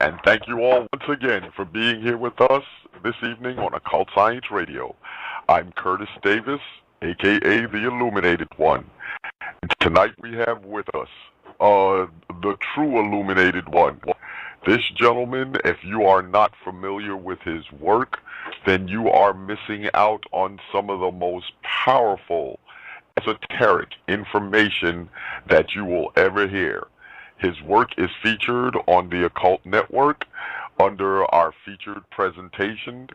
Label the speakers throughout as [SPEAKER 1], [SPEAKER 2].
[SPEAKER 1] And thank you all once again for being here with us this evening on Occult Science Radio. I'm Curtis Davis, aka the Illuminated One. And tonight we have with us the true Illuminated One. This gentleman, if you are not familiar with his work, then you are missing out on some of the most powerful esoteric information that you will ever hear. His work is featured on the Occult Network under our featured presentation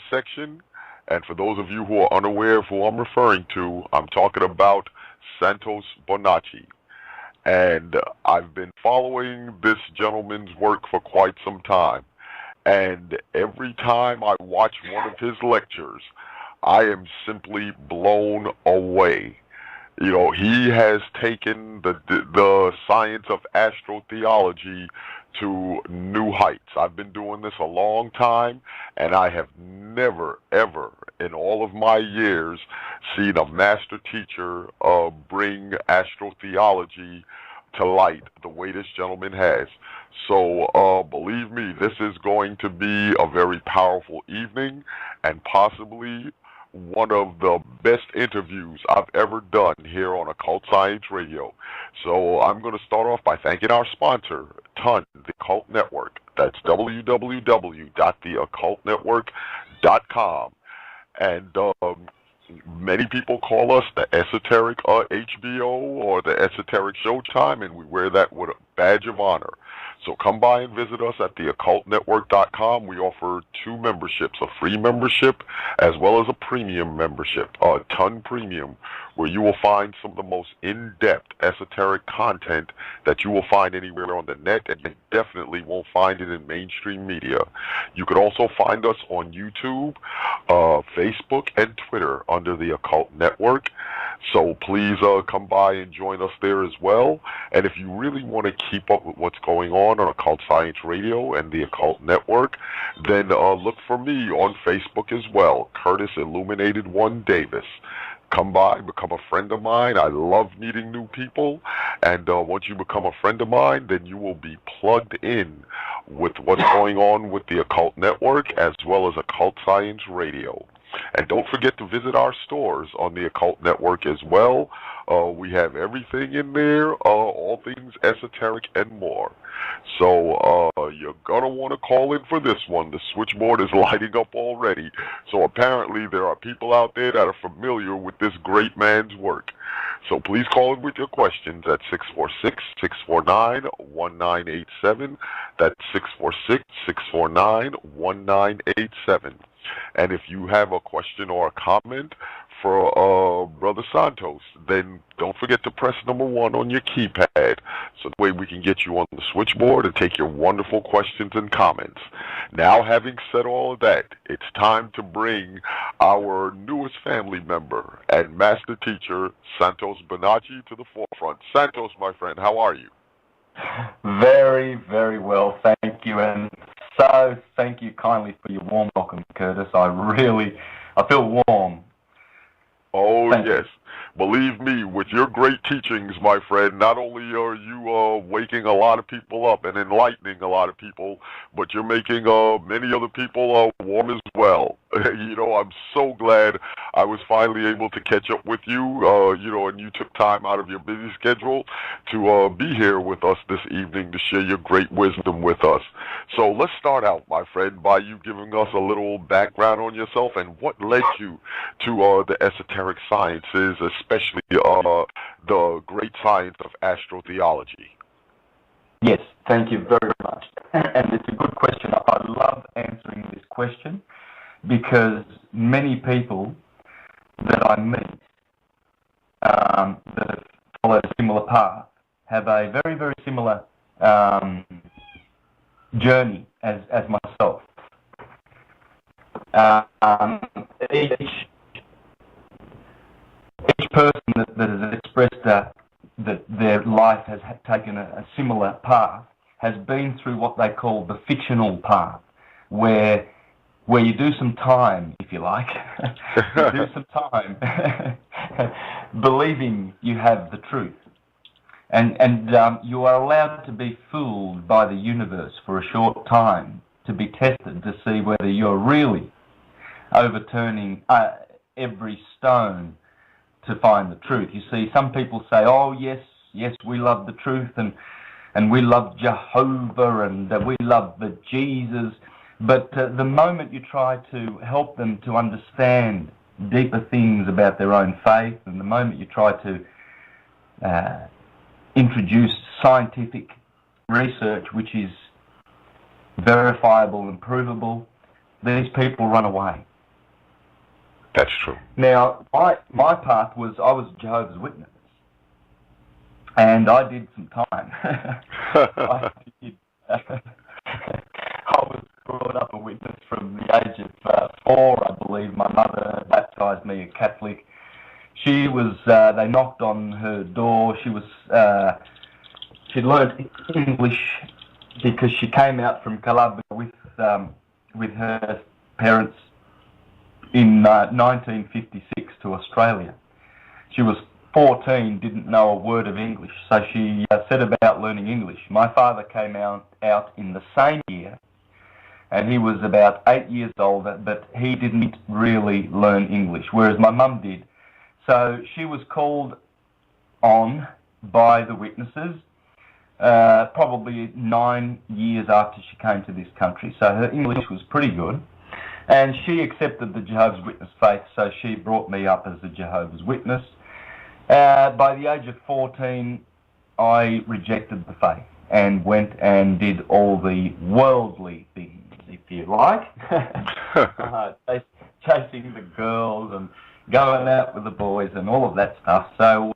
[SPEAKER 1] section. And for those of you who are unaware of who I'm referring to, I'm talking about Santos Bonacci. And I've been following this gentleman's work for quite some time. And every time I watch one of his lectures, I am simply blown away. You know, he has taken the science of astrotheology to new heights. I've been doing this a long time, and I have never, ever, in all of my years, seen a master teacher bring astrotheology to light the way this gentleman has. So believe me, this is going to be a very powerful evening, and possibly one of the best interviews I've ever done here on Occult Science Radio. So I'm going to start off by thanking our sponsor, TON, the Occult Network. That's www.theoccultnetwork.com. And many people call us the Esoteric HBO or the Esoteric Showtime, and we wear that with a badge of honor. So come by and visit us at theoccultnetwork.com. We offer two memberships, a free membership as well as a premium membership, a ton premium, where you will find some of the most in-depth esoteric content that you will find anywhere on the net, and you definitely won't find it in mainstream media. You can also find us on YouTube, Facebook, and Twitter under the Occult Network. So please come by and join us there as well. And if you really want to keep up with what's going on Occult Science Radio and the Occult Network, then look for me on Facebook as well, Curtis Illuminated One Davis. Come by, become a friend of mine. I love meeting new people. And once you become a friend of mine, then you will be plugged in with what's going on with the Occult Network as well as Occult Science Radio. And don't forget to visit our stores on the Occult Network as well. We have everything in there, all things esoteric and more. So you're going to want to call in for this one. The switchboard is lighting up already. So apparently there are people out there that are familiar with this great man's work. So please call in with your questions at 646-649-1987. That's 646-649-1987. And if you have a question or a comment for Brother Santos, then don't forget to press number 1 on your keypad, so that way we can get you on the switchboard and take your wonderful questions and comments. Now, having said all of that, it's time to bring our newest family member and master teacher, Santos Bonacci, to the forefront. Santos, my friend, how are you?
[SPEAKER 2] Very, very well, thank you, and so thank you kindly for your warm welcome, Curtis. I feel warm.
[SPEAKER 1] Oh, yes. Believe me, with your great teachings, my friend, not only are you waking a lot of people up and enlightening a lot of people, but you're making many other people warm as well. You know, I'm so glad I was finally able to catch up with you, you know, and you took time out of your busy schedule to be here with us this evening to share your great wisdom with us. So let's start out, my friend, by you giving us a little background on yourself and what led you to the esoteric sciences, especially the great science of astrotheology.
[SPEAKER 2] Yes, thank you very much. And it's a good question. I love answering this question because many people that I meet that have followed a similar path have a very, very similar journey as myself. Each person that has expressed that their life has taken a similar path has been through what they call the fictional path, where you do some time, if you like, you do some time believing you have the truth. And you are allowed to be fooled by the universe for a short time, to be tested to see whether you're really overturning every stone to find the truth. You see, some people say, oh, yes, we love the truth, and we love Jehovah, and we love the Jesus. But the moment you try to help them to understand deeper things about their own faith, and the moment you try to introduce scientific research which is verifiable and provable, these people run away.
[SPEAKER 1] That's true.
[SPEAKER 2] Now, my path was, I was a Jehovah's Witness, and I did some time. I was brought up a witness from the age of 4, I believe. My mother baptised me a Catholic. She was, they knocked on her door. She'd learned English because she came out from Calabria with her parents in 1956 to Australia. She was 14, didn't know a word of English, so she set about learning English. My father came out in the same year, and he was about 8 years older, but he didn't really learn English, whereas my mum did. So she was called on by the witnesses probably 9 years after she came to this country. So her English was pretty good. And she accepted the Jehovah's Witness faith, so she brought me up as a Jehovah's Witness. By the age of 14, I rejected the faith and went and did all the worldly things, if you like. Chasing the girls and going out with the boys and all of that stuff. So,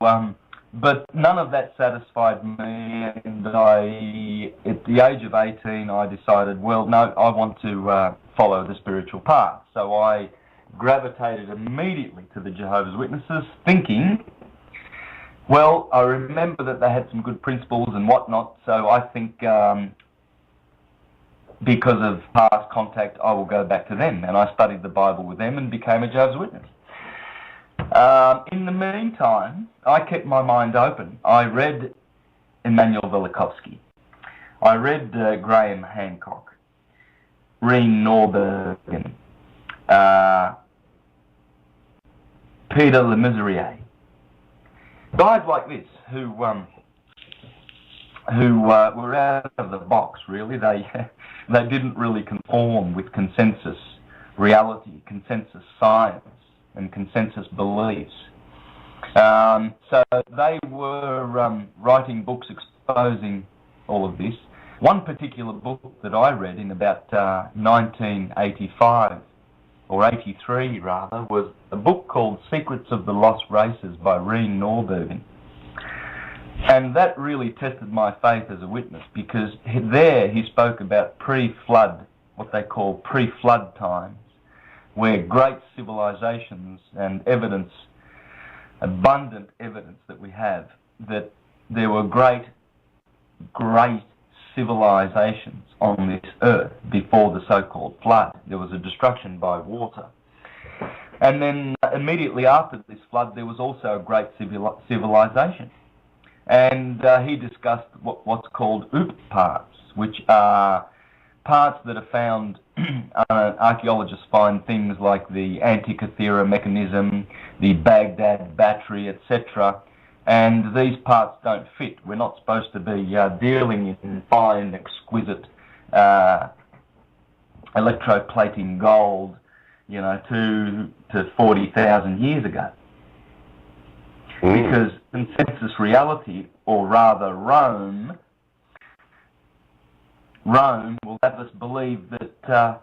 [SPEAKER 2] but none of that satisfied me, and at the age of 18, I decided, well, no, I want to follow the spiritual path. So I gravitated immediately to the Jehovah's Witnesses, thinking, well, I remember that they had some good principles and whatnot, so I think because of past contact, I will go back to them. And I studied the Bible with them and became a Jehovah's Witness. In the meantime, I kept my mind open. I read Immanuel Velikovsky. I read Graham Hancock, Reen Norbergen, Peter Le Mesurier. Guys like this who were out of the box, really. They didn't really conform with consensus reality, consensus science, and consensus beliefs. So they were writing books exposing all of this. One particular book that I read in about 1985, or 83 rather, was a book called Secrets of the Lost Races by Reen Norbergen. And that really tested my faith as a witness, because there he spoke about pre-flood, what they call pre-flood times, where great civilizations and evidence, abundant evidence that we have, that there were great civilizations on this earth before the so-called flood. There was a destruction by water. And then immediately after this flood, there was also a great civilization. And he discussed what's called Occult parts, which are parts that are found, archaeologists find things like the Antikythera mechanism, the Baghdad battery, etc. And these parts don't fit. We're not supposed to be dealing in fine, exquisite electroplating gold, 2 to 40,000 years ago. Because consensus reality, or rather Rome will have us believe that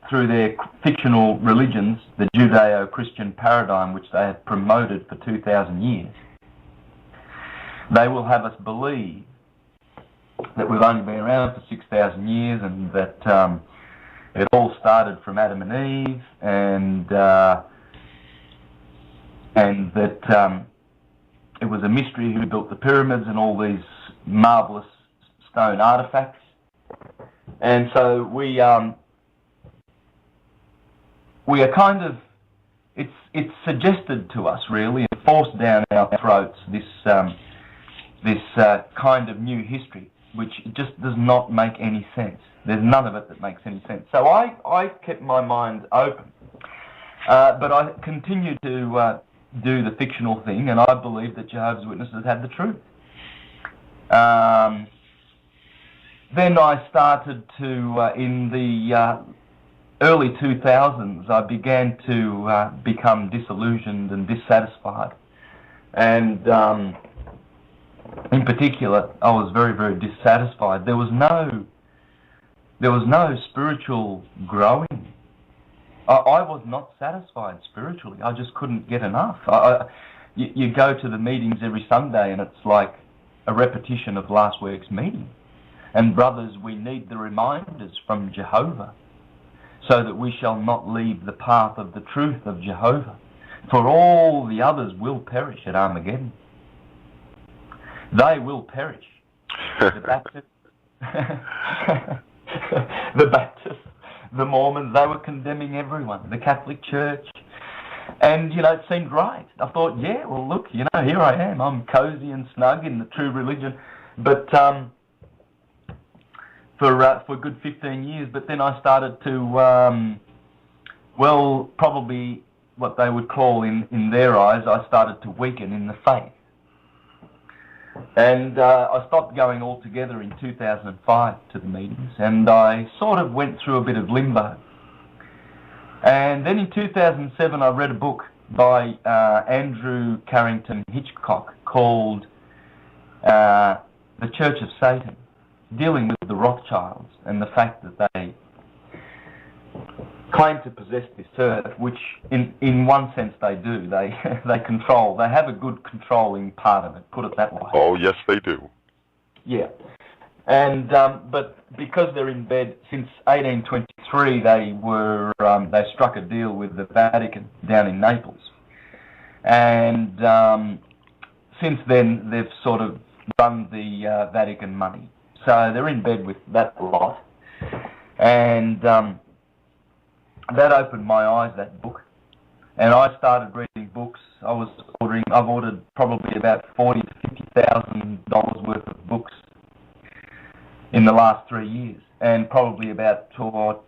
[SPEAKER 2] through their fictional religions, the Judeo-Christian paradigm which they have promoted for 2,000 years, they will have us believe that we've only been around for 6,000 years, and that it all started from Adam and Eve, and that it was a mystery who built the pyramids and all these marvellous stone artifacts. And so we are kind of, it's suggested to us really, and forced down our throats, this this kind of new history, which just does not make any sense. There's none of it that makes any sense. So I kept my mind open, but I continued to do the fictional thing, and I believe that Jehovah's Witnesses had the truth. Then I started to, in the early 2000s, I began to become disillusioned and dissatisfied. And in particular, I was very, very dissatisfied. There was no spiritual growing. I was not satisfied spiritually. I just couldn't get enough. You go to the meetings every Sunday and it's like a repetition of last week's meeting. And brothers, we need the reminders from Jehovah so that we shall not leave the path of the truth of Jehovah. For all the others will perish at Armageddon. They will perish. The Baptists, the Mormons, they were condemning everyone. The Catholic Church. And, it seemed right. I thought, yeah, well, look, here I am. I'm cozy and snug in the true religion. But for a good 15 years. But then I started to, probably what they would call in their eyes, I started to weaken in the faith. And I stopped going altogether in 2005 to the meetings, and I sort of went through a bit of limbo. And then in 2007 I read a book by Andrew Carrington Hitchcock called The Church of Satan, dealing with the Rothschilds and the fact that they claim to possess this earth, which in one sense they do. They control. They have a good controlling part of it, put it that way.
[SPEAKER 1] Oh, yes, they do.
[SPEAKER 2] Yeah. And but because they're in bed since 1823, they struck a deal with the Vatican down in Naples, and since then they've sort of run the Vatican money. So they're in bed with that lot, and that opened my eyes, that book, and I started reading books. I've ordered probably about $40,000 to $50,000 worth of books in the last 3 years, and probably about $5,000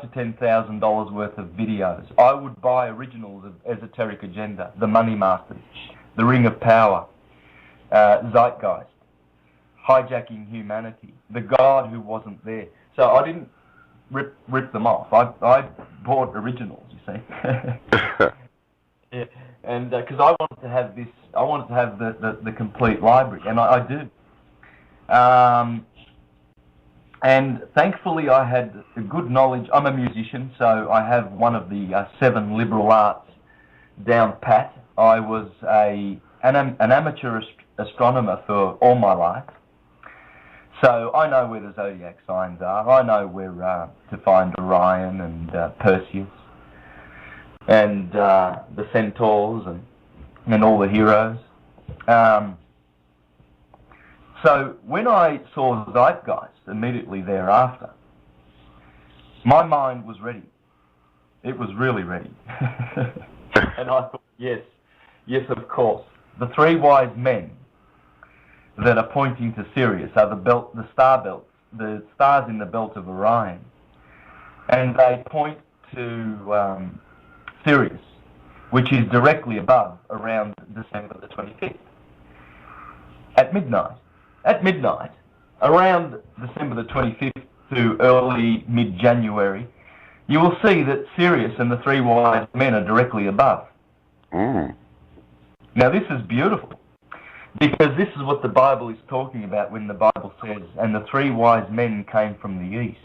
[SPEAKER 2] to $10,000 worth of videos. I would buy originals of Esoteric Agenda, The Money Masters, The Ring of Power, Zeitgeist, Hijacking Humanity, The God Who Wasn't There. So I didn't rip them off. I bought originals, you see. Yeah, and because I wanted to have this, I wanted to have the complete library, and I do. And thankfully I had a good knowledge. I'm a musician, so I have one of the 7 liberal arts down pat. I was an amateur astronomer for all my life. So I know where the zodiac signs are. I know where to find Orion and Perseus and the centaurs and all the heroes. So when I saw Zeitgeist immediately thereafter, my mind was ready. It was really ready. And I thought, yes, of course. The 3 wise men that are pointing to Sirius are the star belts, the stars in the belt of Orion, and they point to Sirius, which is directly above around December the 25th. At midnight, around December the 25th to early mid-January, you will see that Sirius and the 3 wise men are directly above. Now this is beautiful, because this is what the Bible is talking about when the Bible says, and the 3 wise men came from the east,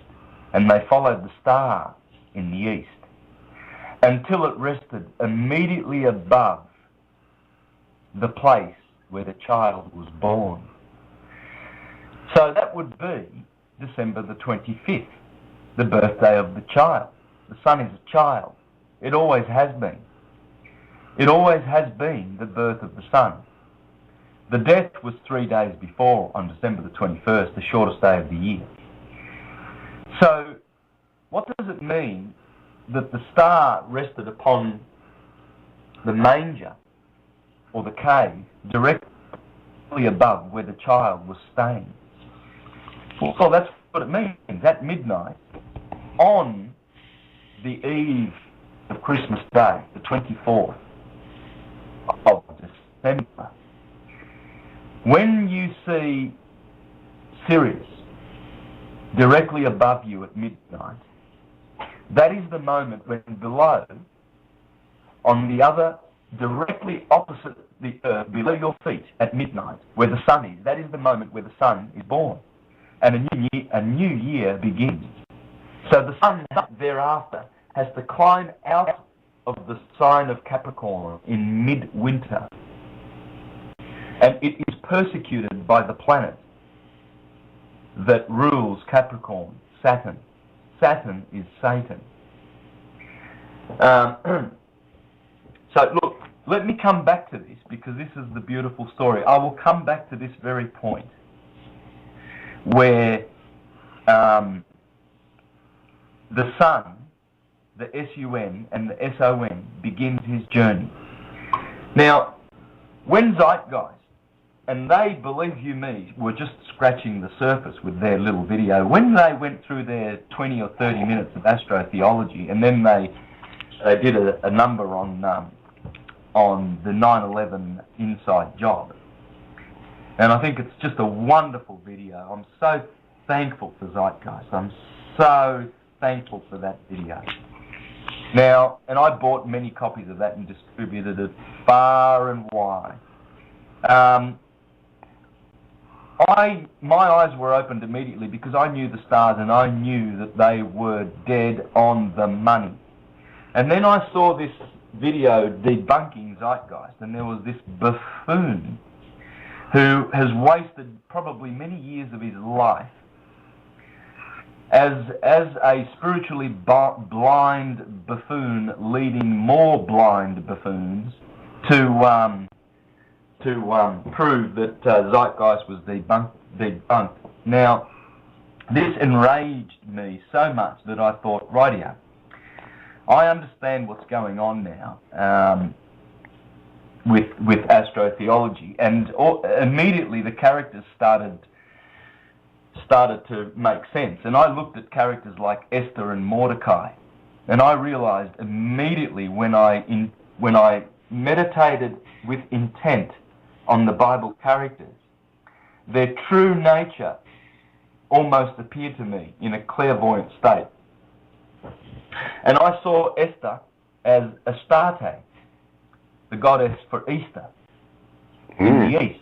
[SPEAKER 2] and they followed the star in the east, until it rested immediately above the place where the child was born. So that would be December the 25th, the birthday of the child. The sun is a child. It always has been. It always has been the birth of the sun. The death was 3 days before, on December the 21st, the shortest day of the year. So, what does it mean that the star rested upon the manger, or the cave, directly directly above where the child was staying. So that's what it means. At midnight, on the eve of Christmas Day, the 24th of December, when you see Sirius directly above you at midnight, that is the moment when below, on the other, directly opposite the earth, below your feet at midnight, where the sun is, that is the moment where the sun is born. And a new year begins. So the sun thereafter has to climb out of the sign of Capricorn in midwinter. And it is persecuted by the planet that rules Capricorn, Saturn. Saturn is Satan. So look, let me come back to this because this is the beautiful story. I will come back to this very point where the sun, the S-U-N and the S-O-N begins his journey. Now, when Zeitgeist, and they, believe you me, were just scratching the surface with their little video, when they went through their 20 or 30 minutes of astrotheology, and then they did a number on the 9/11 inside job. And I think it's just a wonderful video. I'm so thankful for Zeitgeist. I'm so thankful for that video. Now, and I bought many copies of that and distributed it far and wide. My eyes were opened immediately because I knew the stars and I knew that they were dead on the money. And then I saw this video debunking Zeitgeist, and there was this buffoon who has wasted probably many years of his life as a spiritually blind buffoon leading more blind buffoons to prove that Zeitgeist was debunked. Now, this enraged me so much that I thought, rightio, I understand what's going on now with astrotheology, and immediately the characters started to make sense. And I looked at characters like Esther and Mordecai, and I realized immediately when I meditated with intent on the Bible characters, their true nature almost appeared to me in a clairvoyant state. And I saw Esther as Astarte, the goddess for Easter in the east.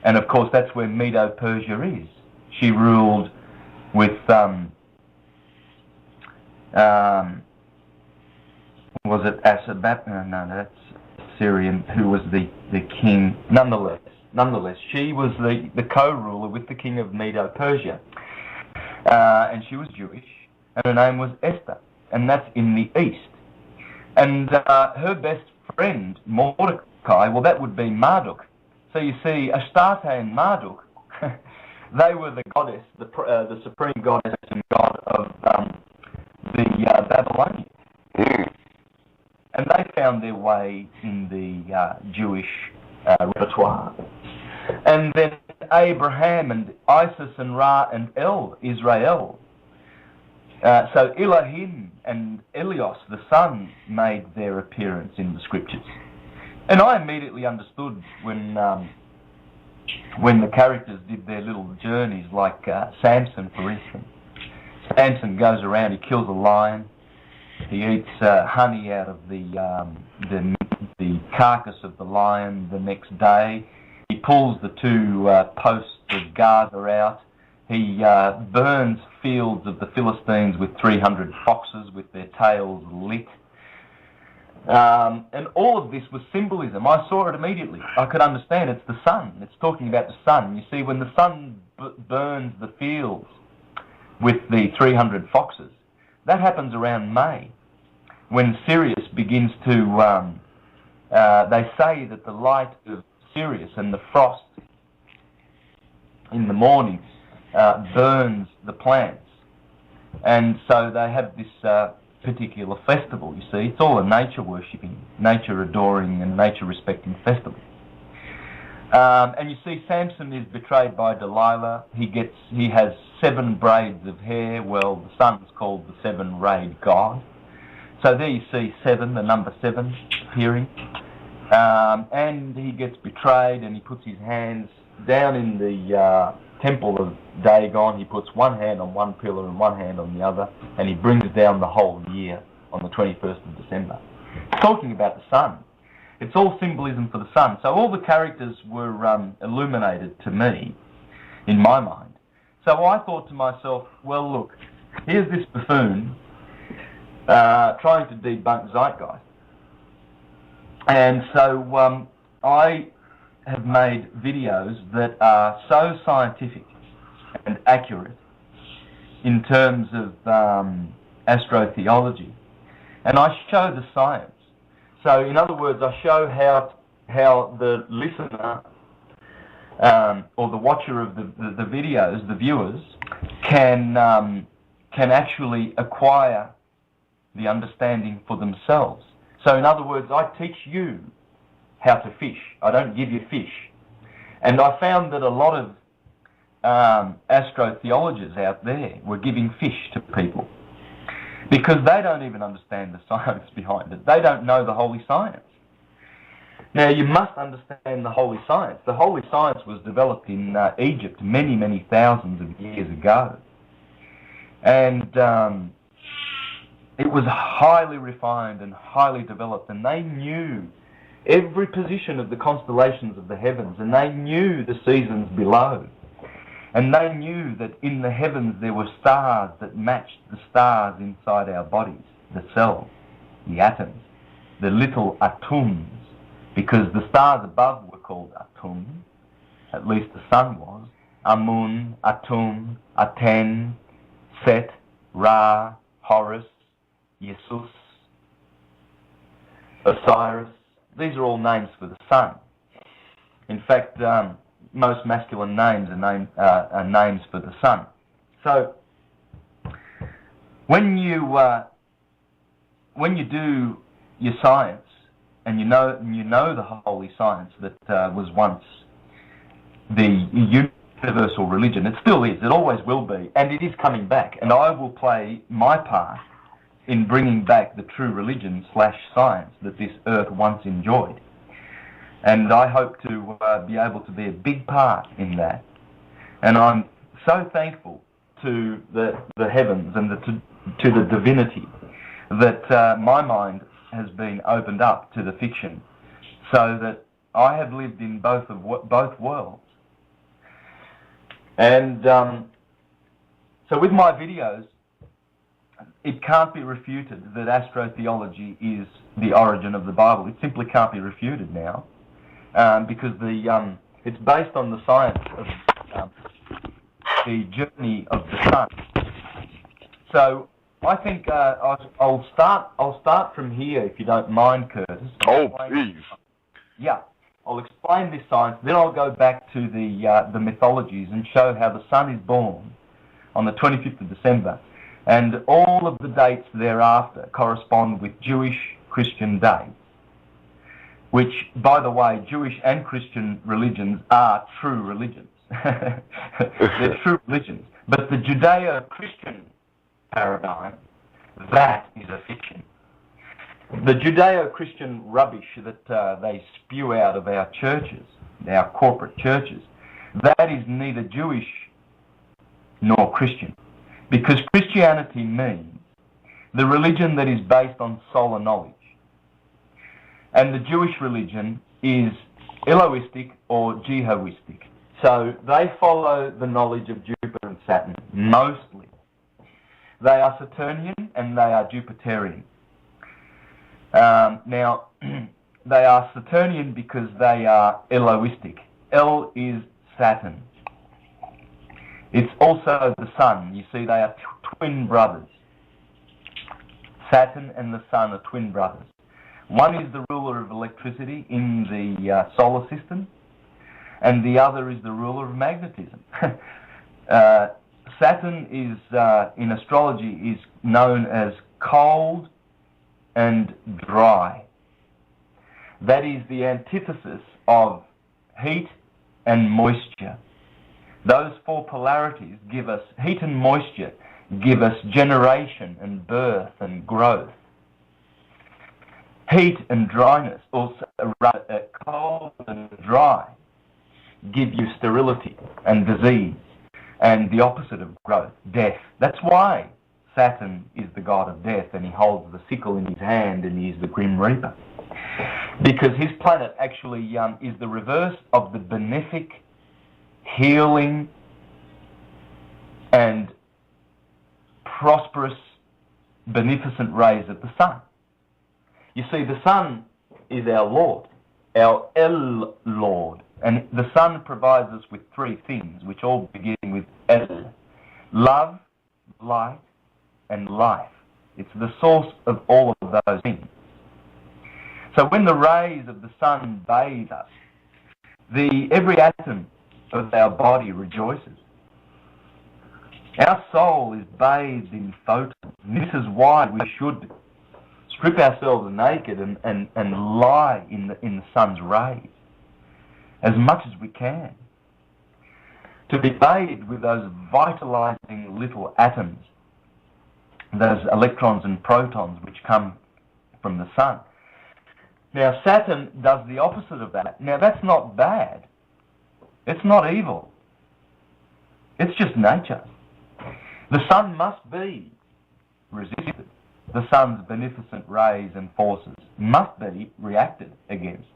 [SPEAKER 2] And of course that's where Medo-Persia is. She ruled with was it Asabat? No, that's Syrian, who was the king. Nonetheless, she was the co-ruler with the king of Medo-Persia. And she was Jewish, and her name was Esther, and that's in the east. And her best friend, Mordecai, well, that would be Marduk. So you see, Astarte and Marduk, they were the goddess, the supreme goddess and god of the Babylonians. And they found their way in the Jewish repertoire. And then Abraham and Isis and Ra and Israel. So Elohim and Elios, the sun, made their appearance in the scriptures. And I immediately understood when the characters did their little journeys, like Samson, for instance. Samson goes around, he kills a lion, he eats honey out of the carcass of the lion the next day. He pulls the two posts of Gaza out. He burns fields of the Philistines with 300 foxes with their tails lit. And all of this was symbolism. I saw it immediately. I could understand it's the sun. It's talking about the sun. You see, when the sun burns the fields with the 300 foxes, that happens around May, when Sirius begins to, they say that the light of Sirius and the frost in the morning burns the plants. And so they have this particular festival, you see. It's all a nature worshipping, nature adoring and nature respecting festival. And you see, Samson is betrayed by Delilah. He has 7 braids of hair. Well, the sun's called the 7-rayed god. So there you see 7, the number 7 appearing. And he gets betrayed, and he puts his hands down in the temple of Dagon. He puts one hand on one pillar and one hand on the other, and he brings down the whole year on the 21st of December. Talking about the sun. It's all symbolism for the sun. So all the characters were illuminated to me, in my mind. So I thought to myself, well, look, here's this buffoon trying to debunk Zeitgeist. And so I have made videos that are so scientific and accurate in terms of astrotheology. And I show the science. So in other words, I show how the listener or the watcher of the videos, the viewers, can actually acquire the understanding for themselves. So in other words, I teach you how to fish. I don't give you fish. And I found that a lot of astrotheologists out there were giving fish to people because they don't even understand the science behind it. They don't know the holy science. Now, you must understand the holy science. The holy science was developed in Egypt many, many thousands of years ago. And it was highly refined and highly developed, and they knew every position of the constellations of the heavens, and they knew the seasons below. And they knew that in the heavens there were stars that matched the stars inside our bodies, the cells, the atoms, the little atoms, because the stars above were called atum, at least the sun was. Amun, Atum, Aten, Set, Ra, Horus, Jesus, Osiris. These are all names for the sun. In fact, most masculine names are names for the sun. So when you do your science, and you know the holy science that was once the universal religion, it still is, it always will be, and it is coming back, and I will play my part in bringing back the true religion / science that this earth once enjoyed. And I hope to be able to be a big part in that. And I'm so thankful to the heavens and to the divinity that my mind has been opened up to the fiction, so that I have lived in both worlds. And so with my videos, it can't be refuted that astrotheology is the origin of the Bible. It simply can't be refuted now, because it's based on the science of the journey of the sun. So I think I'll start from here, if you don't mind, Curtis.
[SPEAKER 1] Oh, please.
[SPEAKER 2] Yeah, I'll explain this science. Then I'll go back to the mythologies and show how the sun is born on the 25th of December. And all of the dates thereafter correspond with Jewish Christian dates, which, by the way, Jewish and Christian religions are true religions. They're true religions. But the Judeo-Christian paradigm, that is a fiction. The Judeo-Christian rubbish that they spew out of our churches, our corporate churches, that is neither Jewish nor Christian. Because Christianity means the religion that is based on solar knowledge. And the Jewish religion is Elohistic or Jehoistic. So they follow the knowledge of Jupiter and Saturn, mostly. They are Saturnian and they are Jupiterian. Now, they are Saturnian because they are Elohistic. El is Saturn. It's also the sun. You see, they are twin brothers. Saturn and the sun are twin brothers. One is the ruler of electricity in the solar system, and the other is the ruler of magnetism. Saturn is, in astrology, is known as cold and dry. That is the antithesis of heat and moisture. Those four polarities give us, heat and moisture give us generation and birth and growth. Heat and dryness, also cold and dry, give you sterility and disease, and the opposite of growth, death. That's why Saturn is the god of death, and he holds the sickle in his hand, and he is the Grim Reaper. Because his planet actually is the reverse of the benefic, healing, and prosperous, beneficent rays of the sun. You see, the sun is our Lord, our El Lord. And the sun provides us with three things, which all begin with El. Love, light, and life. It's the source of all of those things. So when the rays of the sun bathe us, every atom of our body rejoices. Our soul is bathed in photons. This is why we should strip ourselves naked and lie in the sun's rays as much as we can. To be bathed with those vitalizing little atoms, those electrons and protons which come from the sun. Now Saturn does the opposite of that. Now that's not bad. It's not evil. It's just nature. The sun must be resisted. The sun's beneficent rays and forces must be reacted against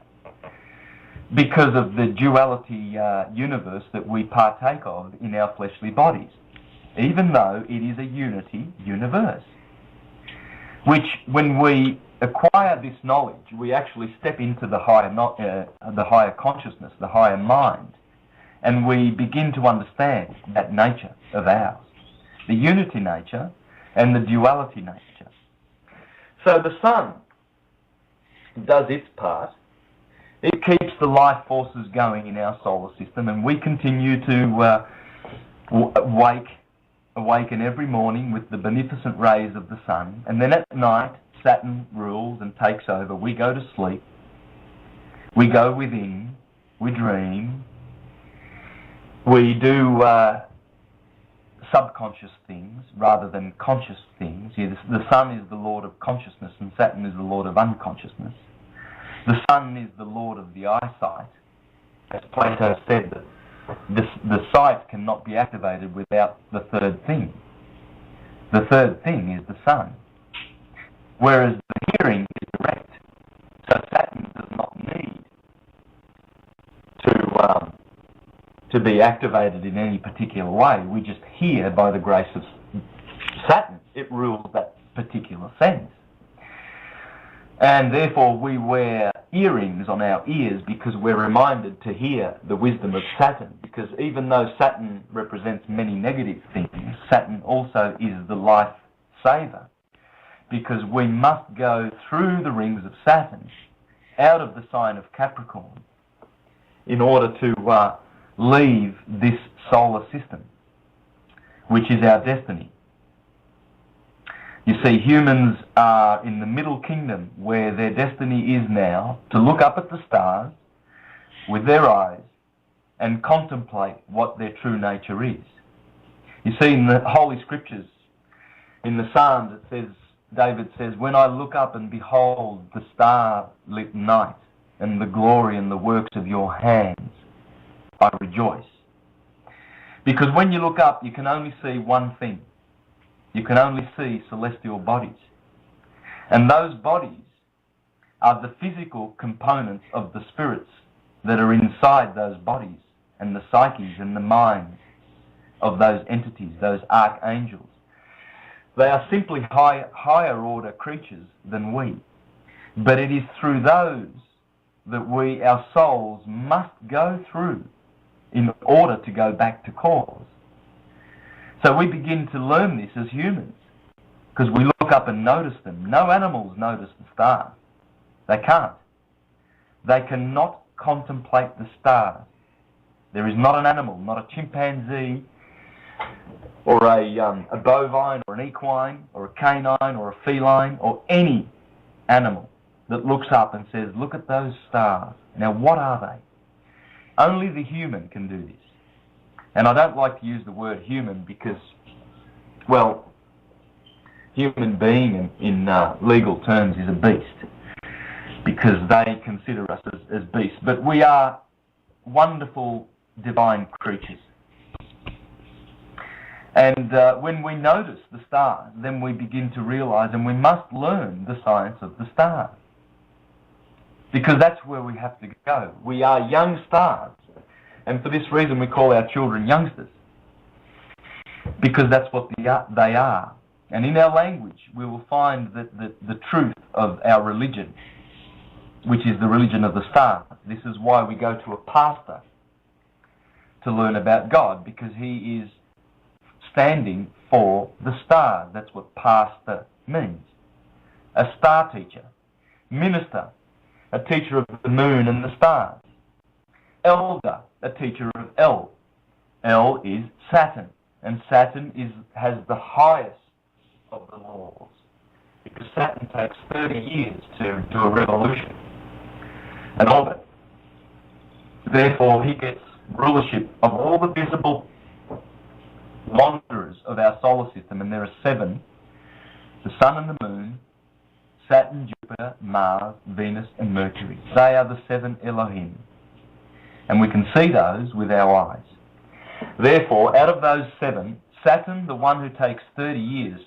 [SPEAKER 2] because of the duality universe that we partake of in our fleshly bodies, even though it is a unity universe, which when we acquire this knowledge, we actually step into the higher consciousness, the higher mind, and we begin to understand that nature of ours, the unity nature and the duality nature. So the sun does its part. It keeps the life forces going in our solar system, and we continue to awaken every morning with the beneficent rays of the sun, and then at night Saturn rules and takes over. We go to sleep, we go within, we dream, we do subconscious things rather than conscious things. The sun is the lord of consciousness and Saturn is the lord of unconsciousness. The sun is the lord of the eyesight. As Plato said, that the sight cannot be activated without the third thing. The third thing is the sun. Whereas the hearing is direct. So Saturn does not need to be activated in any particular way. We just hear by the grace of Saturn. It rules that particular sense. And therefore we wear earrings on our ears because we're reminded to hear the wisdom of Saturn. Because even though Saturn represents many negative things, Saturn also is the life saver. Because we must go through the rings of Saturn, out of the sign of Capricorn, in order to leave this solar system, which is our destiny. You see, humans are in the middle kingdom where their destiny is now to look up at the stars with their eyes and contemplate what their true nature is. You see, in the Holy Scriptures, in the Psalms, it says, David says, when I look up and behold the star-lit night and the glory and the works of your hands, I rejoice. Because when you look up, you can only see one thing. You can only see celestial bodies. And those bodies are the physical components of the spirits that are inside those bodies and the psyches and the minds of those entities, those archangels. They are simply higher order creatures than we. But it is through those that our souls must go through in order to go back to cause. So we begin to learn this as humans, because we look up and notice them. No animals notice the stars. They can't. They cannot contemplate the stars. There is not an animal, not a chimpanzee, or a bovine, or an equine, or a canine, or a feline, or any animal that looks up and says, look at those stars. Now what are they? Only the human can do this. And I don't like to use the word human because, well, human being in legal terms is a beast, because they consider us as beasts. But we are wonderful divine creatures. And when we notice the stars, then we begin to realize, and we must learn the science of the stars, because that's where we have to go. We are young stars, and for this reason we call our children youngsters, because that's what they are. And in our language we will find that the truth of our religion, which is the religion of the stars. This is why we go to a pastor to learn about God, because he is standing for the stars. That's what pastor means. A star teacher. Minister, a teacher of the moon and the stars. Elder, a teacher of El. El is Saturn, and Saturn has the highest of the laws, because Saturn takes 30 years to do a revolution, an orbit. Therefore, he gets rulership of all the visible wanderers of our solar system, and there are 7: the Sun and the Moon, Saturn, Jupiter, Mars, Venus, and Mercury. They are the 7 Elohim, and we can see those with our eyes. Therefore, out of those 7, Saturn, the one who takes 30 years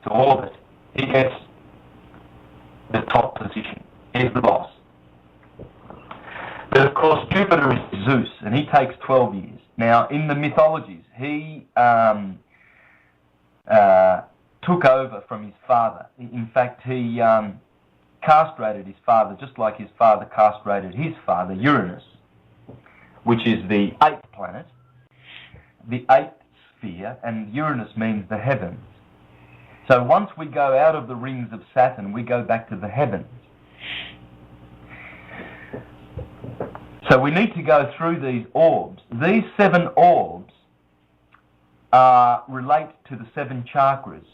[SPEAKER 2] to orbit, he gets the top position. He's the boss. But of course, Jupiter is Zeus, and he takes 12 years. Now, in the mythologies, he took over from his father. In fact, he castrated his father, just like his father castrated his father, Uranus, which is the 8th planet, the 8th sphere, and Uranus means the heavens. So once we go out of the rings of Saturn, we go back to the heavens. So we need to go through these orbs. These 7 orbs relate to the 7 chakras,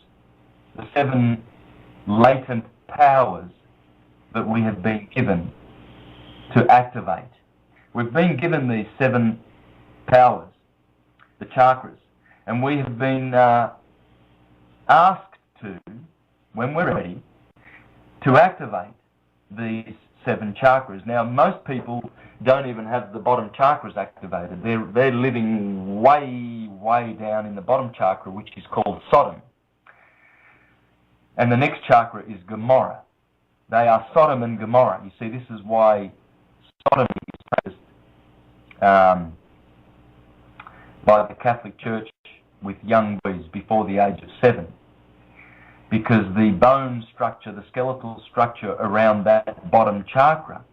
[SPEAKER 2] the 7 latent powers that we have been given to activate. We've been given these 7 powers, the chakras, and we have been asked to, when we're ready, to activate these 7 chakras. Now, most people don't even have the bottom chakras activated. They're living way down in the bottom chakra, which is called Sodom. And the next chakra is Gomorrah. They are Sodom and Gomorrah. You see, this is why Sodom is practiced by the Catholic Church with young boys before the age of 7. Because the bone structure, the skeletal structure around that bottom chakra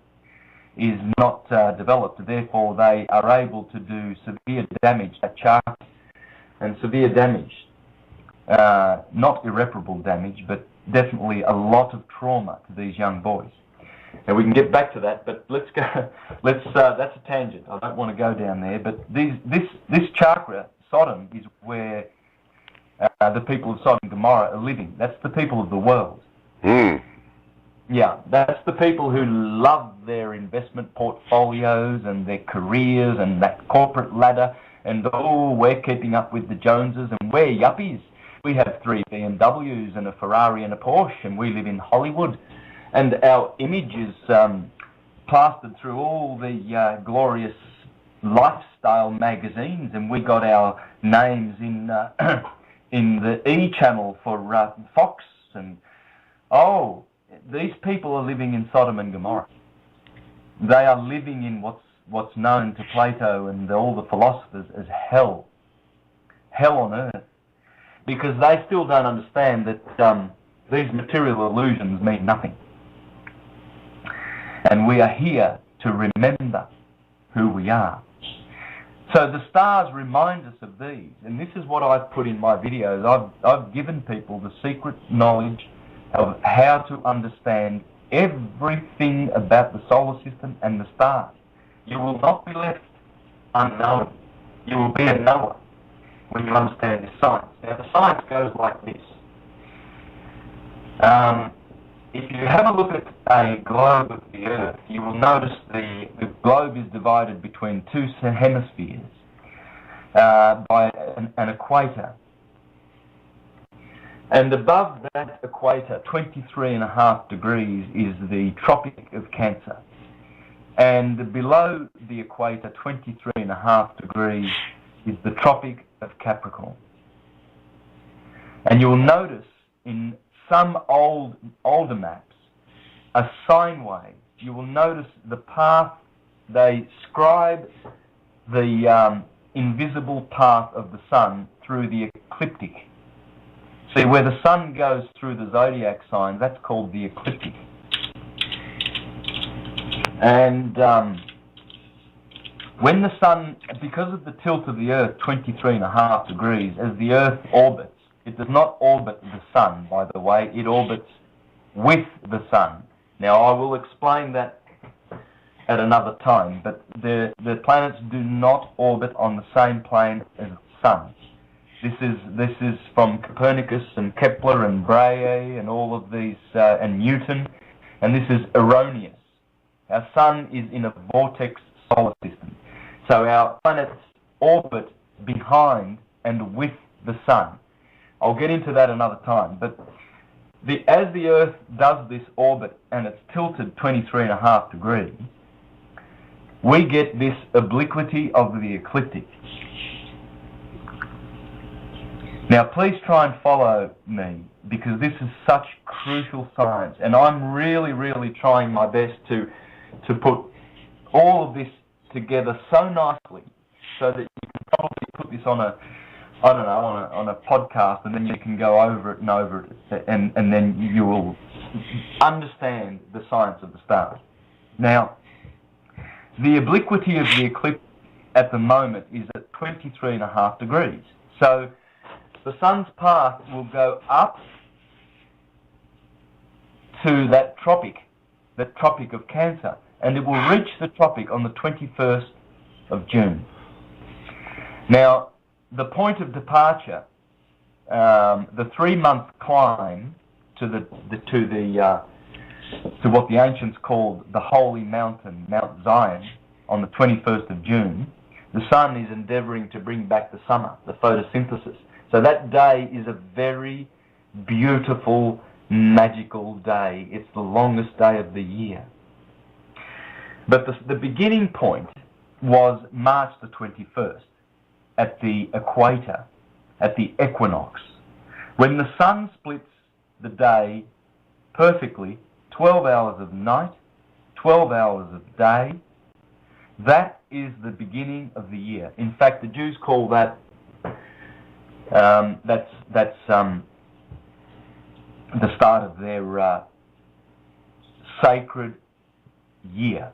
[SPEAKER 2] is not developed. Therefore, they are able to do severe damage to that chakra. And severe damage, not irreparable damage, but definitely a lot of trauma to these young boys. Now, we can get back to that, but let's go. That's a tangent. I don't want to go down there. But this chakra, Sodom, is where the people of Sodom and Gomorrah are living. That's the people of the world. Yeah, that's the people who love their investment portfolios and their careers and that corporate ladder, and we're keeping up with the Joneses, and we're yuppies. We have 3 BMWs and a Ferrari and a Porsche, and we live in Hollywood, and our image is plastered through all the glorious lifestyle magazines, and we got our names in the E channel for Fox, and these people are living in Sodom and Gomorrah. They are living in what's known to Plato and all the philosophers as hell on earth, because they still don't understand that these material illusions mean nothing. And we are here to remember who we are. So the stars remind us of these, and this is what I've put in my videos. I've given people the secret knowledge of how to understand everything about the solar system and the stars. You will not be left unknown. You will be a knower when you understand this science. Now, the science goes like this. if you have a look at a globe of the Earth, you will notice the globe is divided between two hemispheres by an equator. And above that equator, 23.5 degrees, is the Tropic of Cancer. And below the equator, 23.5 degrees, is the Tropic of Capricorn. And you'll notice in some older maps a sine wave. You will notice the path, they scribe the invisible path of the sun through the ecliptic. See, where the sun goes through the zodiac sign, that's called the ecliptic. And when the sun, because of the tilt of the Earth, 23.5 degrees, as the Earth orbits, it does not orbit the sun, by the way, it orbits with the sun. Now, I will explain that at another time, but the planets do not orbit on the same plane as the sun. This is from Copernicus and Kepler and Brahe and all of these, and Newton, and this is erroneous. Our sun is in a vortex solar system. So our planets orbit behind and with the sun. I'll get into that another time. But as the Earth does this orbit and it's tilted 23.5 degrees, we get this obliquity of the ecliptic. Now, please try and follow me, because this is such crucial science, and I'm really, really trying my best to put all of this together so nicely so that you can probably put this on a podcast, and then you can go over it and over it, and then you will understand the science of the stars. Now, the obliquity of the eclipse at the moment is at 23.5 degrees. So the sun's path will go up to that tropic of Cancer, and it will reach the tropic on the 21st of June. Now, the point of departure, the 3-month climb to what the ancients called the Holy Mountain, Mount Zion, on the 21st of June, the sun is endeavouring to bring back the summer, the photosynthesis. So that day is a very beautiful, magical day. It's the longest day of the year. But the beginning point was March the 21st, at the equator, at the equinox, when the sun splits the day perfectly, 12 hours of night, 12 hours of day. That is the beginning of the year. In fact, the Jews call that that's the start of their sacred year.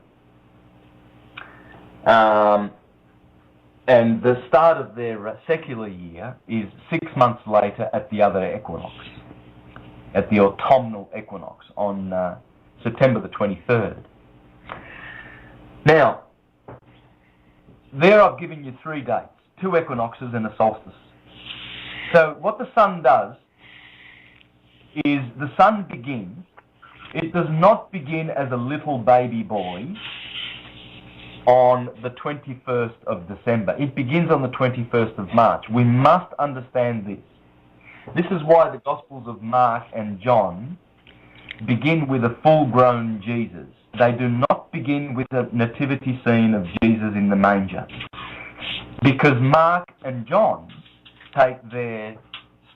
[SPEAKER 2] And the start of their secular year is 6 months later at the other equinox, at the autumnal equinox on September the 23rd. Now, there I've given you 3 dates, 2 equinoxes and a solstice. So what the sun does is the sun begins. It does not begin as a little baby boy on the 21st of December. It begins on the 21st of March. We must understand this. This is why the Gospels of Mark and John begin with a full-grown Jesus. They do not begin with a nativity scene of Jesus in the manger, because Mark and John take their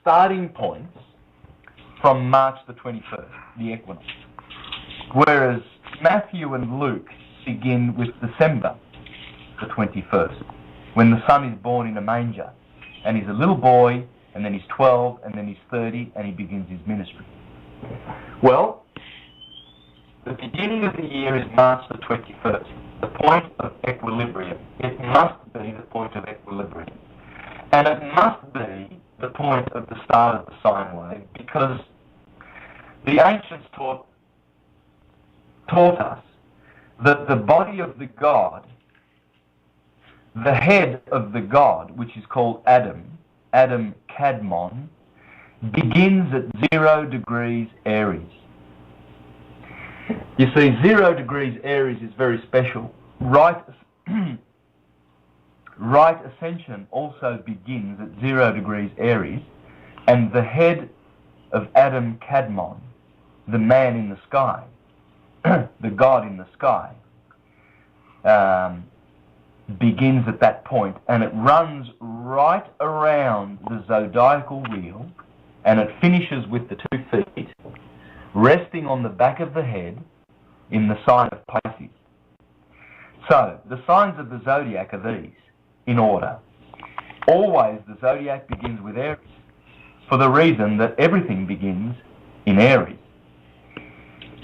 [SPEAKER 2] starting points from March the 21st, the equinox, whereas Matthew and Luke begin with December the 21st, when the son is born in a manger, and he's a little boy, and then he's 12, and then he's 30, and he begins his ministry. Well, the beginning of the year is March the 21st, the point of equilibrium. It must be the point of equilibrium. And it must be the point of the start of the sine wave, because the ancients taught us that the body of the god, the head of the god, which is called Adam Kadmon, begins at 0 degrees Aries. You see, 0 degrees Aries is very special. Right ascension also begins at 0 degrees Aries, and the head of Adam Kadmon, the man in the sky, the God in the sky, begins at that point, and it runs right around the zodiacal wheel, and it finishes with the 2 feet resting on the back of the head in the sign of Pisces. So, the signs of the zodiac are these, in order. Always the zodiac begins with Aries, for the reason that everything begins in Aries.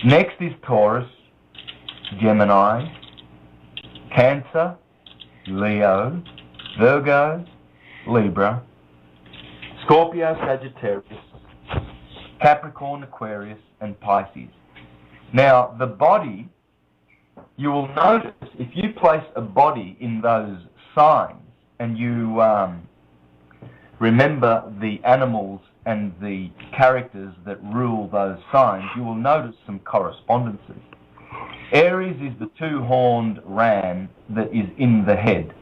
[SPEAKER 2] Next is Taurus, Gemini, Cancer, Leo, Virgo, Libra, Scorpio, Sagittarius, Capricorn, Aquarius, and Pisces. Now, the body, you will notice, if you place a body in those signs and you remember the animals and the characters that rule those signs, you will notice some correspondences. Aries is the 2-horned ram that is in the head.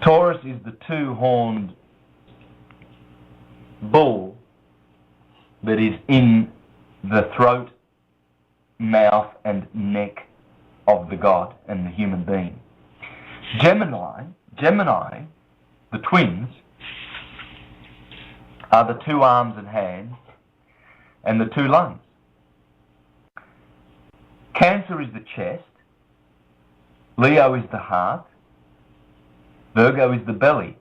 [SPEAKER 2] Taurus is the 2-horned bull that is in the throat, mouth, and neck of the god and the human being. Gemini, the twins, are the 2 arms and hands and the 2 lungs. Cancer is the chest, Leo is the heart, Virgo is the belly.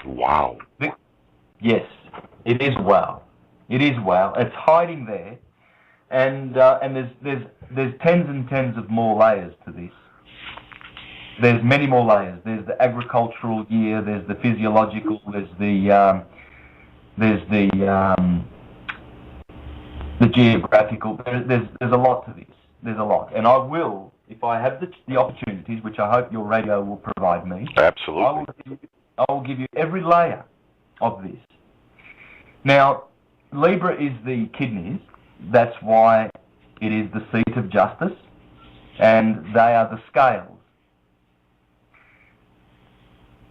[SPEAKER 1] Wow.
[SPEAKER 2] Yes, it is wow. It is wow. It's hiding there, and there's tens and tens of more layers to this. There's many more layers. There's the agricultural year. There's the physiological. There's the geographical. There's a lot to this. There's a lot, and I will, if I have the opportunities, which I hope your radio will provide me.
[SPEAKER 1] Absolutely.
[SPEAKER 2] I will give you every layer of this. Now, Libra is the kidneys. That's why it is the seat of justice, and they are the scales.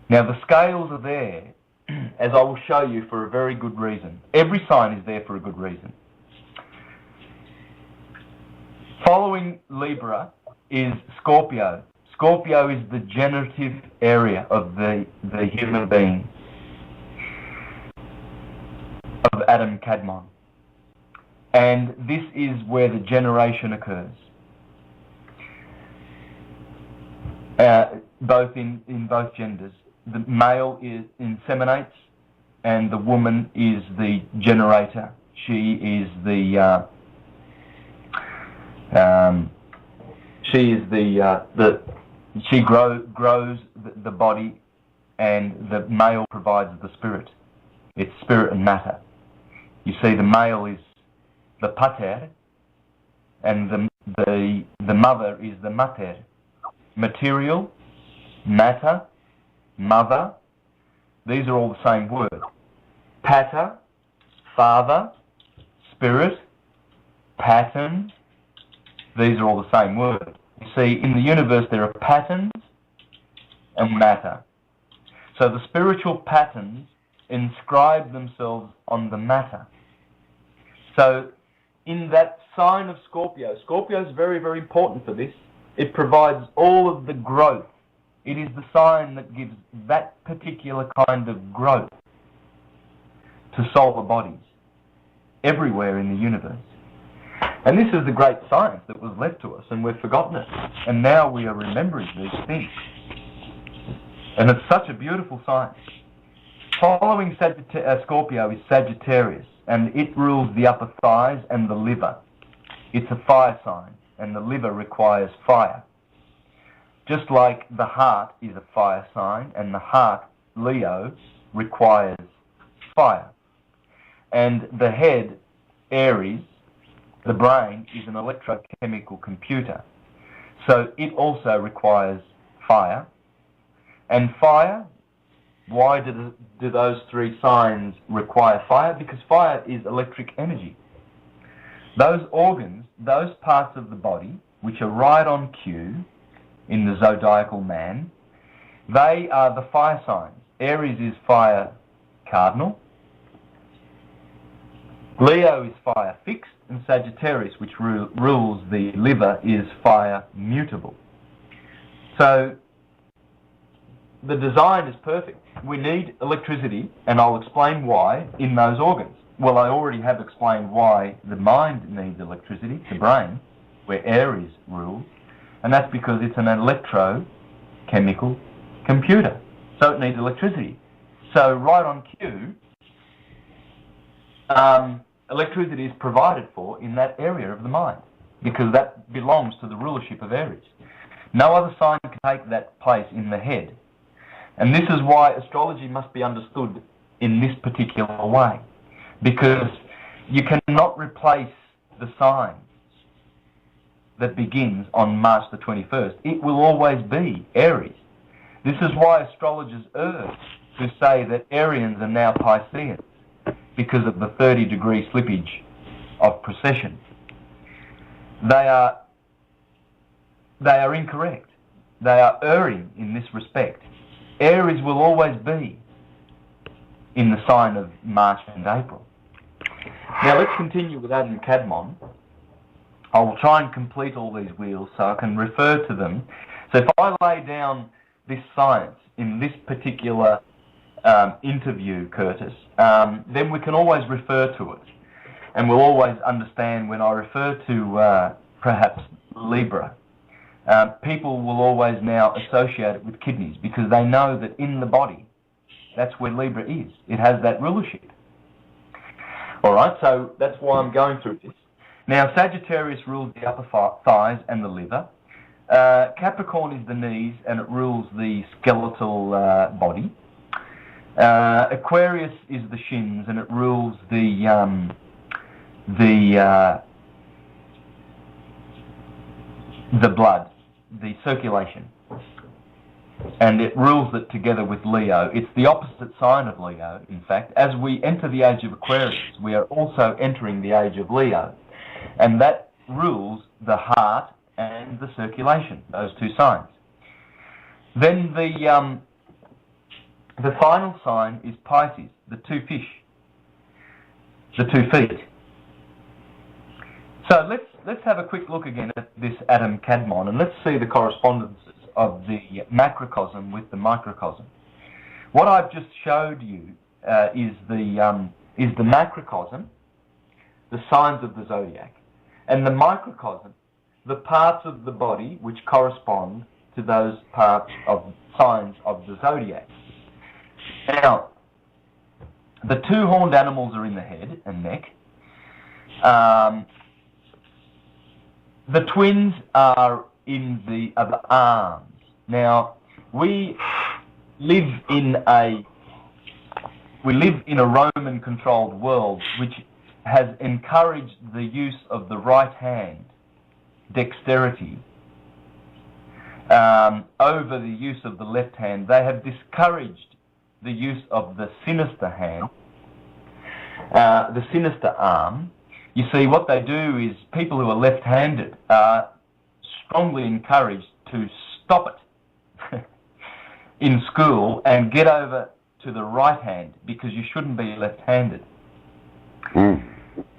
[SPEAKER 2] Now, the scales are there, as I will show you, for a very good reason. Every sign is there for a good reason. Following Libra is Scorpio. Scorpio is the generative area of the human being, of Adam Kadmon. And this is where the generation occurs. Both in both genders. The male inseminates, and the woman is the generator. She is she grows the body, and the male provides the spirit. It's spirit and matter. You see, the male is the pater, and the mother is the mater. Material, matter, mother, these are all the same word. Pater, father, spirit, pattern, these are all the same word. You see, in the universe there are patterns and matter. So the spiritual patterns inscribe themselves on the matter. So in that sign of Scorpio, Scorpio is very, very important for this. It provides all of the growth. It is the sign that gives that particular kind of growth to solar bodies everywhere in the universe. And this is the great science that was left to us, and we've forgotten it. And now we are remembering these things. And it's such a beautiful science. Following Scorpio is Sagittarius, and it rules the upper thighs and the liver. It's a fire sign, and the liver requires fire. Just like the heart is a fire sign, and the heart, Leo, requires fire. And the head, Aries, the brain, is an electrochemical computer. So it also requires fire. And fire Why do those three signs require fire? Because fire is electric energy. Those organs, those parts of the body, which are right on cue in the zodiacal man, they are the fire signs. Aries is fire cardinal, Leo is fire fixed, and Sagittarius, which rules the liver, is fire mutable. So the design is perfect. We need electricity, and I'll explain why, in those organs. Well, I already have explained why the mind needs electricity, the brain, where Aries rules, and that's because it's an electrochemical computer, so it needs electricity. So right on cue, electricity is provided for in that area of the mind, because that belongs to the rulership of Aries. No other sign can take that place in the head. And this is why astrology must be understood in this particular way, because you cannot replace the sign that begins on March the 21st. It will always be Aries. This is why astrologers urge to say that Arians are now Pisceans, because of the 30-degree slippage of precession. They are incorrect. They are erring in this respect. Aries will always be in the sign of March and April. Now let's continue with Adam Kadmon. I will try and complete all these wheels so I can refer to them. So if I lay down this science in this particular interview, Curtis, then we can always refer to it. And we'll always understand when I refer to perhaps Libra. People will always now associate it with kidneys because they know that in the body, that's where Libra is. It has that rulership. All right, so that's why I'm going through this. Now, Sagittarius rules the upper thighs and the liver. Capricorn is the knees, and it rules the skeletal body. Aquarius is the shins, and it rules the blood, the circulation, and it rules it together with Leo. It's the opposite sign of Leo, in fact. As we enter the age of Aquarius, we are also entering the age of Leo, and that rules the heart and the circulation, those two signs. Then the final sign is Pisces, the two fish, the 2 feet. So let's have a quick look again at this Adam Kadmon, and let's see the correspondences of the macrocosm with the microcosm. What I've just showed you is the macrocosm, the signs of the zodiac, and the microcosm, the parts of the body which correspond to those parts of signs of the zodiac. Now, the two horned animals are in the head and neck. The twins are in the arms. Now, we live in a Roman-controlled world which has encouraged the use of the right hand, dexterity, over the use of the left hand. They have discouraged the use of the sinister hand, the sinister arm. You see, what they do is people who are left-handed are strongly encouraged to stop it in school and get over to the right hand, because you shouldn't be left-handed.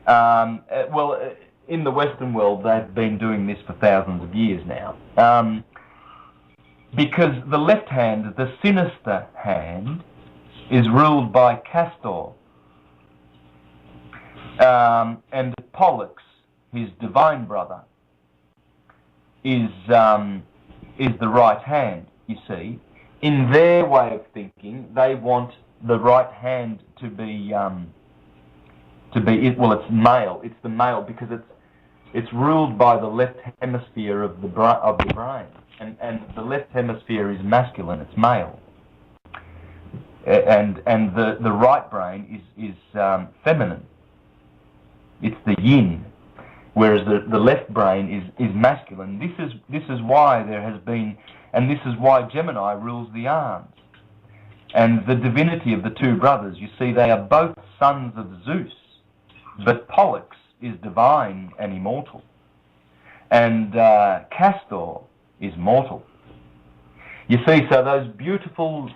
[SPEAKER 2] Well, in the Western world, they've been doing this for thousands of years now. Because the left hand, the sinister hand, is ruled by Castor. And Pollux, his divine brother, is the right hand, you see. In their way of thinking, they want the right hand to be well, it's male. It's the male because it's ruled by the left hemisphere of the brain, and the left hemisphere is masculine. It's male, and the right brain is feminine. It's the yin, whereas the left brain is masculine. This is why there has been, and this is why Gemini rules the arms. and the divinity of the two brothers. You see, they are both sons of Zeus, but Pollux is divine and immortal, and Castor is mortal. You see, so those beautiful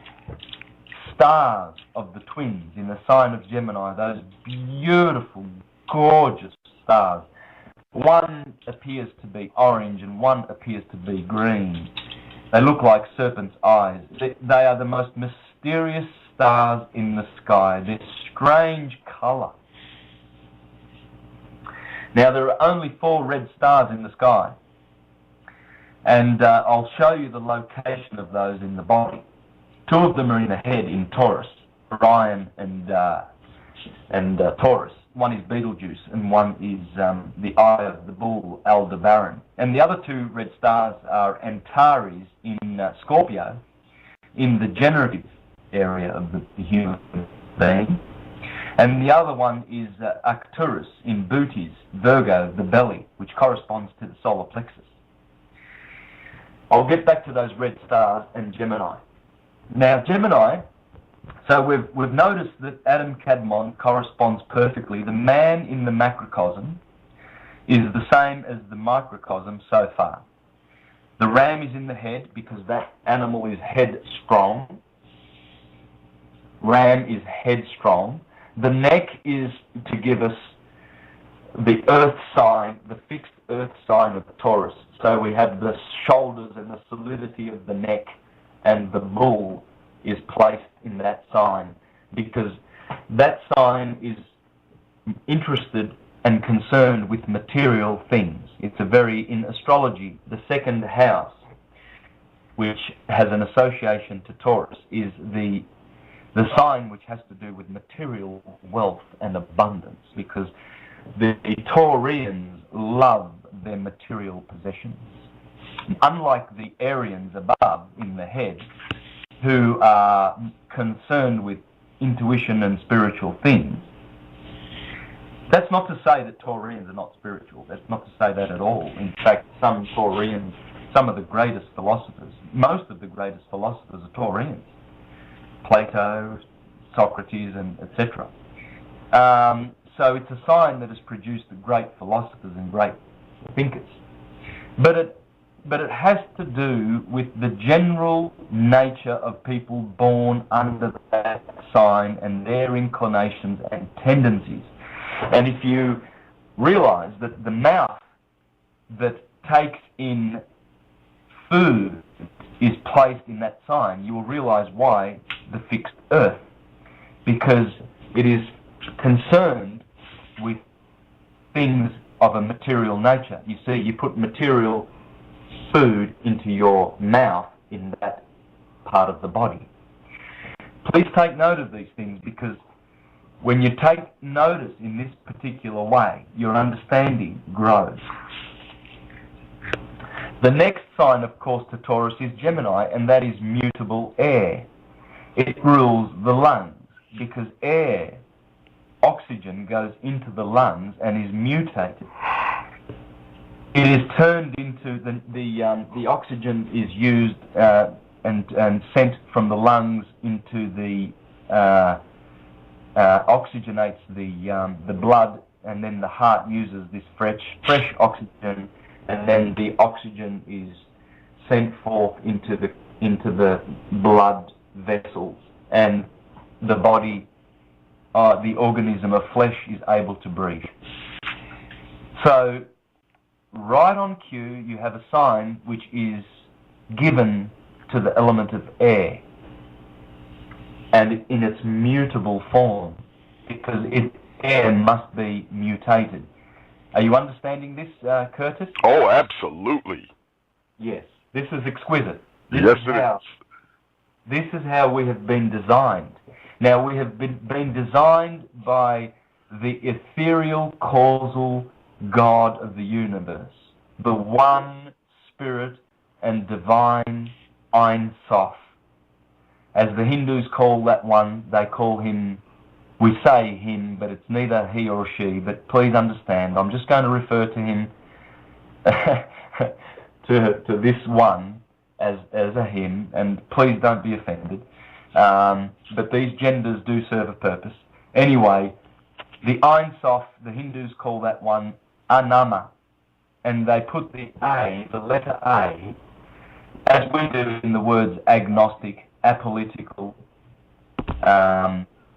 [SPEAKER 2] stars of the twins in the sign of Gemini, those beautiful, gorgeous stars, one appears to be orange and one appears to be green. They look like serpent's eyes. They are the most mysterious stars in the sky. They're strange colour. Now, there are only 4 red stars in the sky, and I'll show you the location of those in the body. 2 of them are in the head in Taurus, Orion and Taurus. One is Betelgeuse and one is the Eye of the Bull, Aldebaran. And the other 2 red stars are Antares in Scorpio, in the generative area of the human being. And the other one is Arcturus in Bootes, Virgo, the belly, which corresponds to the solar plexus. I'll get back to those red stars and Gemini. Now, Gemini, so we've noticed that Adam Kadmon corresponds perfectly. The man in the macrocosm is the same as the microcosm so far. The ram is in the head because that animal is headstrong. Ram is headstrong. The neck is to give us the earth sign, the fixed earth sign of the Taurus. So we have the shoulders and the solidity of the neck, and the bull is placed in that sign because that sign is interested and concerned with material things. It's in astrology, the 2nd house, which has an association to Taurus, is the sign which has to do with material wealth and abundance, because the Taurians love their material possessions. Unlike the Aryans above in the head, who are concerned with intuition and spiritual things. That's not to say that Taurians are not spiritual. That's not to say that at all. In fact, some Taurians, some of the greatest philosophers, most of the greatest philosophers are Taurians. Plato, Socrates, and etc. So it's a sign that has produced great philosophers and great thinkers. But it has to do with the general nature of people born under that sign and their inclinations and tendencies. And if you realize that the mouth that takes in food is placed in that sign, you will realize why the fixed earth, because it is concerned with things of a material nature. You see, you put material food into your mouth in that part of the body. Please take note of these things, because when you take notice in this particular way, your understanding grows. The next sign, of course, to Taurus is Gemini, and that is mutable air. It rules the lungs, because air, oxygen, goes into the lungs and is mutated. It is turned into the oxygen is used and sent from the lungs into the oxygenates the blood, and then the heart uses this fresh oxygen, and then the oxygen is sent forth into the blood vessels, and the body, the organism of flesh, is able to breathe. So, right on cue, you have a sign which is given to the element of air, and in its mutable form, because air must be mutated. Are you understanding this, Curtis?
[SPEAKER 1] Oh, absolutely.
[SPEAKER 2] Yes, this is exquisite. This is how we have been designed. Now, we have been designed by the ethereal causal God of the universe, the one spirit and divine Ein Sof. As the Hindus call that one, they call him, we say him, but it's neither he or she, but please understand, I'm just going to refer to him, to this one as a him, and please don't be offended. But these genders do serve a purpose. Anyway, the Ein Sof, the Hindus call that one Anama, and they put the A, the letter A, as we do in the words agnostic, apolitical,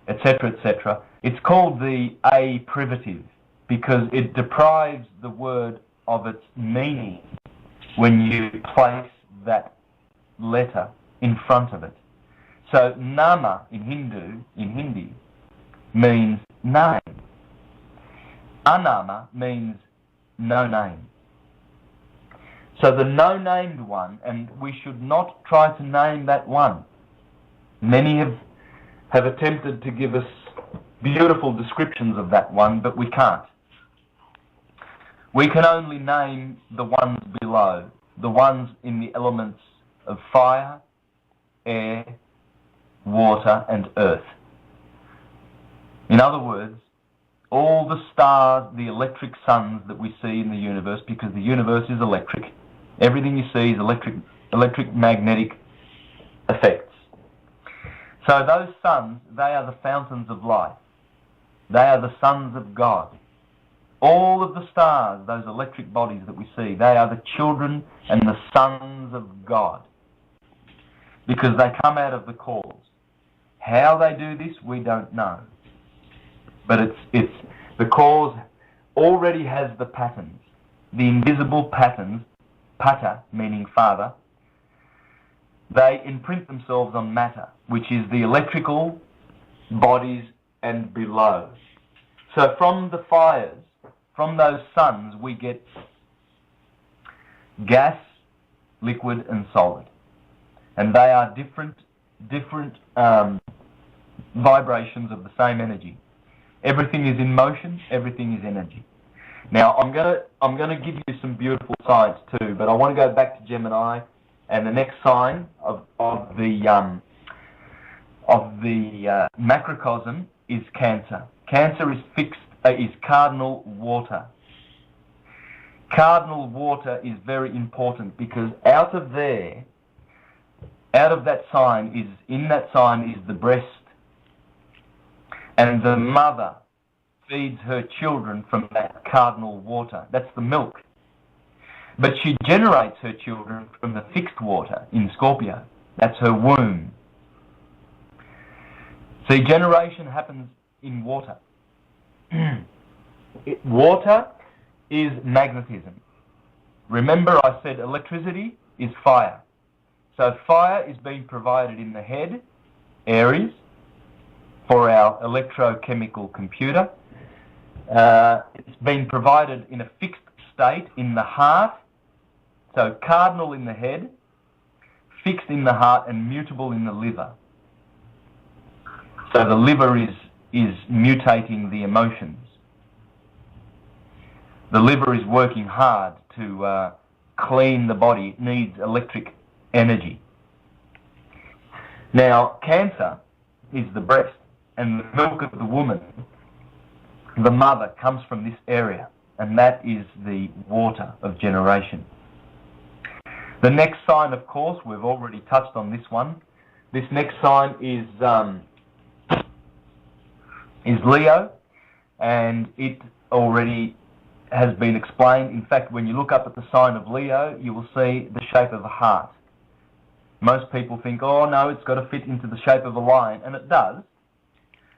[SPEAKER 2] etc., etc. It's called the A privative because it deprives the word of its meaning when you place that letter in front of it. So Nama in Hindi, means name. Anama means no name. So the no-named one, and we should not try to name that one. Many have attempted to give us beautiful descriptions of that one, but we can't. We can only name the ones below, the ones in the elements of fire, air, water, and earth. In other words, all the stars, the electric suns that we see in the universe, because the universe is electric. Everything you see is electric magnetic effects. So those suns, they are the fountains of life. They are the sons of God. All of the stars, those electric bodies that we see, they are the children and the sons of God, because they come out of the cause. How they do this, we don't know. But it's the cause already has the patterns, the invisible patterns, pata meaning father. They imprint themselves on matter, which is the electrical bodies and below. So from the fires, from those suns, we get gas, liquid, and solid, and they are different vibrations of the same energy. Everything is in motion. Everything is energy. Now I'm gonna give you some beautiful science too, but I want to go back to Gemini, and the next sign of the macrocosm is Cancer. Cancer is cardinal water. Cardinal water is very important because out of that sign is the breast, and the mother feeds her children from that cardinal water. That's the milk. But she generates her children from the fixed water in Scorpio. That's her womb. See, generation happens in water. Water is magnetism. Remember I said electricity is fire. So fire is being provided in the head, Aries, for our electrochemical computer. It's been provided in a fixed state in the heart, so cardinal in the head, fixed in the heart, and mutable in the liver. So the liver is mutating the emotions. The liver is working hard to clean the body. It needs electric energy. Now, Cancer is the breast, and the milk of the woman, the mother, comes from this area, and that is the water of generation. The next sign, of course, we've already touched on this one. This next sign is Leo, and it already has been explained. In fact, when you look up at the sign of Leo, you will see the shape of a heart. Most people think, oh no, it's got to fit into the shape of a lion, and it does.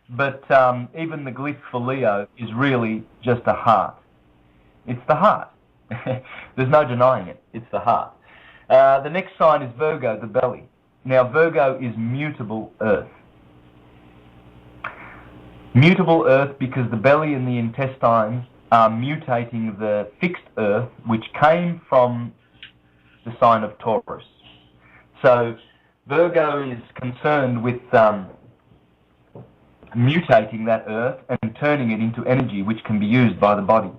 [SPEAKER 2] But even the glyph for Leo is really just a heart. It's the heart. There's no denying it. It's the heart. The next sign is Virgo, the belly. Now, Virgo is mutable earth. Mutable earth because the belly and the intestines are mutating the fixed earth, which came from the sign of Taurus. So Virgo is concerned with mutating that earth and turning it into energy which can be used by the body.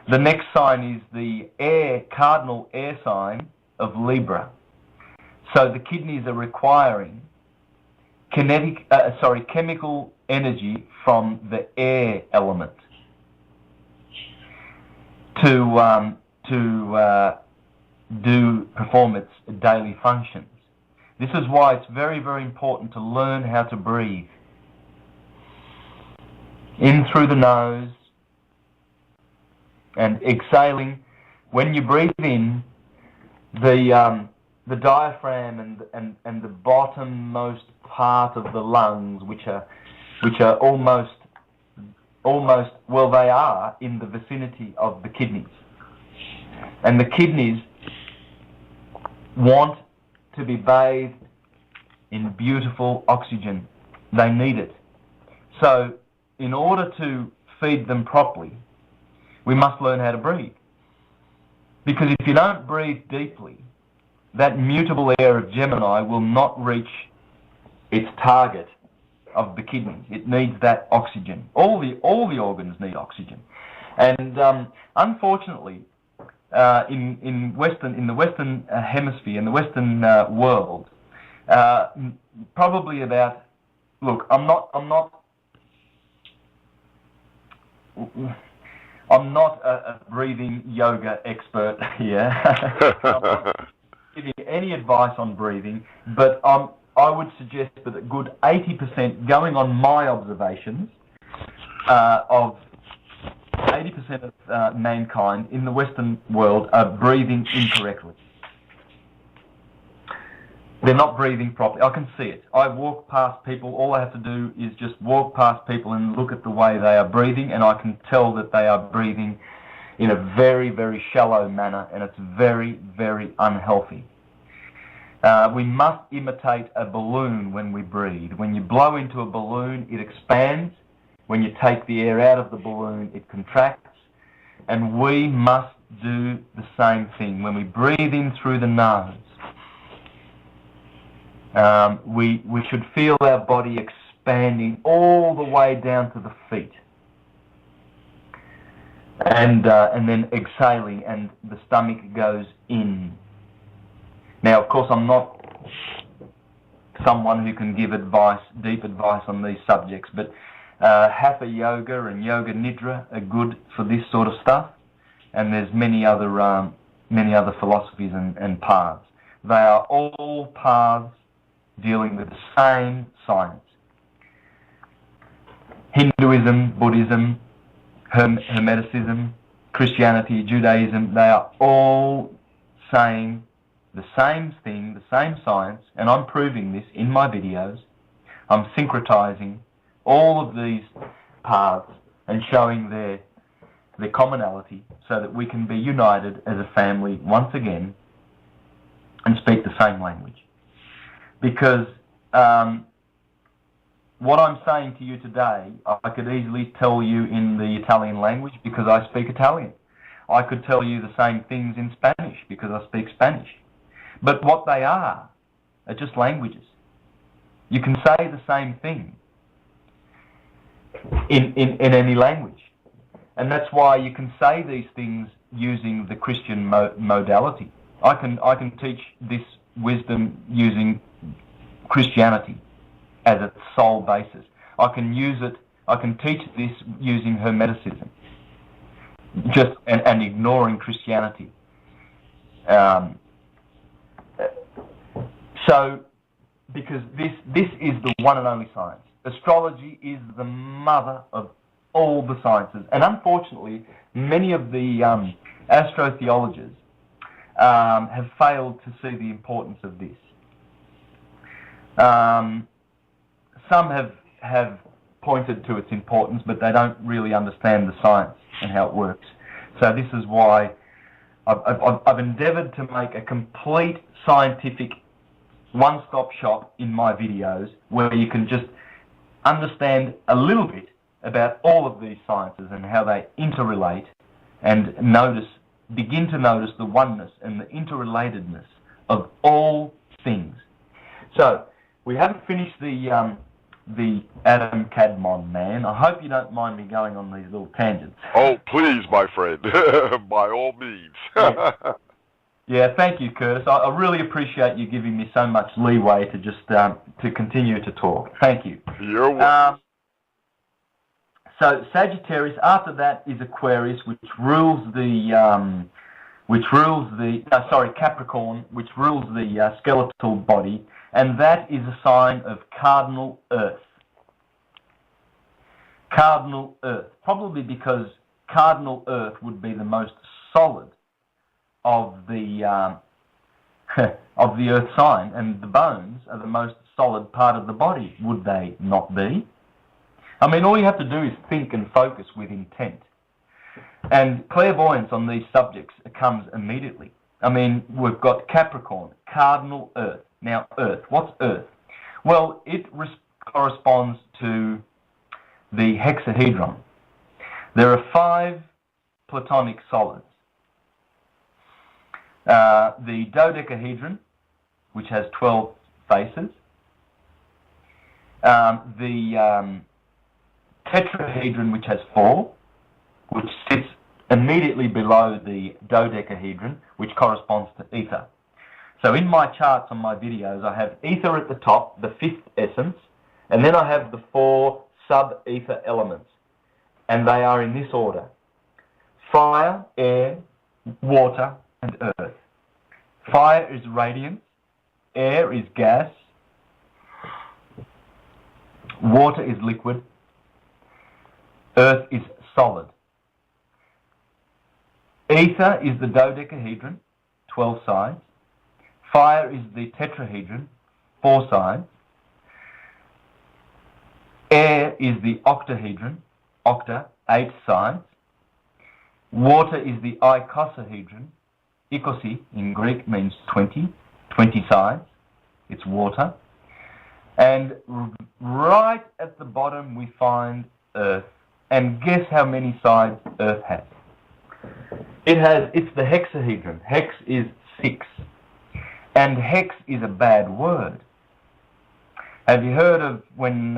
[SPEAKER 2] The next sign is the cardinal air sign of Libra. So the kidneys are requiring chemical energy from the air element to perform its daily functions. This is why it's very, very important to learn how to breathe. In through the nose and exhaling. When you breathe in, the diaphragm and the bottommost part of the lungs, which are almost well, they are in the vicinity of the kidneys, and the kidneys want to be bathed in beautiful oxygen. They need it. So in order to feed them properly, we must learn how to breathe. Because if you don't breathe deeply, that mutable air of Gemini will not reach its target of the kidneys. It needs that oxygen. All the organs need oxygen. And unfortunately, in the Western hemisphere, in the Western world, probably about, look, I'm not a breathing yoga expert here. I'm not giving any advice on breathing, but I would suggest that a good 80%, going on my observations, of 80% of mankind in the Western world are breathing incorrectly. They're not breathing properly. I can see it. I walk past people. All I have to do is just walk past people and look at the way they are breathing, and I can tell that they are breathing in a very, very shallow manner, and it's very, very unhealthy. We must imitate a balloon when we breathe. When you blow into a balloon, it expands. When you take the air out of the balloon, it contracts. And we must do the same thing. When we breathe in through the nose, we should feel our body expanding all the way down to the feet. And then exhaling, and the stomach goes in. Now, of course, I'm not someone who can give advice, deep advice on these subjects, but Hatha Yoga and Yoga Nidra are good for this sort of stuff, and there's many other philosophies and paths. They are all paths dealing with the same science. Hinduism, Buddhism, Hermeticism, Christianity, Judaism, they are all saying the same thing, the same science, and I'm proving this in my videos. I'm syncretizing all of these paths and showing their commonality so that we can be united as a family once again and speak the same language. Because what I'm saying to you today, I could easily tell you in the Italian language because I speak Italian. I could tell you the same things in Spanish because I speak Spanish. But what they are just languages. You can say the same thing in any language. And that's why you can say these things using the Christian modality. I can teach this wisdom using Christianity as its sole basis. I can teach this using Hermeticism, just and ignoring Christianity. So, because this is the one and only science. Astrology is the mother of all the sciences, and unfortunately, many of the astrotheologists have failed to see the importance of this. Some have pointed to its importance, but they don't really understand the science and how it works. So this is why I've endeavoured to make a complete scientific one-stop shop in my videos where you can just understand a little bit about all of these sciences and how they interrelate, and begin to notice the oneness and the interrelatedness of all things. So we haven't finished the Adam Kadmon man. I hope you don't mind me going on these little tangents.
[SPEAKER 1] Oh, please, my friend. By all means.
[SPEAKER 2] Yeah, thank you, Curtis. I really appreciate you giving me so much leeway to just to continue to talk. Thank you.
[SPEAKER 1] You're welcome.
[SPEAKER 2] So Sagittarius, after that is Aquarius, which rules the which rules Capricorn, which rules the skeletal body, and that is a sign of cardinal Earth. Cardinal Earth, probably because cardinal Earth would be the most solid of the of the Earth sign, and the bones are the most solid part of the body, would they not be? I mean, all you have to do is think and focus with intent. And clairvoyance on these subjects comes immediately. I mean, we've got Capricorn, cardinal Earth. Now, Earth, what's Earth? Well, it corresponds to the hexahedron. There are 5 platonic solids. The dodecahedron, which has 12 faces. The tetrahedron, which has 4, which sits immediately below the dodecahedron, which corresponds to ether. So in my charts on my videos, I have ether at the top, the 5th essence, and then I have the 4 sub-ether elements, and they are in this order: fire, air, water, and earth. Fire is radiance, air is gas, water is liquid, earth is solid. Ether is the dodecahedron, 12 sides. Fire is the tetrahedron, 4 sides. Air is the octahedron, 8 sides. Water is the icosahedron. Ikosi in Greek means 20 sides. It's water. And right at the bottom we find Earth. And guess how many sides Earth has? It's the hexahedron. Hex is 6. And hex is a bad word. Have you heard of when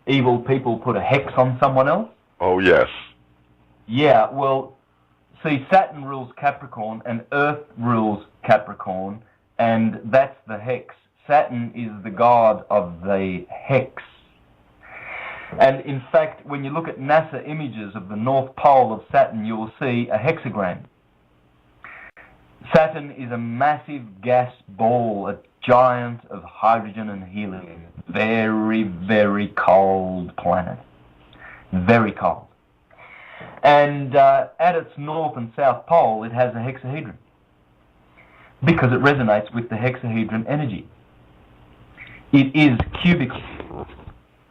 [SPEAKER 2] evil people put a hex on someone else?
[SPEAKER 1] Oh, yes.
[SPEAKER 2] Yeah, well, see, Saturn rules Capricorn and Earth rules Capricorn, and that's the hex. Saturn is the god of the hex. And in fact, when you look at NASA images of the North Pole of Saturn, you will see a hexagram. Saturn is a massive gas ball, a giant of hydrogen and helium. Very, very cold planet. Very cold. And at its north and south pole, it has a hexahedron, because it resonates with the hexahedron energy. It is cubical.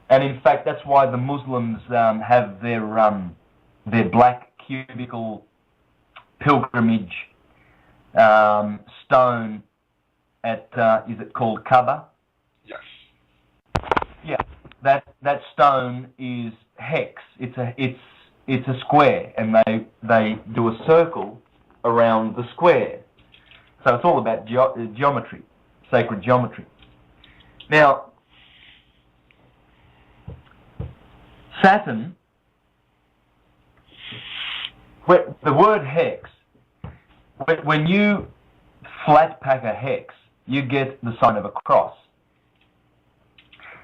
[SPEAKER 2] And in fact, that's why the Muslims have their black cubical pilgrimage stone at, is it called Kaaba?
[SPEAKER 1] Yes.
[SPEAKER 2] Yeah, that stone is hex. It's a square, and they do a circle around the square. So it's all about geometry, sacred geometry. Now, Saturn, the word hex, when you flat pack a hex, you get the sign of a cross.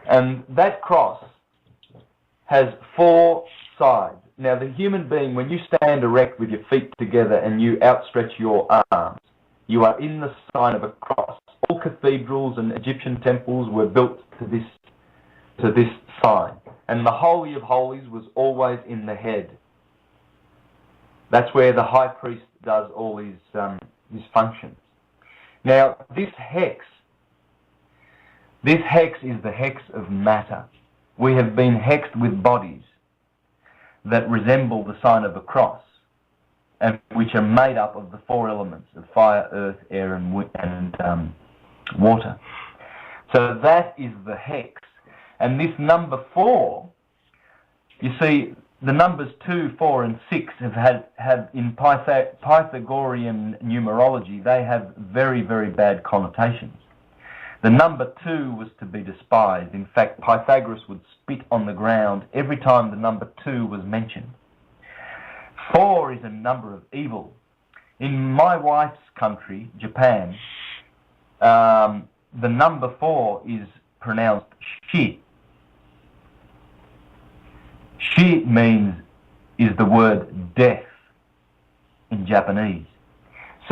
[SPEAKER 2] And that cross has 4 sides. Now, the human being, when you stand erect with your feet together and you outstretch your arms, you are in the sign of a cross. All cathedrals and Egyptian temples were built to this sign. And the Holy of Holies was always in the head. That's where the high priest does all his functions. Now, this hex is the hex of matter. We have been hexed with bodies that resemble the sign of a cross, and which are made up of the 4 elements of fire, earth, air, and water. So that is the hex. And this number 4, you see, the numbers 2, 4, and 6 have in Pythagorean numerology, they have very, very bad connotations. The number 2 was to be despised. In fact, Pythagoras would spit on the ground every time the number 2 was mentioned. 4 is a number of evil. In my wife's country, Japan, the number 4 is pronounced shi. Shi is the word death in Japanese.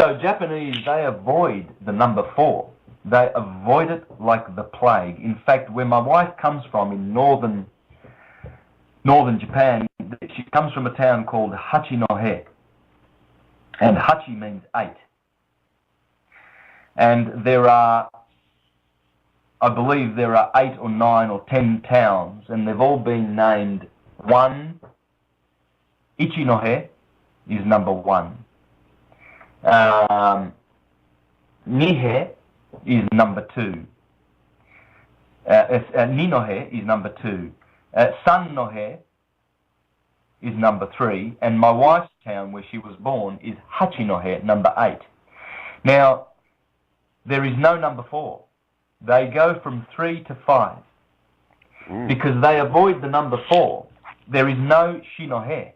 [SPEAKER 2] So Japanese, they avoid the number 4. They avoid it like the plague. In fact, where my wife comes from in northern Japan, she comes from a town called Hachinohe. And Hachi means 8. And I believe there are 8 or 9 or 10 towns, and they've all been named 1. Ichinohe is number 1. Nihe is number 2. Ninohe is number 2. Sannohe is number 3. And my wife's town, where she was born, is Hachinohe, number 8. Now, there is no number 4. They go from 3 to 5. Because they avoid the number 4. There is no Shinohe.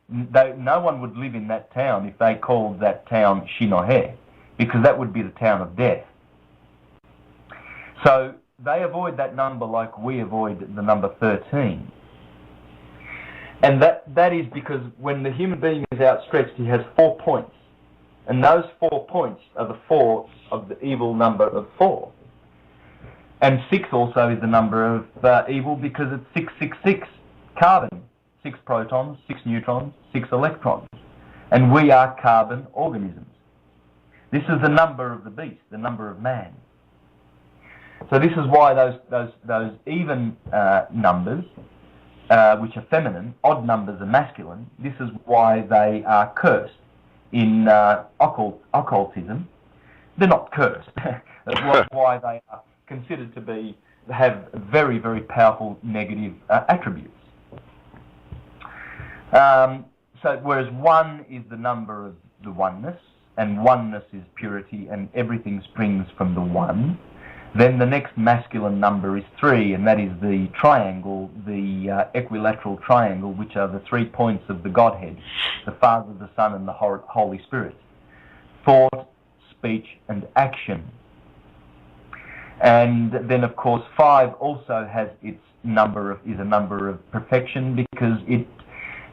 [SPEAKER 2] No one would live in that town if they called that town Shinohe, because that would be the town of death. So they avoid that number like we avoid the number 13. And that is because when the human being is outstretched, he has 4 points. And those 4 points are the 4 of the evil number of 4. And 6 also is the number of evil because it's 666, carbon. 6 protons, 6 neutrons, 6 electrons. And we are carbon organisms. This is the number of the beast, the number of man. So this is why those even numbers, which are feminine, odd numbers are masculine, this is why they are cursed. In occultism, they're not cursed. That's why they are considered to have very, very powerful negative attributes. So whereas 1 is the number of the oneness, and oneness is purity, and everything springs from the 1, then the next masculine number is 3, and that is the triangle, the equilateral triangle, which are the 3 points of the Godhead, the Father, the Son, and the Holy Spirit. Thought, speech, and action. And then, of course, 5 also has its is a number of perfection, because it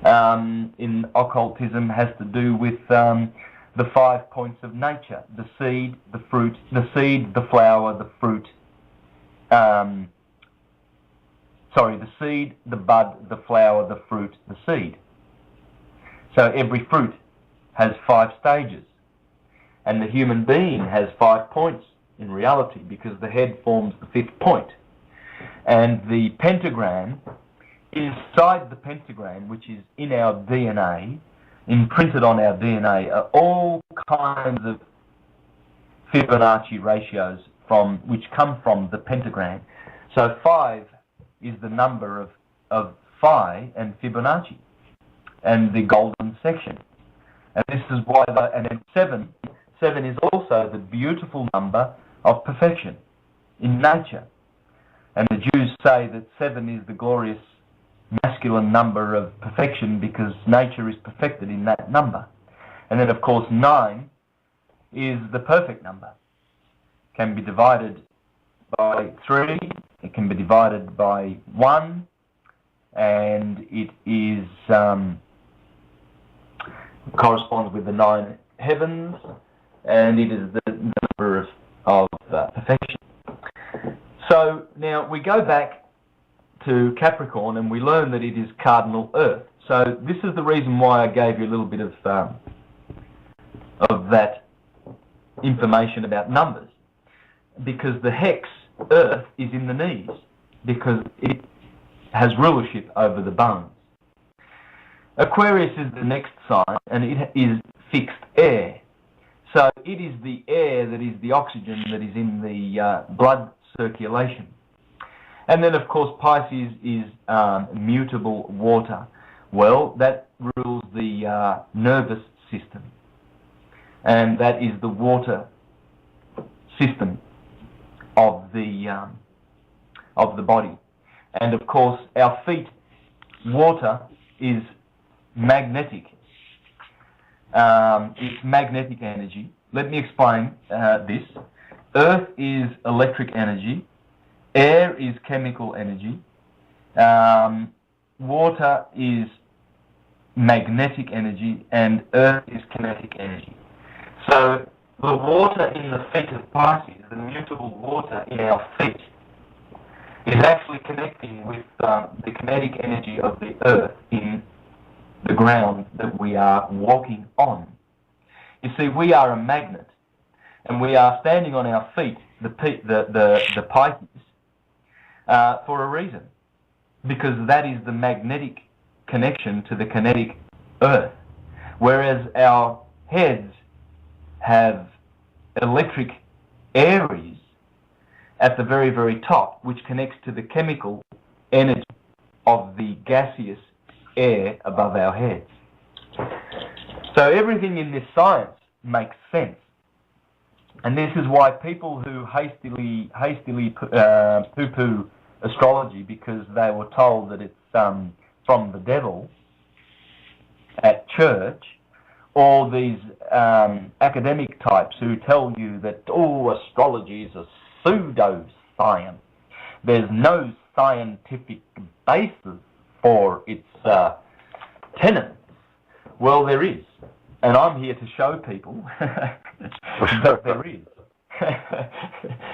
[SPEAKER 2] in occultism has to do with the 5 points of nature: the seed, the fruit, the seed, the flower, the fruit. The seed, the bud, the flower, the fruit, the seed. So every fruit has 5 stages, and the human being has 5 points in reality, because the head forms the 5th point, and the pentagram. Inside the pentagram, which is in our DNA, imprinted on our DNA, are all kinds of Fibonacci ratios which come from the pentagram. So 5 is the number of Phi and Fibonacci, and the golden section. And this is why, and then 7 is also the beautiful number of perfection in nature. And the Jews say that 7 is the glorious masculine number of perfection, because nature is perfected in that number. And then, of course, 9 is the perfect number. It can be divided by 3, it can be divided by 1, and it is corresponds with the 9 heavens, and it is the number of perfection. So now we go back to Capricorn, and we learn that it is cardinal Earth. So this is the reason why I gave you a little bit of that information about numbers, because the hex Earth is in the knees, because it has rulership over the bones. Aquarius is the next sign, and it is fixed air. So it is the air that is the oxygen that is in the blood circulation. And then, of course, Pisces is mutable water. Well, that rules the nervous system, and that is the water system of the body. And of course, our feet, water is magnetic. It's magnetic energy. Let me explain this. Earth is electric energy. Air is chemical energy. Water is magnetic energy, and earth is kinetic energy. So the water in the feet of Pisces, the mutable water in our feet, is actually connecting with the kinetic energy of the earth in the ground that we are walking on. You see, we are a magnet, and we are standing on our feet, the Pisces, for a reason, because that is the magnetic connection to the kinetic earth, whereas our heads have electric Aries at the very, very top, which connects to the chemical energy of the gaseous air above our heads. So everything in this science makes sense. And this is why people who hastily poo-poo astrology because they were told that it's from the devil at church, or these academic types who tell you that, astrology is a pseudo-science. There's no scientific basis for its tenets. Well, there is. And I'm here to show people that there is.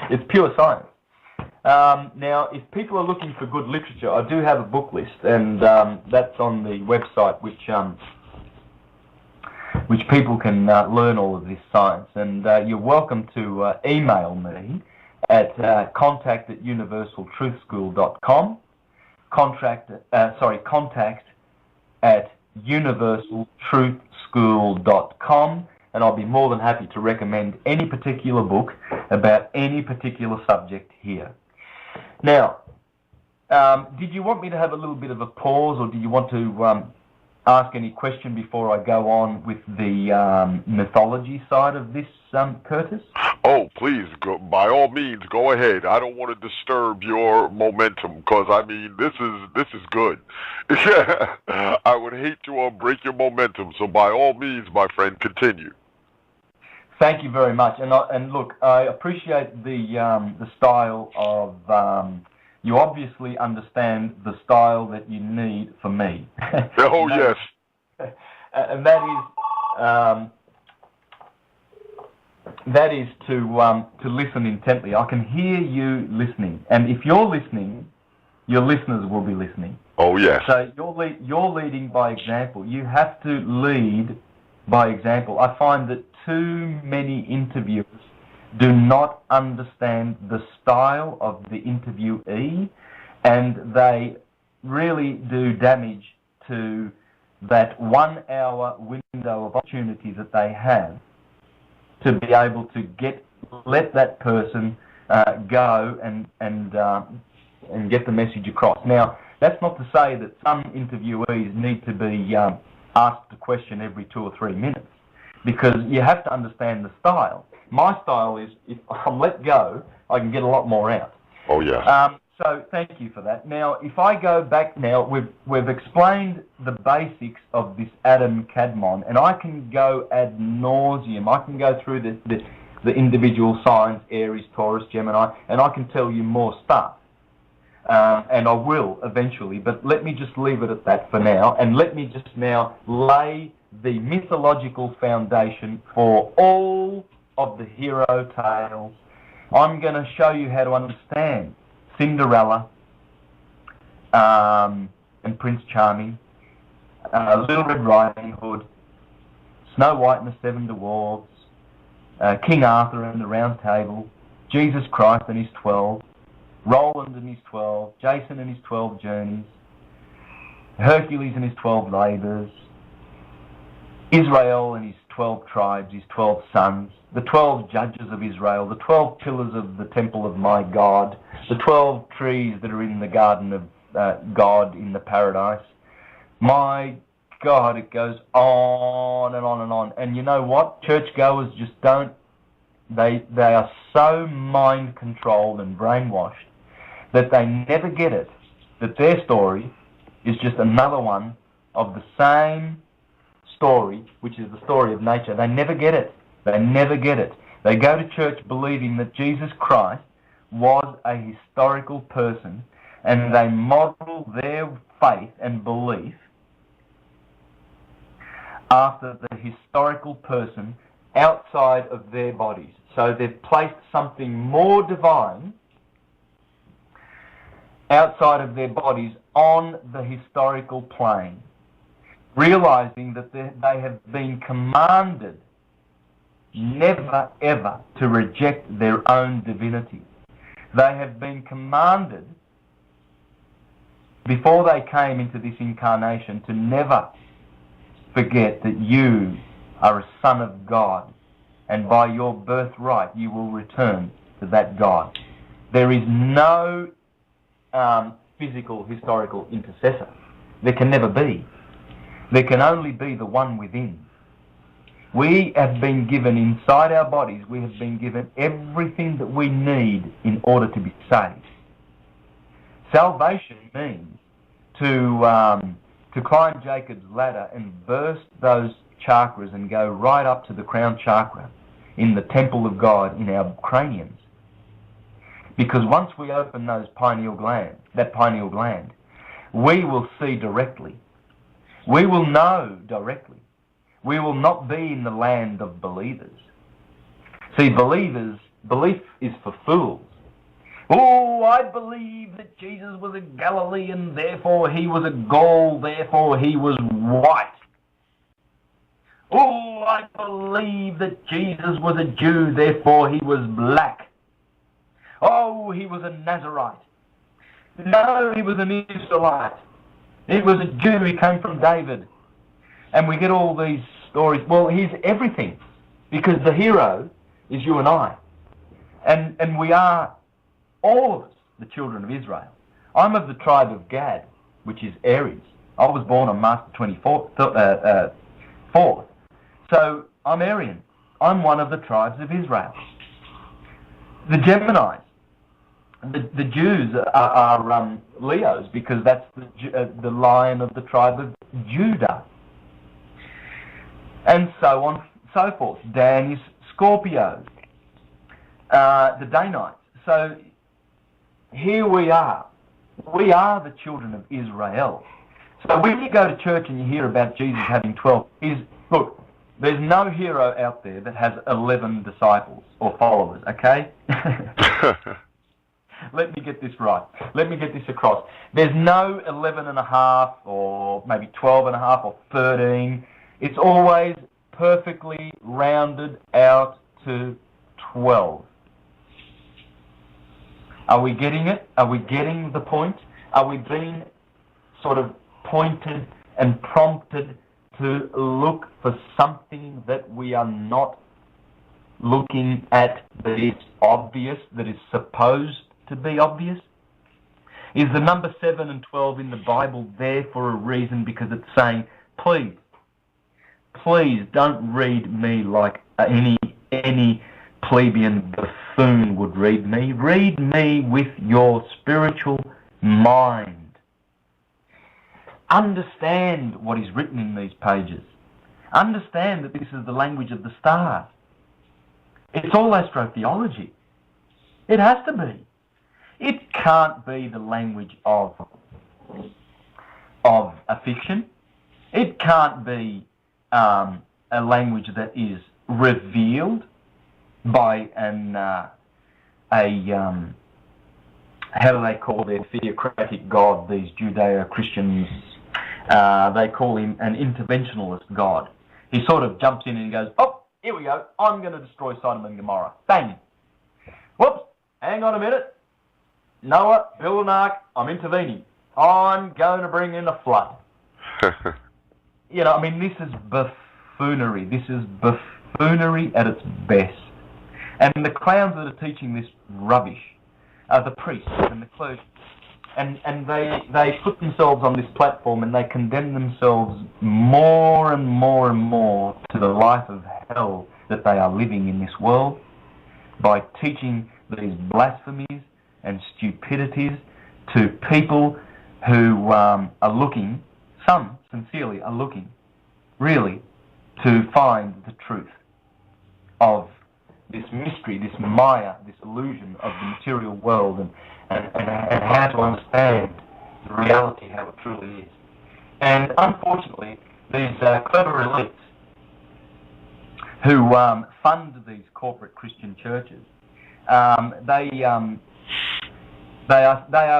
[SPEAKER 2] It's pure science. Now, if people are looking for good literature, I do have a book list, and that's on the website, which people can learn all of this science. And you're welcome to email me at contact@universaltruthschool.com. Contact at universaltruthschool.com, and I'll be more than happy to recommend any particular book about any particular subject here. Now, did you want me to have a little bit of a pause, or do you want to ask any question before I go on with the mythology side of this, Curtis?
[SPEAKER 1] Oh, please, go, by all means, go ahead. I don't want to disturb your momentum, because, I mean, this is good. I would hate to break your momentum, so by all means, my friend, continue.
[SPEAKER 2] Thank you very much. And look, I appreciate the style of... you obviously understand the style that you need for me.
[SPEAKER 1] Oh, yes.
[SPEAKER 2] And that is to listen intently. I can hear you listening, and if you're listening, your listeners will be listening.
[SPEAKER 1] Oh, yes.
[SPEAKER 2] So you're leading by example. You have to lead by example. I find that too many interviewers do not understand the style of the interviewee, and they really do damage to that 1 hour window of opportunity that they have to be able to let that person go and get the message across. Now, that's not to say that some interviewees need to be asked a question every 2 or 3 minutes, because you have to understand the style. My style is, if I'm let go, I can get a lot more out.
[SPEAKER 1] Oh, yeah.
[SPEAKER 2] So thank you for that. Now, if I go back now, we've explained the basics of this Adam Kadmon, and I can go ad nauseum. I can go through the individual signs, Aries, Taurus, Gemini, and I can tell you more stuff. And I will eventually, but let me just leave it at that for now, and let me just now lay the mythological foundation for all of the hero tales. I'm going to show you how to understand Cinderella and Prince Charming, Little Red Riding Hood, Snow White and the Seven Dwarfs, King Arthur and the Round Table, Jesus Christ and his 12, Roland and his 12, Jason and his 12 journeys, Hercules and his 12 labours, Israel and his 12 tribes, his 12 sons, the 12 judges of Israel, the 12 pillars of the temple of my God, the 12 trees that are in the garden of God in the paradise. My God, it goes on and on and on. And you know what? Churchgoers just don't, they are so mind-controlled and brainwashed that they never get it, that their story is just another one of the same story, which is the story of nature. They never get it. They never get it. They go to church believing that Jesus Christ was a historical person, and they model their faith and belief after the historical person outside of their bodies. So they've placed something more divine outside of their bodies on the historical plane, realizing that they have been commanded never ever to reject their own divinity. They have been commanded, before they came into this incarnation, to never forget that you are a son of God, and by your birthright you will return to that God. There is no physical, historical intercessor. There can never be. There can only be the one within. We have been given inside our bodies, we have been given everything that we need in order to be saved. Salvation means to climb Jacob's ladder and burst those chakras and go right up to the crown chakra in the temple of God in our craniums. Because once we open that pineal gland, we will see directly. We will know directly. We will not be in the land of believers. See, belief is for fools. Oh, I believe that Jesus was a Galilean, therefore he was a Gaul, therefore he was white. Oh, I believe that Jesus was a Jew, therefore he was black. Oh, he was a Nazarite. No, he was an Israelite. He was a Jew, he came from David. And we get all these stories. Well, he's everything, because the hero is you and I. And we are, all of us, the children of Israel. I'm of the tribe of Gad, which is Aries. I was born on March 4th. So I'm Aryan. I'm one of the tribes of Israel. The Geminis, the Jews are Leos, because that's the lion of the tribe of Judah. And so on, so forth. Dan is Scorpio. The Danites. So here we are. We are the children of Israel. So when you go to church and you hear about Jesus having 12, look, there's no hero out there that has 11 disciples or followers, okay? Let me get this right. Let me get this across. There's no 11 and a half or maybe 12 and a half or 13. It's always perfectly rounded out to 12. Are we getting it? Are we getting the point? Are we being sort of pointed and prompted to look for something that we are not looking at, that is obvious, that is supposed to be obvious? Is the number 7 and 12 in the Bible there for a reason? Because it's saying, please don't read me like any plebeian buffoon would read me. Read me with your spiritual mind. Understand what is written in these pages. Understand that this is the language of the stars. It's all astrotheology. It has to be. It can't be the language of a fiction. It can't be a language that is revealed by how do they call their theocratic god, these Judeo-Christians? They call him an interventionalist god. He sort of jumps in and goes, oh, here we go, I'm going to destroy Sodom and Gomorrah. Bang! Whoops, hang on a minute. Noah, build an ark, I'm intervening. I'm going to bring in a flood. You know, I mean, this is buffoonery. This is buffoonery at its best. And the clowns that are teaching this rubbish are the priests and the clergy. And they put themselves on this platform and they condemn themselves more and more and more to the life of hell that they are living in this world by teaching these blasphemies and stupidities to people who are looking, some sincerely are looking, really, to find the truth of this mystery, this Maya, this illusion of the material world, and how to understand the reality, how it truly is. And unfortunately, these clever elites who fund these corporate Christian churches. They are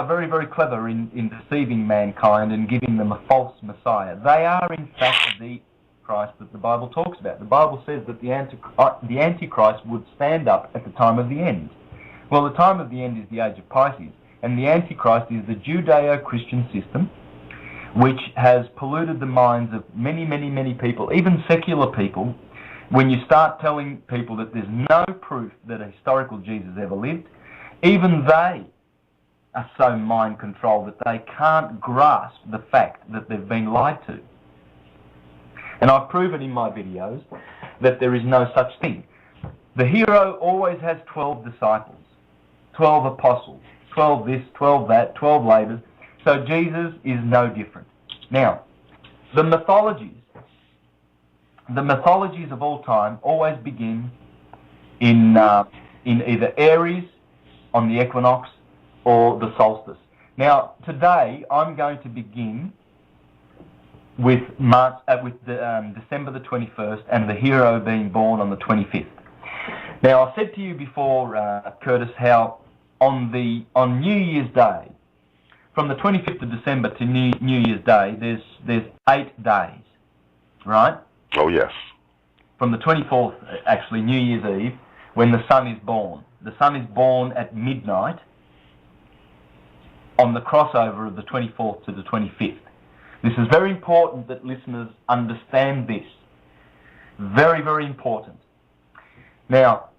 [SPEAKER 2] very, very clever in deceiving mankind and giving them a false Messiah. They are, in fact, the Christ that the Bible talks about. The Bible says that the Antichrist would stand up at the time of the end. Well, the time of the end is the age of Pisces, and the Antichrist is the Judeo-Christian system, which has polluted the minds of many, many, many people, even secular people. When you start telling people that there's no proof that a historical Jesus ever lived, even they are so mind-controlled that they can't grasp the fact that they've been lied to. And I've proven in my videos that there is no such thing. The hero always has 12 disciples, 12 apostles, 12 this, 12 that, 12 labours. So Jesus is no different. Now, the mythologies of all time always begin in either Aries on the equinox or the solstice. Now, today I'm going to begin with December the 21st and the hero being born on the 25th. Now, I said to you before, Curtis, how on New Year's Day, from the 25th of December to New Year's Day, there's 8 days, right?
[SPEAKER 1] Oh, yes.
[SPEAKER 2] From the 24th, actually, New Year's Eve, when the sun is born. The sun is born at midnight on the crossover of the 24th to the 25th. This is very important that listeners understand this. Very, very important. Now,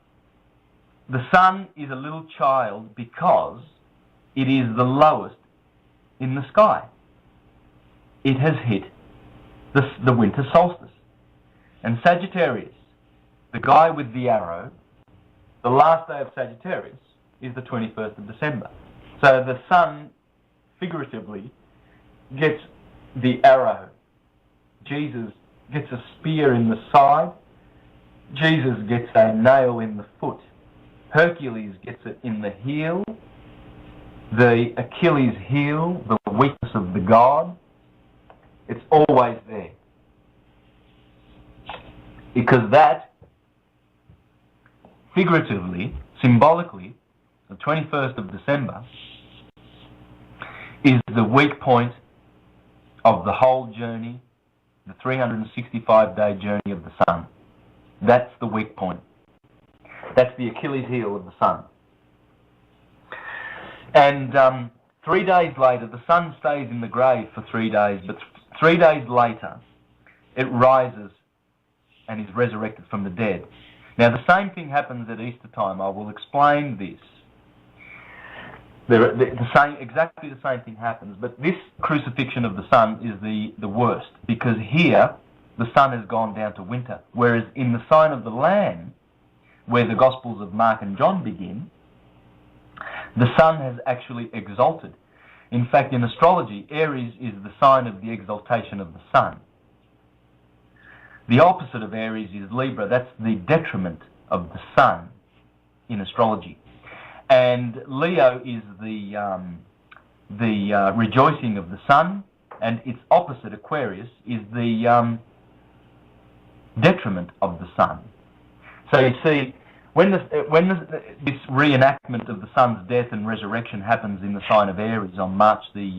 [SPEAKER 2] the sun is a little child because it is the lowest in the sky. It has hit the winter solstice. And Sagittarius, the guy with the arrow, the last day of Sagittarius is the 21st of December. So the sun, figuratively, gets the arrow. Jesus gets a spear in the side. Jesus gets a nail in the foot. Hercules gets it in the heel. The Achilles heel, the weakness of the god, it's always there. Because that, figuratively, symbolically, the 21st of December, is the weak point of the whole journey, the 365-day journey of the sun. That's the weak point. That's the Achilles heel of the sun. And 3 days later, the sun stays in the grave for 3 days, but 3 days later, it rises and is resurrected from the dead. Now, the same thing happens at Easter time. I will explain this. Exactly the same thing happens, but this crucifixion of the sun is the worst, because here the sun has gone down to winter, whereas in the sign of the Lamb, where the Gospels of Mark and John begin, the sun has actually exalted. In fact, in astrology, Aries is the sign of the exaltation of the sun. The opposite of Aries is Libra. That's the detriment of the sun in astrology. And Leo is the rejoicing of the sun, and its opposite, Aquarius, is the detriment of the sun. So you see, when this reenactment of the sun's death and resurrection happens in the sign of Aries on March the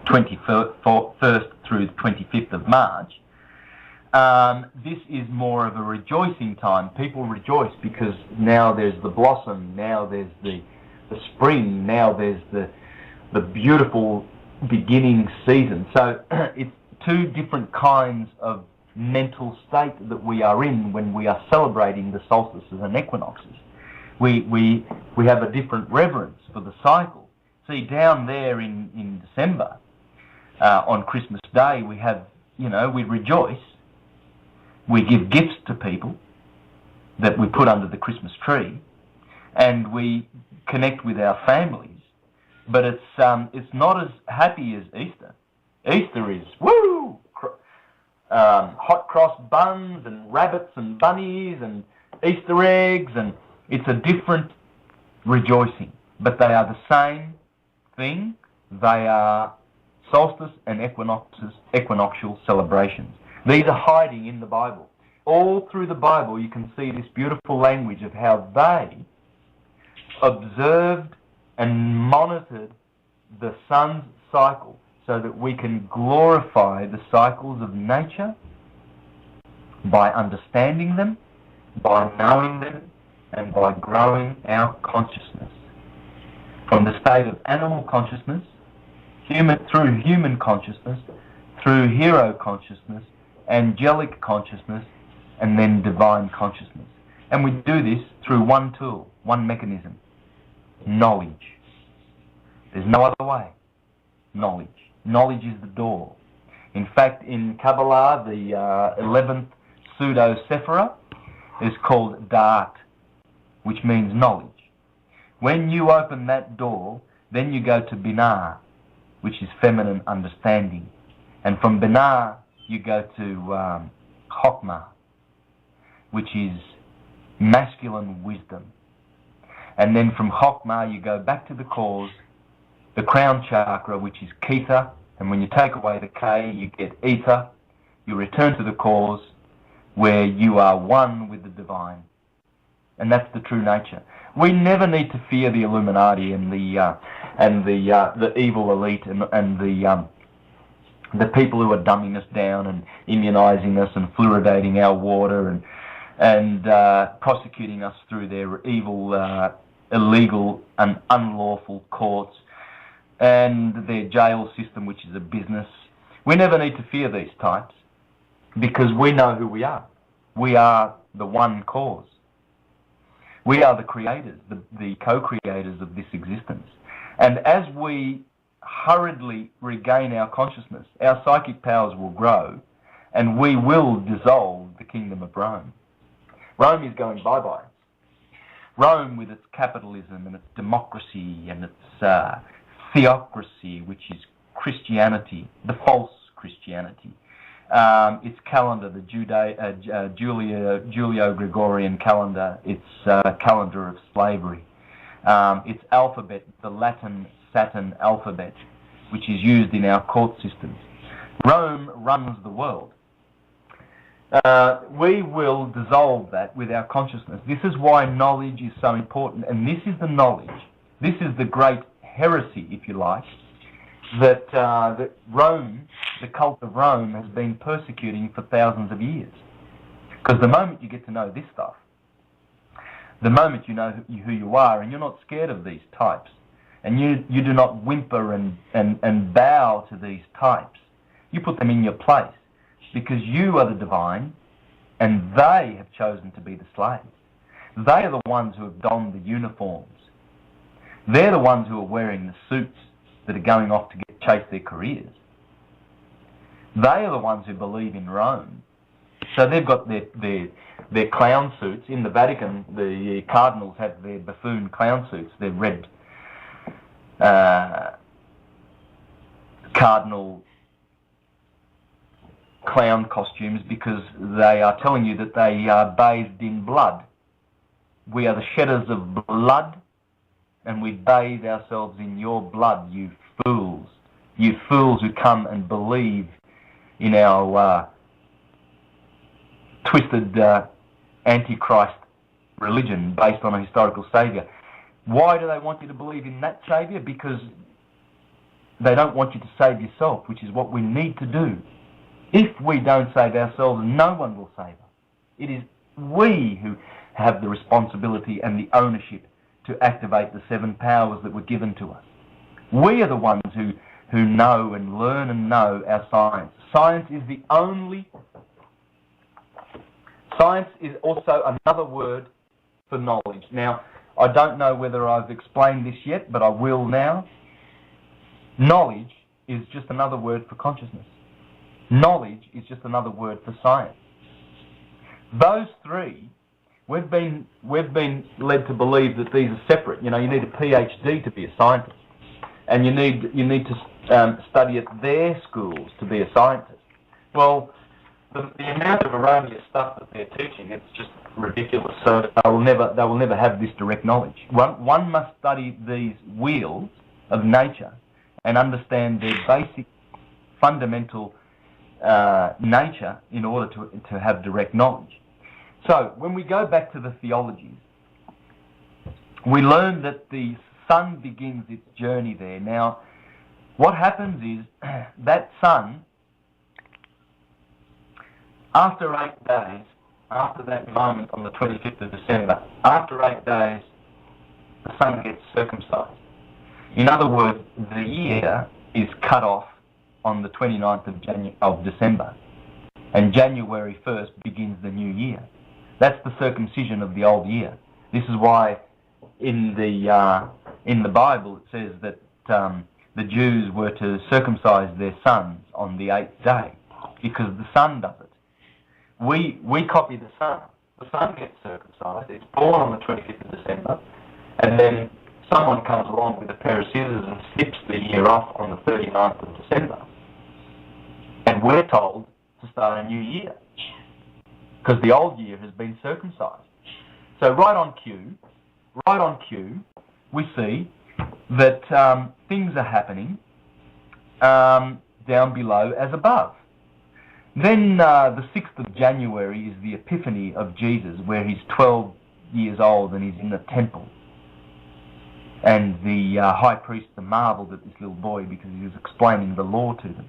[SPEAKER 2] 21st through the 25th of March, this is more of a rejoicing time. People rejoice because now there's the blossom, now there's the spring, now there's the beautiful beginning season. So it's two different kinds of mental state that we are in when we are celebrating the solstices and equinoxes. We have a different reverence for the cycle. See, down there in December, on Christmas Day, we have, we rejoice. We give gifts to people that we put under the Christmas tree, and we connect with our families. But it's not as happy as Easter. Easter is, woo! Hot cross buns and rabbits and bunnies and Easter eggs, and it's a different rejoicing. But they are the same thing. They are solstice and equinoxial celebrations. These are hiding in the Bible. all through the Bible, you can see this beautiful language of how they observed and monitored the sun's cycle so that we can glorify the cycles of nature by understanding them, by knowing them, and by growing our consciousness. From the state of animal consciousness, through human consciousness, through hero consciousness, angelic consciousness, and then divine consciousness. And we do this through one tool, one mechanism: knowledge. There's no other way. Knowledge. Knowledge is the door. In fact, in Kabbalah, the 11th pseudo-sephira is called Da'at, which means knowledge. When you open that door, then you go to Binah, which is feminine understanding. And from Binah, you go to Chokmah, which is masculine wisdom. And then from Chokmah, you go back to the cause, the crown chakra, which is Ketha. And when you take away the K, you get ether. You return to the cause, where you are one with the divine. And that's the true nature. We never need to fear the Illuminati and the evil elite and the people who are dumbing us down and immunizing us and fluoridating our water and prosecuting us through their evil, illegal and unlawful courts and their jail system, which is a business. We never need to fear these types because we know who we are. We are the one cause. We are the creators, the co-creators of this existence. And as we hurriedly regain our consciousness, our psychic powers will grow and we will dissolve the kingdom of Rome. Rome is going bye-bye. Rome, with its capitalism and its democracy and its theocracy, which is Christianity, the false Christianity, its calendar, the Julio-Gregorian calendar, its calendar of slavery, its alphabet, the Latin Saturn alphabet, which is used in our court systems. Rome runs the world. We will dissolve that with our consciousness. This is why knowledge is so important, and this is the knowledge. This is the great heresy, if you like, that Rome, the cult of Rome, has been persecuting for thousands of years. Because the moment you get to know this stuff, the moment you know who you are, and you're not scared of these types, and you do not whimper and bow to these types, you put them in your place, because you are the divine, and they have chosen to be the slaves. They are the ones who have donned the uniforms. They're the ones who are wearing the suits that are going off to chase their careers. They are the ones who believe in Rome. So they've got their clown suits. In the Vatican, the cardinals have their buffoon clown suits, their red cardinal clown costumes, because they are telling you that they are bathed in blood. We are the shedders of blood, and we bathe ourselves in your blood, you fools. You fools who come and believe in our twisted antichrist religion based on a historical saviour. Why do they want you to believe in that saviour? Because they don't want you to save yourself, which is what we need to do. If we don't save ourselves, no one will save us. It is we who have the responsibility and the ownership to activate the 7 powers that were given to us. We are the ones who know and learn and know our science. Science is also another word for knowledge. Now, I don't know whether I've explained this yet, but I will now. Knowledge is just another word for consciousness. Knowledge is just another word for science. Those three, we've been led to believe that these are separate. You know, you need a PhD to be a scientist, and you need to study at their schools to be a scientist. Well, the amount of erroneous stuff that they're teaching, it's just ridiculous. So they will never have this direct knowledge. One must study these wheels of nature and understand their basic fundamental nature in order to have direct knowledge. So when we go back to the theologies, we learn that the sun begins its journey there. Now, what happens is that sun, after 8 days, after that moment on the 25th of December, after 8 days, the sun gets circumcised. In other words, the year is cut off on the 29th of December, and January 1st begins the new year. That's the circumcision of the old year. This is why in the Bible it says that the Jews were to circumcise their sons on the 8th day, because the sun does it. We copy the sun. The sun gets circumcised. It's born on the 25th of December, and then someone comes along with a pair of scissors and snips the year off on the 39th of December. And we're told to start a new year, because the old year has been circumcised. So right on cue, we see that things are happening down below as above. Then the 6th of January is the Epiphany of Jesus, where he's 12 years old and he's in the temple. And the high priests are marvelled at this little boy because he was explaining the law to them.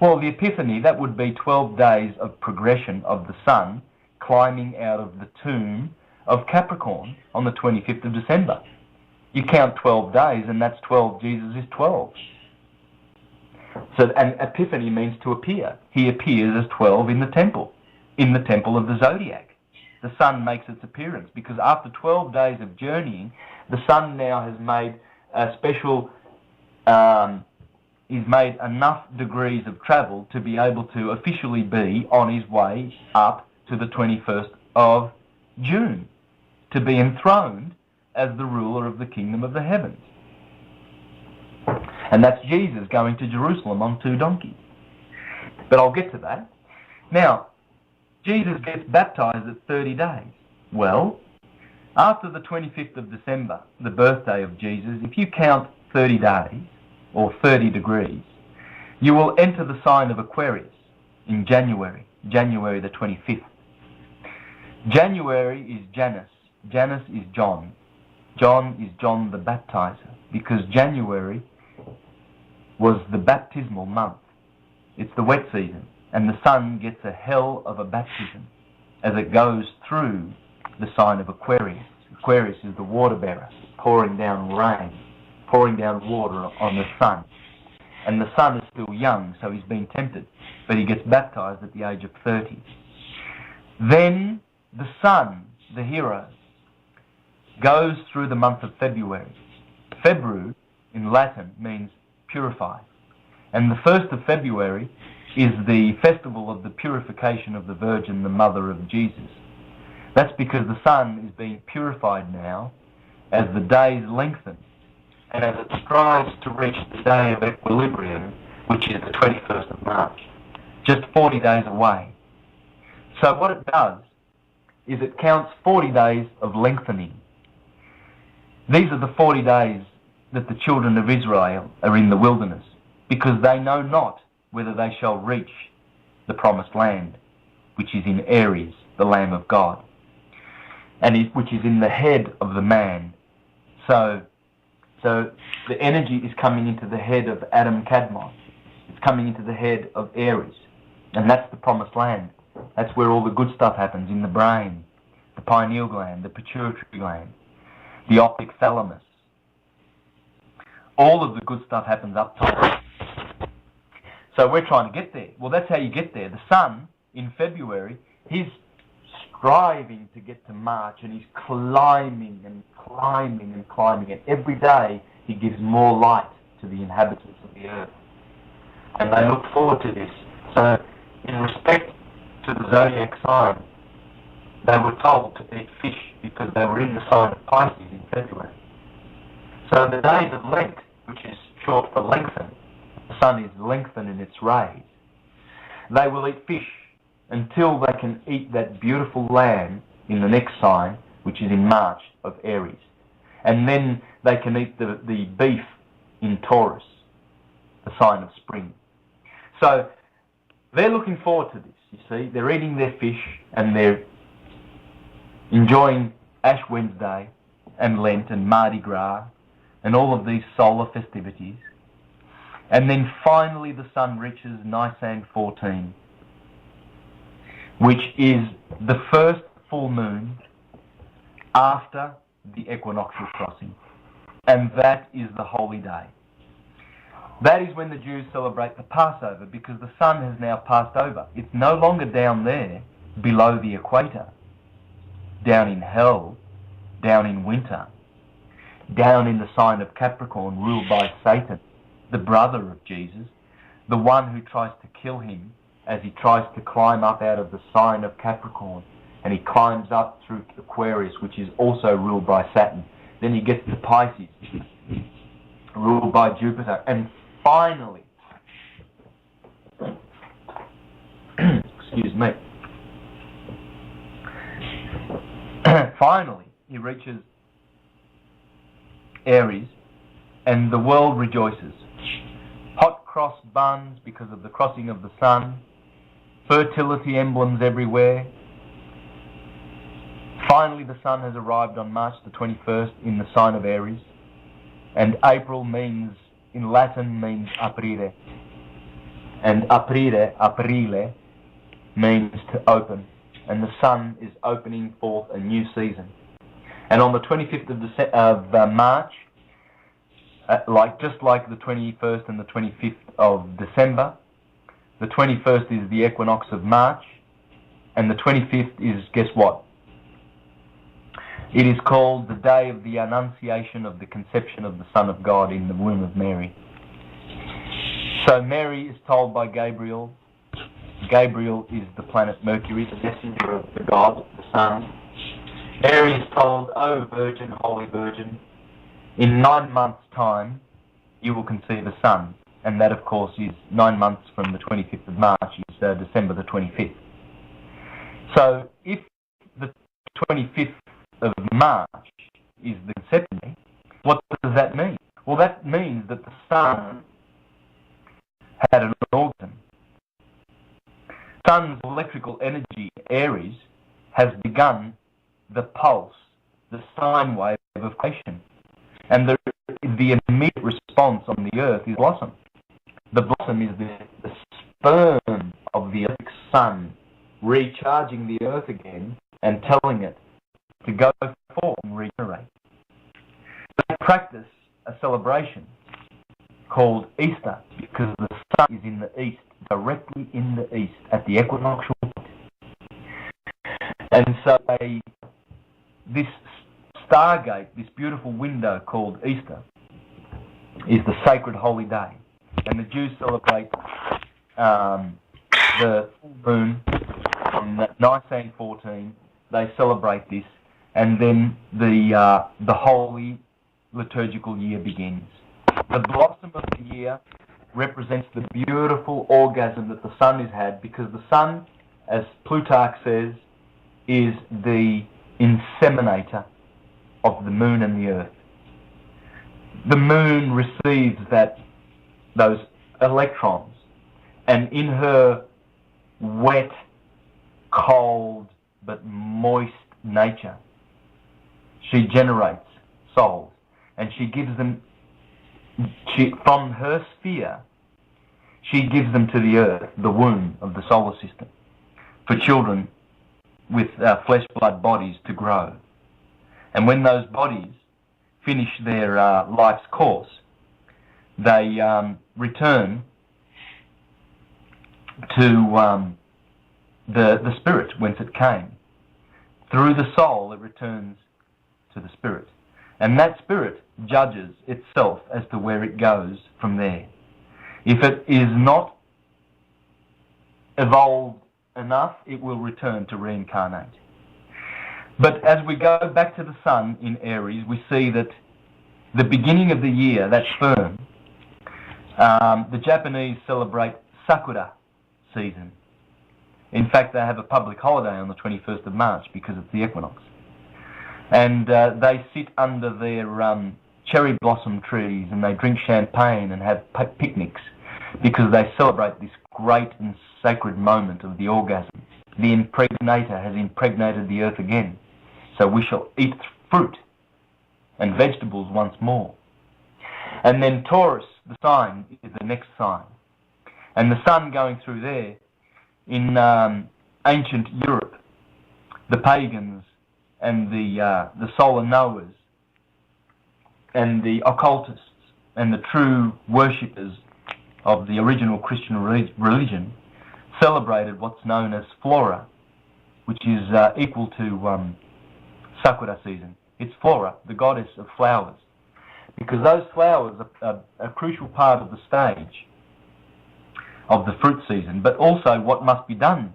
[SPEAKER 2] Well, the Epiphany, that would be 12 days of progression of the sun climbing out of the tomb of Capricorn on the 25th of December. You count 12 days and that's 12, Jesus is 12. So, and Epiphany means to appear. He appears as 12 in the temple of the zodiac. The sun makes its appearance because after 12 days of journeying, the sun now has made a special, he's made enough degrees of travel to be able to officially be on his way up to the 21st of June, to be enthroned as the ruler of the kingdom of the heavens. And that's Jesus going to Jerusalem on 2 donkeys. But I'll get to that. Now, Jesus gets baptized at 30 days. Well, after the 25th of December, the birthday of Jesus, if you count 30 days, or 30 degrees, you will enter the sign of Aquarius in January the 25th. January is Janus. Janus is John. John is John the Baptizer, because January was the baptismal month. It's the wet season, and the sun gets a hell of a baptism as it goes through the sign of Aquarius. Aquarius is the water bearer, pouring down rain, pouring down water on the sun. And the sun is still young, so he's been tempted, but he gets baptized at the age of 30. Then the sun, the hero, goes through the month of February. February in Latin means purify. And the 1st of February is the festival of the purification of the Virgin, the mother of Jesus. That's because the sun is being purified now as the days lengthen and as it strives to reach the day of equilibrium, which is the 21st of March, just 40 days away. So what it does is it counts 40 days of lengthening. These are the 40 days that the children of Israel are in the wilderness, because they know not whether they shall reach the promised land, which is in Aries, the Lamb of God, and which is in the head of the man. So the energy is coming into the head of Adam Kadmon. It's coming into the head of Aries, and that's the promised land. That's where all the good stuff happens, in the brain, the pineal gland, the pituitary gland, the optic thalamus. All of the good stuff happens up top. So we're trying to get there. Well, that's how you get there. The sun, in February, he's striving to get to March, and he's climbing and climbing and climbing, and every day he gives more light to the inhabitants of the earth. And they look forward to this. So, in respect to the zodiac sign, they were told to eat fish because they were in the sign of Pisces in February. So the days of Lent, which is short for lengthen, the sun is lengthened in its rays, they will eat fish until they can eat that beautiful lamb in the next sign, which is in March of Aries. And then they can eat the beef in Taurus, the sign of spring. So they're looking forward to this, you see. They're eating their fish and they're enjoying Ash Wednesday and Lent and Mardi Gras and all of these solar festivities. And then finally the sun reaches Nisan 14, which is the first full moon after the equinoctial crossing. And that is the holy day. That is when the Jews celebrate the Passover, because the sun has now passed over. It's no longer down there below the equator, down in hell, down in winter, down in the sign of Capricorn, ruled by Satan, the brother of Jesus, the one who tries to kill him as he tries to climb up out of the sign of Capricorn. And he climbs up through Aquarius, which is also ruled by Saturn. Then he gets to Pisces, ruled by Jupiter. And finally, excuse me, finally he reaches Aries, and the world rejoices. Hot cross buns because of the crossing of the sun, fertility emblems everywhere. Finally, the sun has arrived on March the 21st in the sign of Aries, and April means, in Latin, means aprire, and aprile means to open, and the sun is opening forth a new season. And on the 25th of March, just like the 21st and the 25th of December, the 21st is the equinox of March, and the 25th is, guess what? It is called the day of the Annunciation of the conception of the Son of God in the womb of Mary. So Mary is told by Gabriel. Gabriel is the planet Mercury, the messenger of the God, the Sun. Mary is told, "O Virgin, Holy Virgin, in 9 months' time you will conceive a son." And that, of course, is 9 months from the 25th of March, is December the 25th. So if the 25th of March is the conception day, what does that mean? Well, that means that the sun had an orgasm. Sun's electrical energy, Aries, has begun the pulse, the sine wave of creation. And the immediate response on the earth is blossom. The blossom is the sperm of the earth's sun recharging the earth again and telling it to go forth and regenerate. They practice a celebration called Easter because the sun is in the east, directly in the east, at the equinoctial point. And so this stargate, this beautiful window called Easter, is the sacred holy day. And the Jews celebrate the full moon on Nisan 14. They celebrate this, and then the holy liturgical year begins. The blossom of the year represents the beautiful orgasm that the sun has had, because the sun, as Plutarch says, is the inseminator of the moon and the earth. The moon receives those electrons, and in her wet, cold, but moist nature, she generates souls, and she gives them, from her sphere, she gives them to the earth, the womb of the solar system, for children with flesh, blood bodies to grow. And when those bodies finish their life's course, they return to the spirit whence it came. Through the soul, it returns to the spirit. And that spirit judges itself as to where it goes from there. If it is not evolved enough, it will return to reincarnate. But as we go back to the sun in Aries, we see that the beginning of the year, that sperm, the Japanese celebrate Sakura season. In fact, they have a public holiday on the 21st of March because it's the equinox. And they sit under their cherry blossom trees, and they drink champagne and have picnics. because they celebrate this great and sacred moment of the orgasm. The impregnator has impregnated the earth again, so we shall eat fruit and vegetables once more. And then Taurus, the sign, is the next sign. And the sun going through there, in ancient Europe, the pagans and the solar knowers and the occultists and the true worshippers of the original Christian religion celebrated what's known as Flora, which is equal to Sakura season. It's Flora, the goddess of flowers, because those flowers are a crucial part of the stage of the fruit season. But also what must be done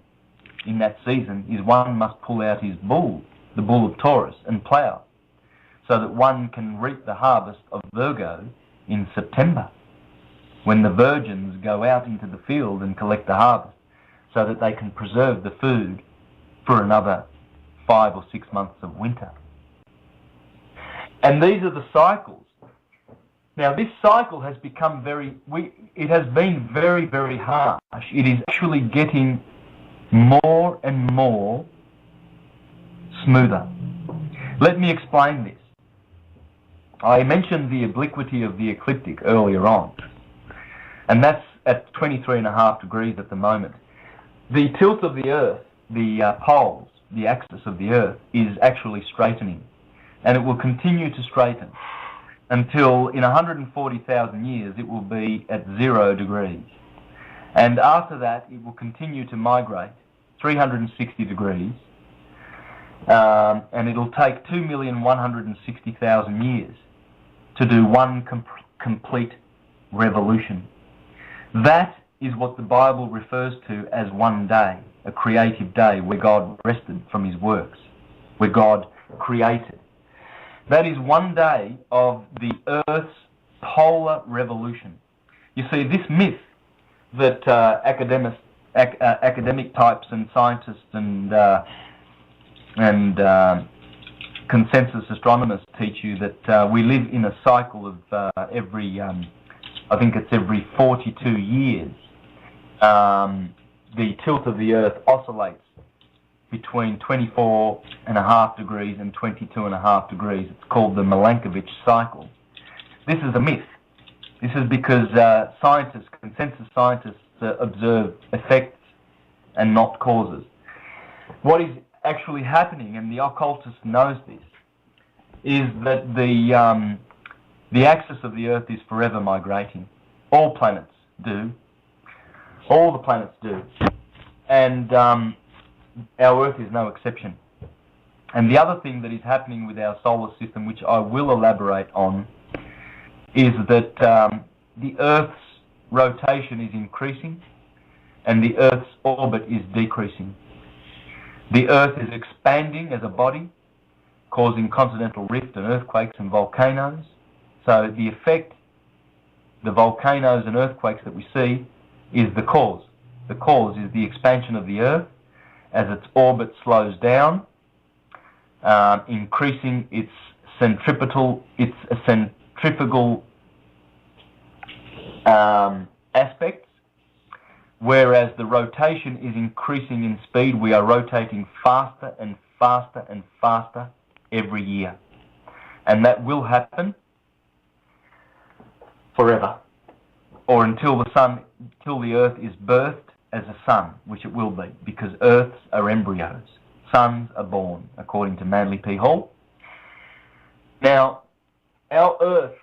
[SPEAKER 2] in that season is one must pull out his bull, the bull of Taurus, and plough, so that one can reap the harvest of Virgo in September, when the virgins go out into the field and collect the harvest, so that they can preserve the food for another 5 or 6 months of winter. And these are the cycles. Now, this cycle has become it has been very, very harsh. It is actually getting more and more smoother. Let me explain this. I mentioned the obliquity of the ecliptic earlier on, and that's at 23.5 degrees at the moment. The tilt of the Earth, the poles, the axis of the Earth, is actually straightening, and it will continue to straighten until in 140,000 years it will be at 0 degrees. And after that it will continue to migrate 360 degrees, and it'll take 2,160,000 years to do one complete revolution. That is what the Bible refers to as one day, a creative day where God rested from his works, where God created. That is one day of the Earth's polar revolution. You see, this myth that academic types and scientists and consensus astronomers teach you that we live in a cycle of every 42 years. The tilt of the Earth oscillates between 24.5 degrees and 22.5 degrees. It's called the Milankovitch cycle. This is a myth. This is because consensus scientists observe effects and not causes. What is actually happening, and the occultist knows this, is that the axis of the Earth is forever migrating. All planets do. All the planets do. And our Earth is no exception. And the other thing that is happening with our solar system, which I will elaborate on, is that the Earth's rotation is increasing and the Earth's orbit is decreasing. The Earth is expanding as a body, causing continental rift and earthquakes and volcanoes. So the effect, the volcanoes and earthquakes that we see, is the cause. The cause is the expansion of the Earth as its orbit slows down, increasing its centrifugal aspects, whereas the rotation is increasing in speed. We are rotating faster and faster and faster every year. And that will happen forever, or until the Earth is birthed as a sun, which it will be, because Earths are embryos. Suns are born, according to Manly P. Hall. Now, our Earth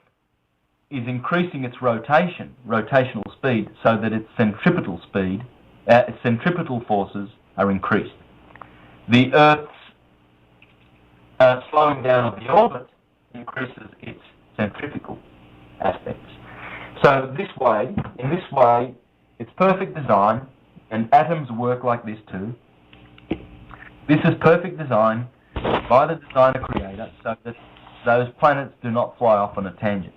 [SPEAKER 2] is increasing its rotational speed, so that its centripetal forces are increased. The Earth's slowing down of the orbit increases its centrifugal aspects. So in this way, it's perfect design, and atoms work like this too. This is perfect design by the designer creator, so that those planets do not fly off on a tangent.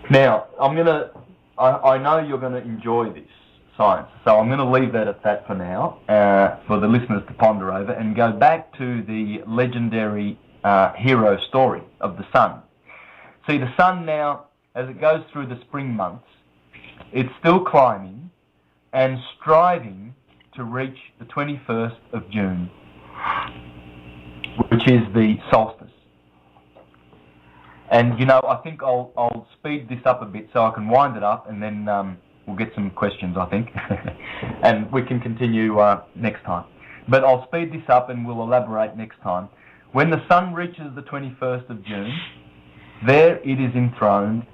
[SPEAKER 2] Now, I know you're going to enjoy this science, so I'm going to leave that at that for now, for the listeners to ponder over, and go back to the legendary hero story of the sun. See, the sun now as it goes through the spring months, it's still climbing and striving to reach the 21st of June, which is the solstice. And, you know, I think I'll speed this up a bit so I can wind it up, and then we'll get some questions, I think. And we can continue next time. But I'll speed this up and we'll elaborate next time. When the sun reaches the 21st of June, there it is enthroned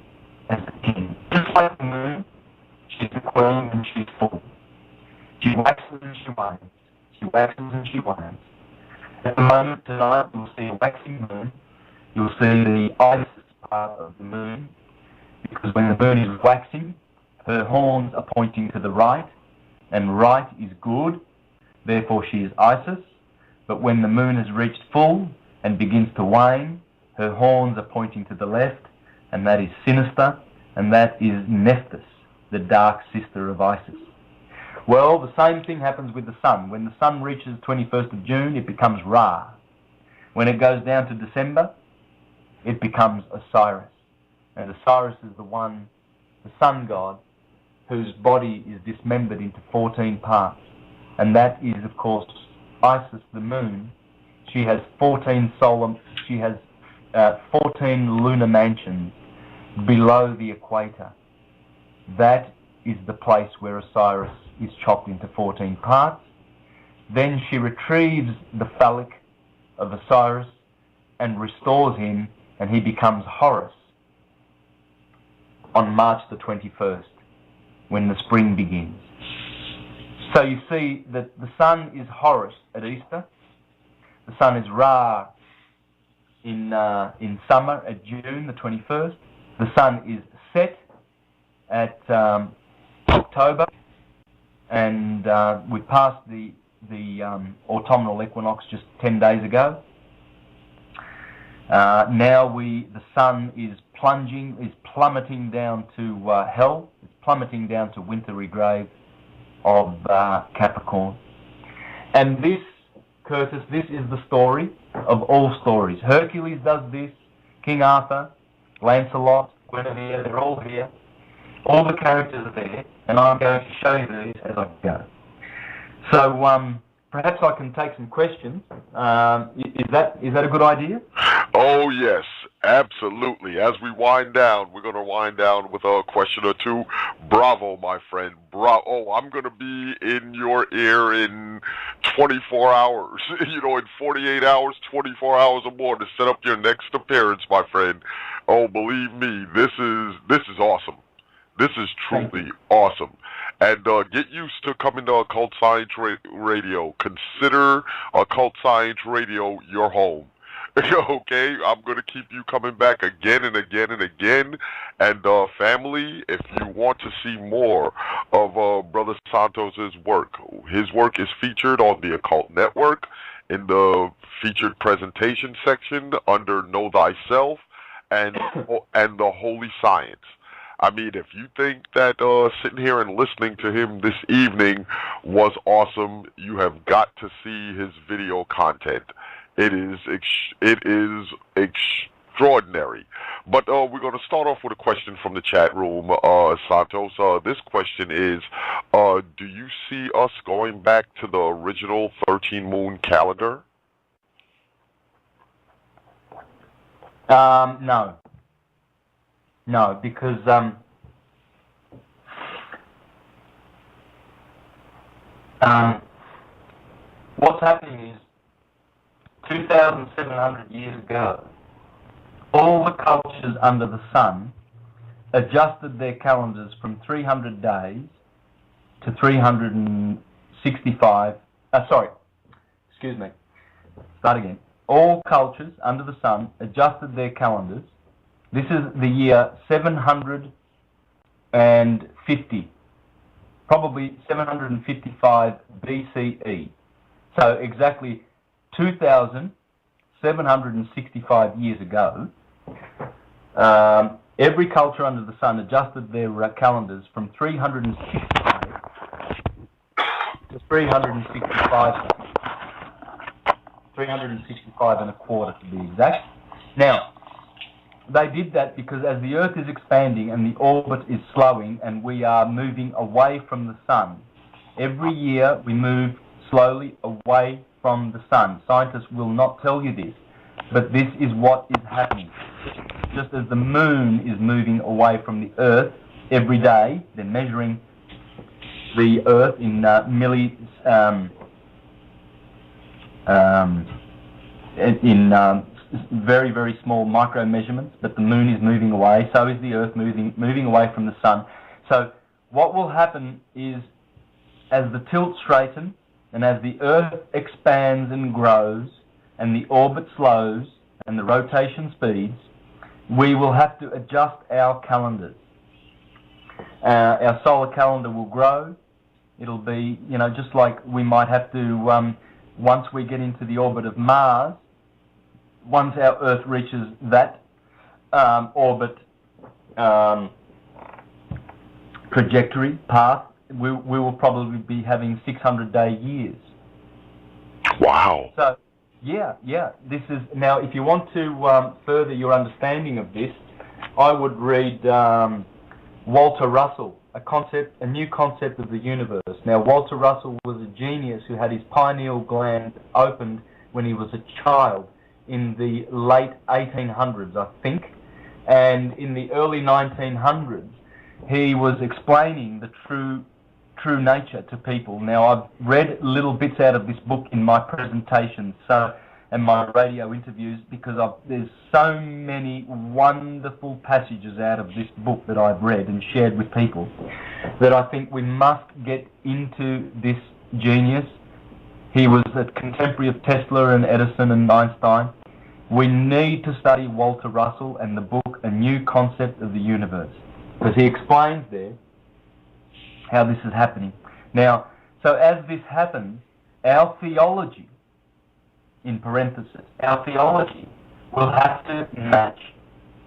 [SPEAKER 2] as the king. Just like the moon, she's the queen and she's full. She waxes and she wanes. She waxes and she wanes. At the moment tonight, you'll see a waxing moon. You'll see the Isis part of the moon, because when the moon is waxing, her horns are pointing to the right, and right is good, therefore she is Isis. But when the moon has reached full and begins to wane, her horns are pointing to the left, and that is sinister, and that is Nephthys, the dark sister of Isis. Well, the same thing happens with the sun. When the sun reaches 21st of June, it becomes Ra. When it goes down to December, it becomes Osiris. And Osiris is the sun god, whose body is dismembered into 14 parts. And that is, of course, Isis, the moon. She has 14 lunar mansions below the equator. That is the place where Osiris is chopped into 14 parts. Then she retrieves the phallic of Osiris and restores him, and he becomes Horus on March the 21st, when the spring begins. So you see that the sun is Horus at Easter, the sun is Ra in summer at June the 21st, the sun is Set at October, and we passed the autumnal equinox just 10 days ago. Now the sun is plummeting down to hell. It's plummeting down to wintry grave of Capricorn. And this, Curtis, this is the story of all stories. Hercules does this, King Arthur, Lancelot, Guinevere, they're all here. All the characters are there, and I'm going to show you these as I go. So perhaps I can take some questions. Is that a good idea?
[SPEAKER 1] Oh, yes, absolutely. As we wind down, we're going to wind down with a question or two. Bravo, my friend. Bravo. Oh, I'm going to be in your ear in 24 hours. In 48 hours, 24 hours or more to set up your next appearance, my friend. Oh, believe me, this is awesome. This is truly awesome. And get used to coming to Occult Science Radio. Consider Occult Science Radio your home. Okay, I'm going to keep you coming back again and again and again. And family, if you want to see more of Brother Santos's work, his work is featured on the Occult Network in the featured presentation section under Know Thyself and the Holy Science. I mean, if you think that sitting here and listening to him this evening was awesome, you have got to see his video content. It is extraordinary. But we're going to start off with a question from the chat room, Santos. This question is, do you see us going back to the original 13-moon calendar?
[SPEAKER 2] No. No, because what's happening is 2,700 years ago, all the cultures under the sun adjusted their calendars from 300 days to 365. Excuse me. Start again. All cultures under the sun adjusted their calendars. This is the year 750, probably 755 BCE. So exactly 2,765 years ago, every culture under the sun adjusted their calendars from 365 to 365 and a quarter to be exact. Now, they did that because as the Earth is expanding and the orbit is slowing and we are moving away from the sun, every year we move slowly away from the sun. Scientists will not tell you this, but this is what is happening. Just as the moon is moving away from the Earth every day, they're measuring the Earth in very, very small micro measurements, but the moon is moving away, so is the Earth moving away from the sun. So what will happen is, as the tilt straightens and as the Earth expands and grows and the orbit slows and the rotation speeds, we will have to adjust our calendars. Our solar calendar will grow. It'll be, just like we might have to, once we get into the orbit of Mars, once our Earth reaches that orbit trajectory path, we will probably be having 600-day years.
[SPEAKER 1] Wow.
[SPEAKER 2] So, yeah. This is now. If you want to further your understanding of this, I would read Walter Russell, a new concept of the universe. Now, Walter Russell was a genius who had his pineal gland opened when he was a child in the late 1800s, I think, and in the early 1900s, he was explaining the true nature to people. Now, I've read little bits out of this book in my presentations and my radio interviews because there's so many wonderful passages out of this book that I've read and shared with people that I think we must get into this genius. He was a contemporary of Tesla and Edison and Einstein. We need to study Walter Russell and the book A New Concept of the Universe, because he explains there how this is happening. Now, so as this happens, our theology, in parentheses, our theology will have to match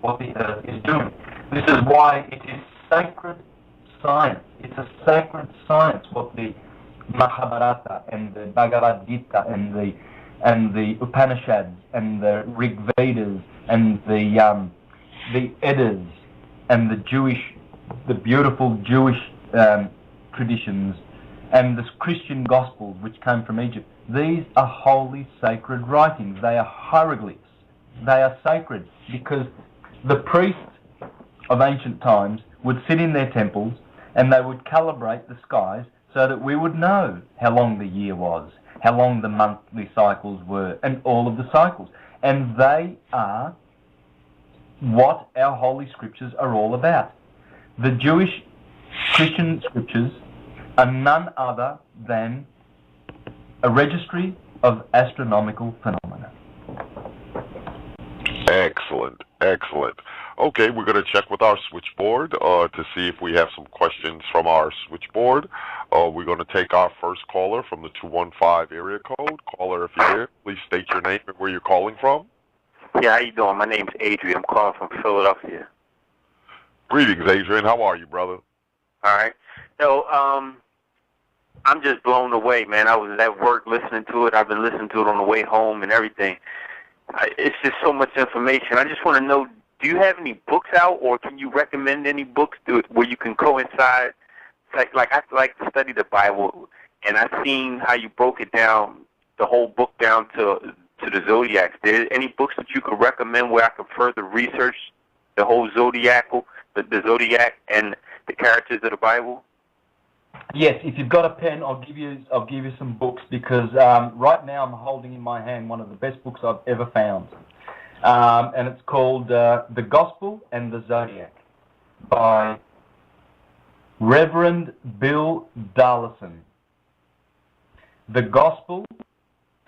[SPEAKER 2] what the Earth is doing. This is why it is sacred science. It's a sacred science what the Mahabharata and the Bhagavad Gita and the Upanishads and the Rig Vedas and the Eddas and the beautiful Jewish traditions and the Christian Gospels which came from Egypt. These are holy, sacred writings. They are hieroglyphs. They are sacred because the priests of ancient times would sit in their temples and they would calibrate the skies so that we would know how long the year was, how long the monthly cycles were, and all of the cycles. And they are what our holy scriptures are all about. The Jewish Christian scriptures are none other than a registry of astronomical phenomena.
[SPEAKER 1] Excellent. Okay, we're going to check with our switchboard to see if we have some questions from our switchboard. We're going to take our first caller from the 215 area code. Caller, if you're there, please state your name and where you're calling from.
[SPEAKER 3] Yeah, how you doing? My name's Adrian. I'm calling from Philadelphia.
[SPEAKER 1] Greetings, Adrian. How are you, brother?
[SPEAKER 3] All right. So, I'm just blown away, man. I was at work listening to it. I've been listening to it on the way home and everything. It's just so much information. I just want to know, do you have any books out, or can you recommend any books where you can coincide? Like I like to study the Bible, and I've seen how you broke it down, the whole book down to the zodiacs. There any books that you could recommend where I could further research the whole zodiac and the characters of the Bible?
[SPEAKER 2] Yes, if you've got a pen, I'll give you some books because right now I'm holding in my hand one of the best books I've ever found, and it's called The Gospel and the Zodiac by Reverend Bill Darlison. The Gospel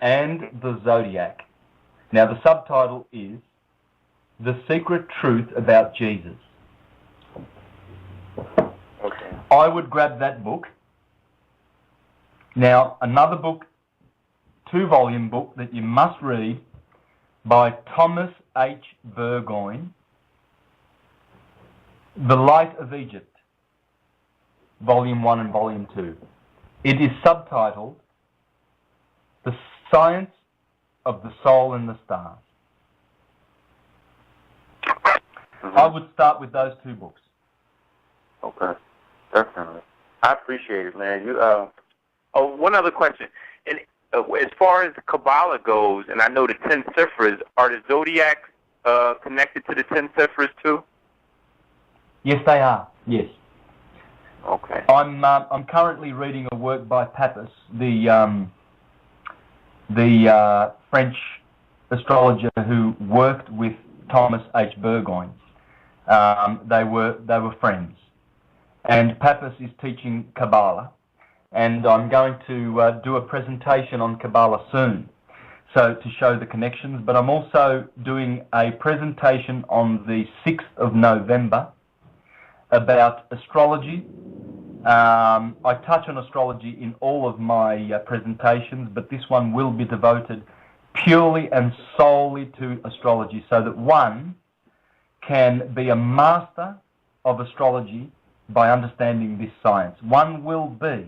[SPEAKER 2] and the Zodiac. Now the subtitle is The Secret Truth About Jesus.
[SPEAKER 3] Okay.
[SPEAKER 2] I would grab that book. Now, another book, 2-volume book that you must read by Thomas H. Burgoyne, The Light of Egypt, Volume 1 and Volume 2. It is subtitled The Science of the Soul and the Stars. I would start with those two books.
[SPEAKER 3] Okay, definitely. I appreciate it, man. One other question. And as far as the Kabbalah goes, and I know the 10 ciphers, are the zodiacs connected to the 10 ciphers too?
[SPEAKER 2] Yes, they are. Yes.
[SPEAKER 3] Okay.
[SPEAKER 2] I'm currently reading a work by Pappas, the French astrologer who worked with Thomas H. Burgoyne. They were friends, and Pappas is teaching Kabbalah, and I'm going to do a presentation on Kabbalah soon, so to show the connections. But I'm also doing a presentation on the 6th of November about astrology. I touch on astrology in all of my presentations, but this one will be devoted purely and solely to astrology, so that one can be a master of astrology by understanding this science. One will be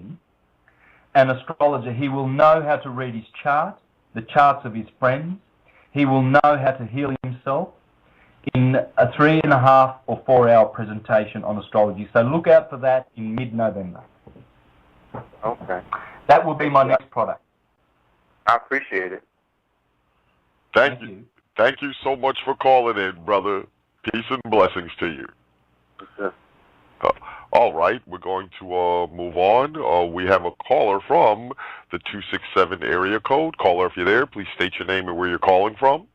[SPEAKER 2] an astrologer. He will know how to read his chart, the charts of his friends. He will know how to heal himself in a 3.5 or 4 hour presentation on astrology. So look out for that in mid-November.
[SPEAKER 3] Okay.
[SPEAKER 2] That will be my next product.
[SPEAKER 3] I appreciate it.
[SPEAKER 1] Thank you. Thank you so much for calling in, brother. Peace and blessings to you.
[SPEAKER 3] Yes.
[SPEAKER 1] All right, we're going to move on. We have a caller from the 267 area code. Caller, if you're there, please state your name and where you're calling from.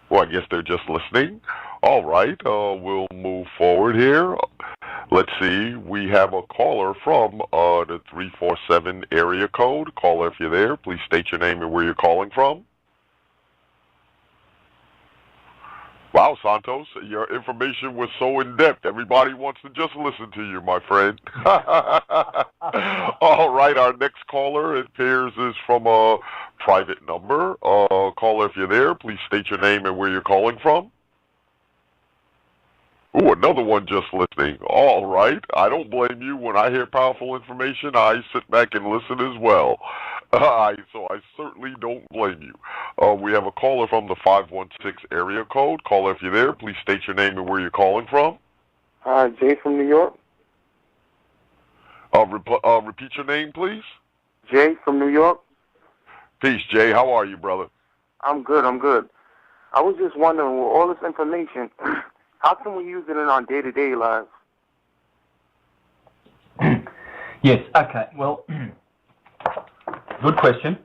[SPEAKER 1] Well, I guess they're just listening. All right, we'll move forward here. Let's see, we have a caller from the 347 area code. Caller, if you're there, please state your name and where you're calling from. Wow, Santos, your information was so in-depth. Everybody wants to just listen to you, my friend. All right, our next caller, it appears, is from a private number. Caller, if you're there, please state your name and where you're calling from. Ooh, another one just listening. All right, I don't blame you. When I hear powerful information, I sit back and listen as well. So I certainly don't blame you. We have a caller from the 516 area code. Caller, if you're there, please state your name and where you're calling from.
[SPEAKER 4] Jay from New York.
[SPEAKER 1] Repeat your name, please.
[SPEAKER 4] Jay from New York.
[SPEAKER 1] Peace, Jay. How are you, brother?
[SPEAKER 4] I'm good. I was just wondering, with all this information, how can we use it in our day-to-day lives?
[SPEAKER 2] Yes, okay. Well, good question.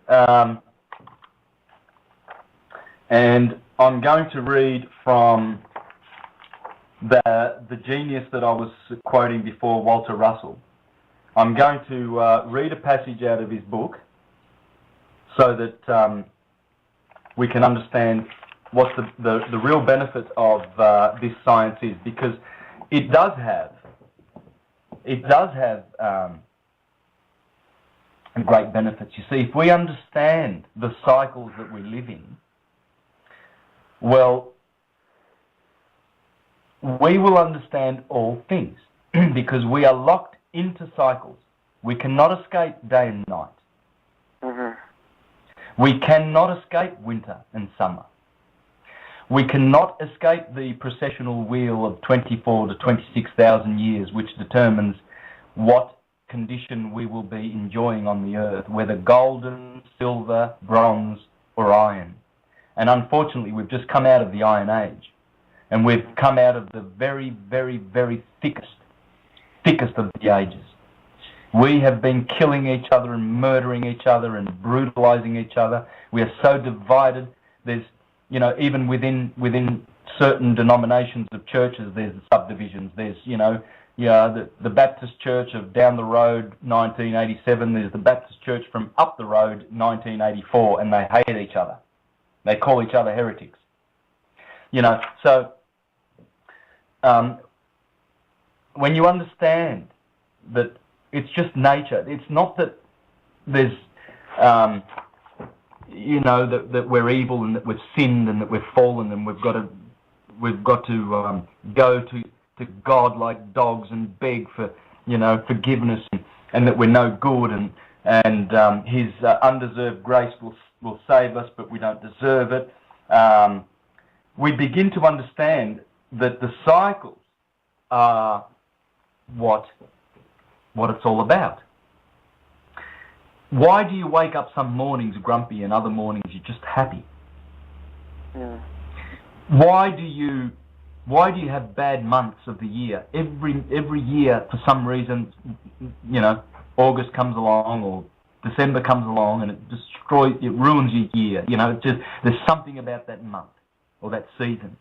[SPEAKER 2] And I'm going to read from the genius that I was quoting before, Walter Russell. I'm going to read a passage out of his book so that we can understand what the real benefit of this science is, because it does have great benefits. You see, if we understand the cycles that we live in, well, we will understand all things because we are locked into cycles. We cannot escape day and night.
[SPEAKER 4] Mm-hmm.
[SPEAKER 2] We cannot escape winter and summer. We cannot escape the precessional wheel of 24 to 26,000 years, which determines what condition we will be enjoying on the earth, whether golden, silver, bronze, or iron. And unfortunately, we've just come out of the Iron Age, and we've come out of the very, very, very thickest of the ages. We have been killing each other and murdering each other and brutalizing each other. We are so divided. There's, you know, even within certain denominations of churches, there's subdivisions. There's, the Baptist Church of down the road, 1987. There's the Baptist Church from up the road, 1984, and they hate each other. They call each other heretics. So when you understand that it's just nature, it's not that there's, that we're evil and that we've sinned and that we've fallen and we've got to go to God like dogs and beg for, forgiveness and that we're no good and His undeserved grace will save us, but we don't deserve it. we begin to understand that the cycles are what it's all about. Why do you wake up some mornings grumpy and other mornings you're just happy?
[SPEAKER 4] Yeah.
[SPEAKER 2] Why do you have bad months of the year? Every year, for some reason, August comes along or December comes along and it ruins your year. There's something about that month or that season.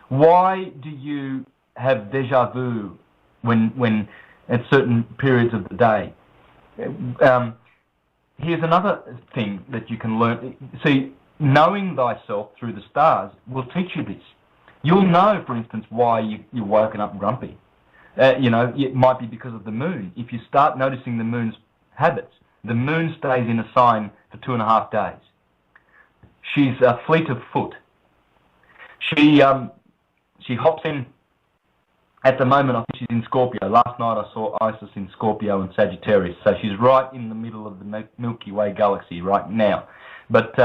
[SPEAKER 2] Why do you have deja vu when at certain periods of the day? Here's another thing that you can learn. See, knowing thyself through the stars will teach you this. You'll know, for instance, why you're woken up grumpy. It might be because of the moon. If you start noticing the moon's habits, the moon stays in a sign for 2.5 days. She's fleet of foot. She hops in. At the moment, I think she's in Scorpio. Last night I saw Isis in Scorpio and Sagittarius, so she's right in the middle of the Milky Way galaxy right now. But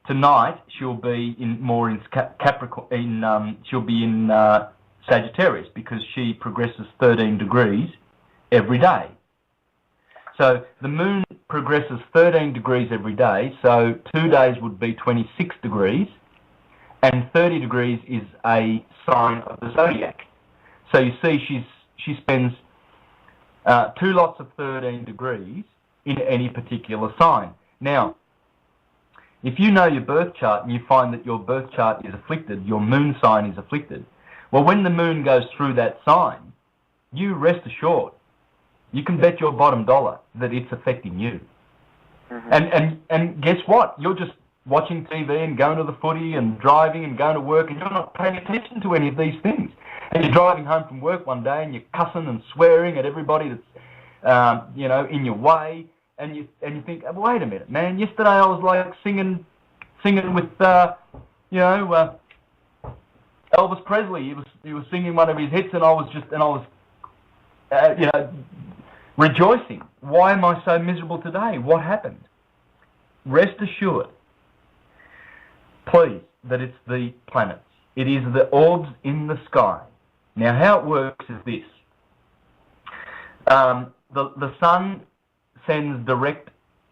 [SPEAKER 2] tonight she'll be more in Capricorn. She'll be in Sagittarius because she progresses 13 degrees every day. So the moon progresses 13 degrees every day. So 2 days would be 26 degrees, and 30 degrees is a sign of the zodiac. So you see, she spends 2 lots of 13 degrees in any particular sign. Now, if you know your birth chart and you find that your birth chart is afflicted, your moon sign is afflicted, well, when the moon goes through that sign, you rest assured, you can bet your bottom dollar that it's affecting you. Mm-hmm. And guess what? You're just watching TV and going to the footy and driving and going to work, and you're not paying attention to any of these things. And you're driving home from work one day and you're cussing and swearing at everybody that's, in your way. And you think, wait a minute, man. Yesterday I was like singing with, Elvis Presley. He was singing one of his hits, and I was rejoicing. Why am I so miserable today? What happened? Rest assured, please, that it's the planets. It is the orbs in the sky. Now, how it works is this. The sun sends direct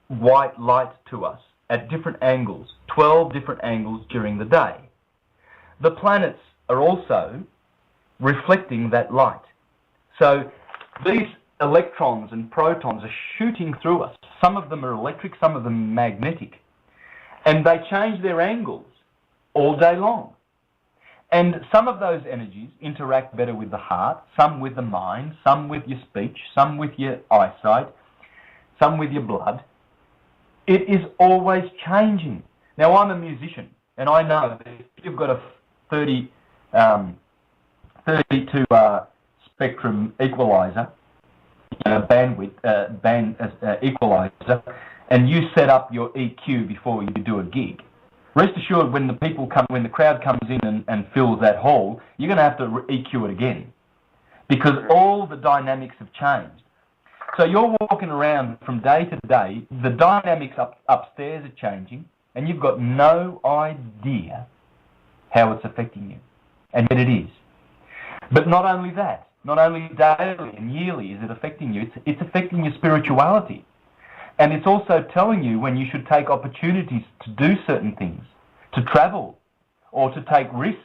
[SPEAKER 2] white light to us at different angles, 12 different angles during the day. The planets are also reflecting that light. So these electrons and protons are shooting through us. Some of them are electric, some of them magnetic. And they change their angles all day long. And some of those energies interact better with the heart, some with the mind, some with your speech, some with your eyesight, some with your blood. It is always changing. Now, I'm a musician, and I know that if you've got a 32 spectrum equalizer, bandwidth equalizer, and you set up your EQ before you do a gig, rest assured, when the crowd comes in and fills that hall, you're going to have to EQ it again, because all the dynamics have changed. So you're walking around from day to day, the dynamics upstairs are changing, and you've got no idea how it's affecting you, and yet it is. But not only that, not only daily and yearly is it affecting you, it's affecting your spirituality. And it's also telling you when you should take opportunities to do certain things, to travel, or to take risks,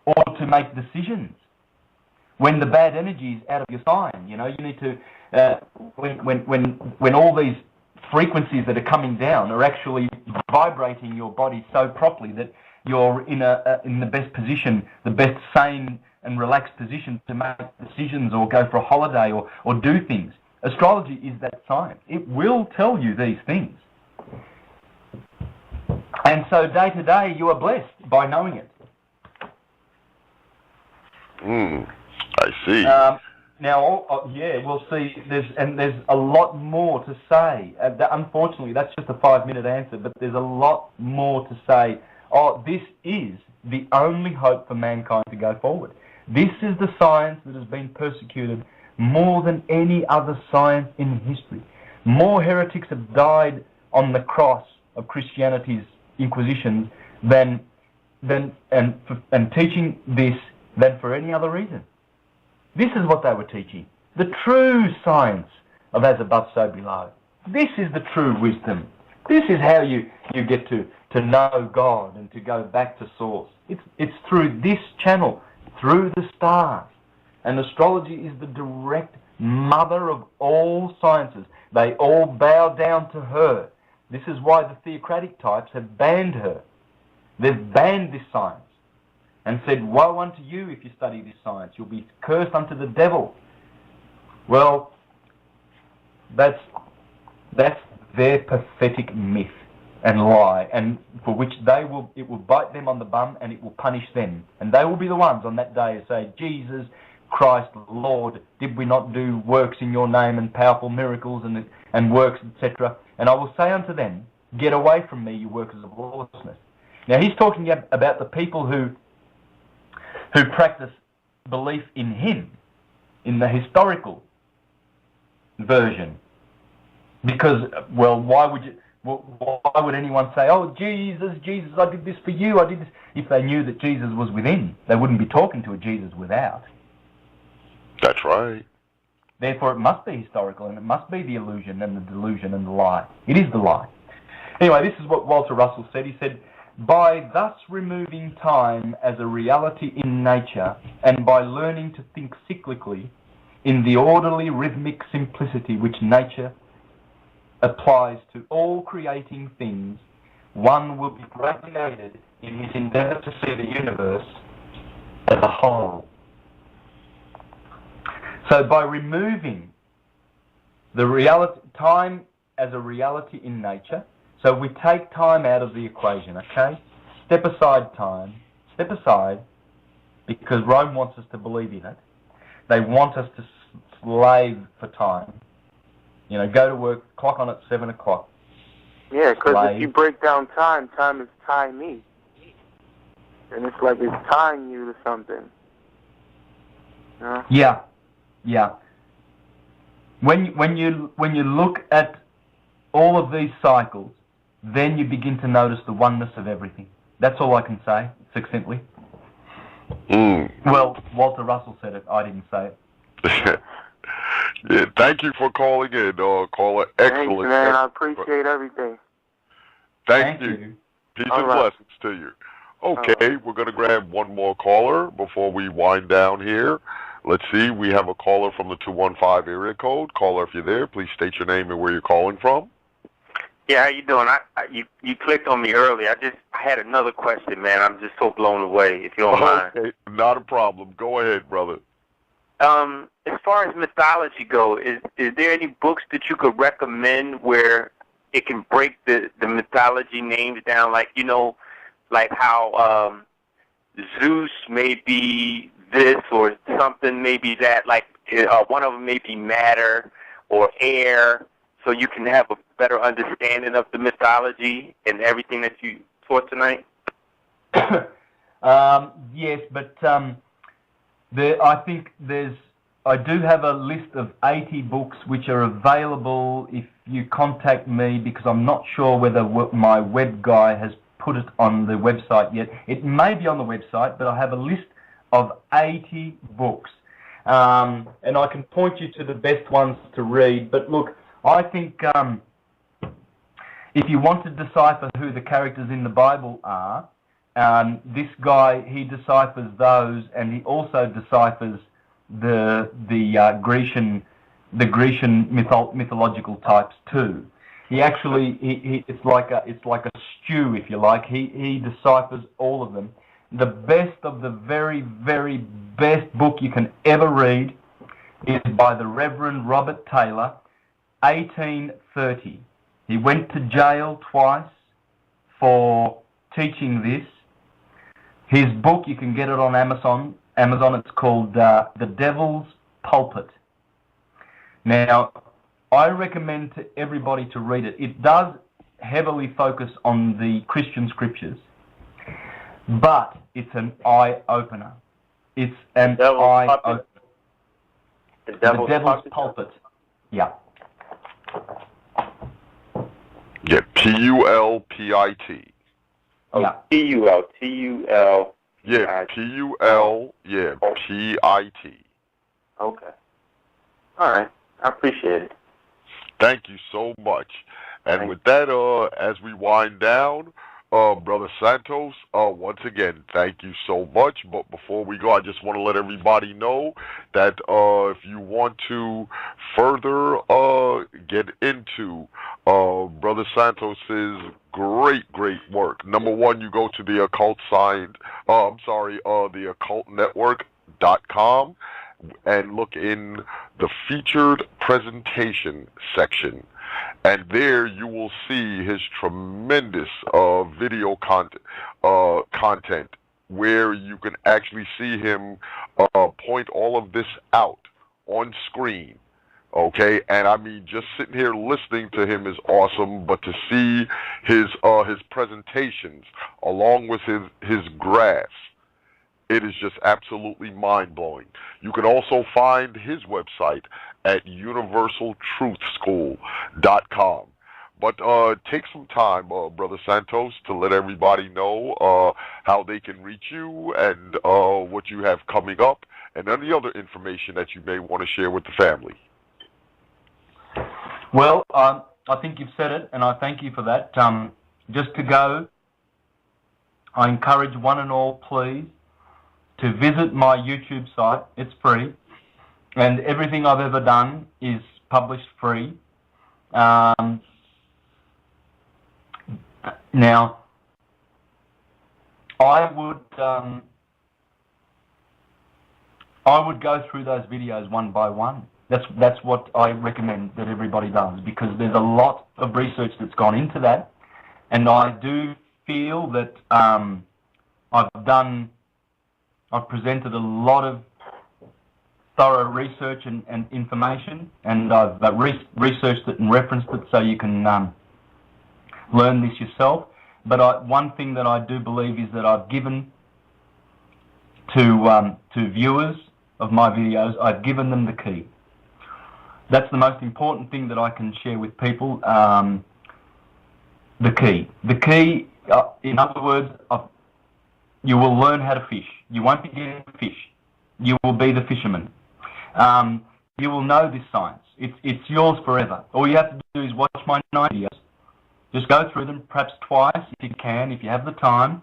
[SPEAKER 2] or to make decisions. When the bad energy is out of your sign, you need to, when all these frequencies that are coming down are actually vibrating your body so properly that you're in the best position, the best sane and relaxed position to make decisions or go for a holiday or do things. Astrology is that science. It will tell you these things. And so day to day you are blessed by knowing it.
[SPEAKER 1] I see.
[SPEAKER 2] Now, we'll see. There's a lot more to say. Unfortunately, that's just a 5-minute answer, but there's a lot more to say. This is the only hope for mankind to go forward. This is the science that has been persecuted more than any other science in history. More heretics have died on the cross of Christianity's inquisitions than and teaching this than for any other reason. This is what they were teaching. The true science of as above, so below. This is the true wisdom. This is how you get to know God and to go back to source. It's through this channel, through the stars. And astrology is the direct mother of all sciences. They all bow down to her. This is why the theocratic types have banned her. They've banned this science and said, woe unto you if you study this science. You'll be cursed unto the devil. Well, that's their pathetic myth and lie, and for which it will bite them on the bum and it will punish them. And they will be the ones on that day who say, Jesus Christ, Lord, did we not do works in your name and powerful miracles and works, etc.? And I will say unto them, get away from me, you workers of lawlessness. Now he's talking about the people who practice belief in him, in the historical version. Because, well, why would anyone say, oh, Jesus, I did this for you, I did this, if they knew that Jesus was within? They wouldn't be talking to a Jesus without.
[SPEAKER 1] That's right.
[SPEAKER 2] Therefore, it must be historical, and it must be the illusion and the delusion and the lie. It is the lie. Anyway, this is what Walter Russell said. He said, by thus removing time as a reality in nature, and by learning to think cyclically in the orderly rhythmic simplicity which nature applies to all creating things, one will be greatly aided in his endeavour to see the universe as a whole. So by removing the reality, time as a reality in nature, so we take time out of the equation, okay? Step aside time, because Rome wants us to believe in it. They want us to slave for time. You know, go to work, clock on at 7 o'clock.
[SPEAKER 4] Yeah, because if you break down time, time is tie me. And it's like it's tying you to something. You know?
[SPEAKER 2] Yeah. When you look at all of these cycles, then you begin to notice the oneness of everything. That's all I can say, succinctly. Well, Walter Russell said it. I didn't say it.
[SPEAKER 1] Yeah, thank you for calling in, caller. Excellent.
[SPEAKER 4] Thanks, man. I appreciate everything.
[SPEAKER 1] Thank you. Peace and blessings to you. Okay, we're going to grab one more caller before we wind down here. Let's see, we have a caller from the 215 area code. Caller, if you're there, please state your name and where you're calling from.
[SPEAKER 3] Yeah, how you doing? You clicked on me earlier. I had another question, man. I'm just so blown away, if you don't mind.
[SPEAKER 1] Okay, not a problem. Go ahead, brother.
[SPEAKER 3] As far as mythology go, is there any books that you could recommend where it can break the mythology names down, like, you know, like how Zeus may be this or something, maybe that, like one of them may be matter or air, so you can have a better understanding of the mythology and everything that you taught tonight?
[SPEAKER 2] Yes, but I do have a list of 80 books which are available if you contact me, because I'm not sure whether my web guy has put it on the website yet. It may be on the website, but I have a list of 80 books. And I can point you to the best ones to read. But look, I think if you want to decipher who the characters in the Bible are, this guy, he deciphers those, and he also deciphers the Grecian mythological types too. He actually it's like a stew, if you like. He deciphers all of them. The best of the very, very best book you can ever read is by the Reverend Robert Taylor, 1830. He went to jail twice for teaching this. His book, you can get it on Amazon. It's called The Devil's Pulpit. Now, I recommend to everybody to read it. It does heavily focus on the Christian scriptures, but it's an eye-opener. It's an eye-opener. The Devil's Pulpit. Yeah.
[SPEAKER 1] Yeah, Pulpit.
[SPEAKER 3] Yeah. T-U-L. T-U-L.
[SPEAKER 1] Yeah, T-U-L. Yeah, P-I-T.
[SPEAKER 3] Okay. All right. I appreciate it.
[SPEAKER 1] Thank you so much. And with that, as we wind down, Brother Santos, once again, thank you so much. But before we go, I just want to let everybody know that if you want to further get into Brother Santos's great work, number one, you go to the the occultnetwork.com and look in the featured presentation section. And there you will see his tremendous video content where you can actually see him point all of this out on screen. Okay, and I mean, just sitting here listening to him is awesome, but to see his presentations along with his graphs, it is just absolutely mind-blowing. You can also find his website at universaltruthschool.com. But take some time, Brother Santos, to let everybody know how they can reach you and what you have coming up and any other information that you may want to share with the family.
[SPEAKER 2] Well, I think you've said it, and I thank you for that. Just to go, I encourage one and all, please, to visit my YouTube site. It's free, and everything I've ever done is published free. Now, I would go through those videos one by one. That's what I recommend that everybody does, because there's a lot of research that's gone into that, and I do feel that I've presented a lot of thorough research and information, and I've researched it and referenced it so you can learn this yourself. But one thing that I do believe is that I've given to viewers of my videos, I've given them the key. That's the most important thing that I can share with people, the key. The key, in other words, you will learn how to fish. You won't be getting to fish. You will be the fisherman. You will know this science. It's yours forever. All you have to do is watch my 9 videos. Just go through them perhaps twice if you can, if you have the time,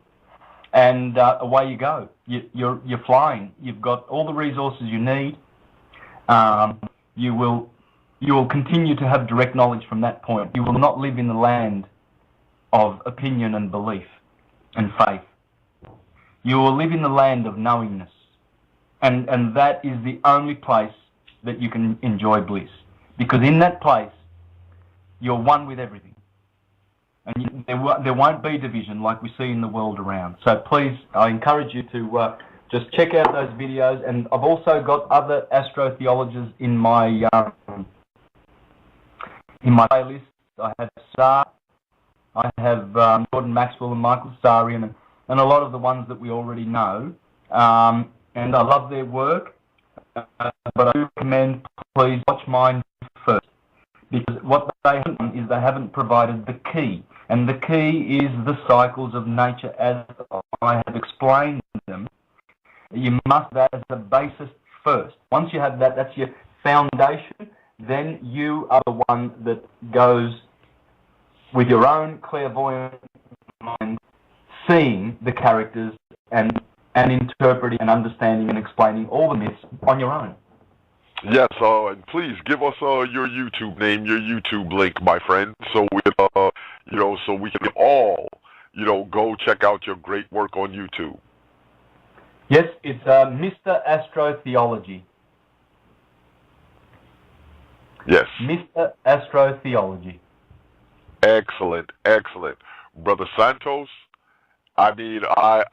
[SPEAKER 2] and away you go. You're flying. You've got all the resources you need. You will continue to have direct knowledge from that point. You will not live in the land of opinion and belief and faith. You will live in the land of knowingness. And that is the only place that you can enjoy bliss. Because in that place, you're one with everything. And there won't be division like we see in the world around. So please, I encourage you to just check out those videos. And I've also got other astrotheologists in my playlist. I have Sar, I have Gordon Maxwell and Michael Sarian, and a lot of the ones that we already know. And I love their work, but I do recommend, please watch mine first, because what they haven't done is they haven't provided the key, and the key is the cycles of nature as I have explained them. You must have that as a basis first. Once you have that, that's your foundation, then you are the one that goes with your own clairvoyant mind, seeing the characters and interpreting and understanding and explaining all the myths on your own.
[SPEAKER 1] Yes, and please give us your YouTube name, your YouTube link, my friend, so we so we can all, go check out your great work on YouTube.
[SPEAKER 2] Yes, it's Mr. Astrotheology.
[SPEAKER 1] Yes.
[SPEAKER 2] Mr. Astrotheology.
[SPEAKER 1] Excellent, excellent, Brother Santos. I mean, I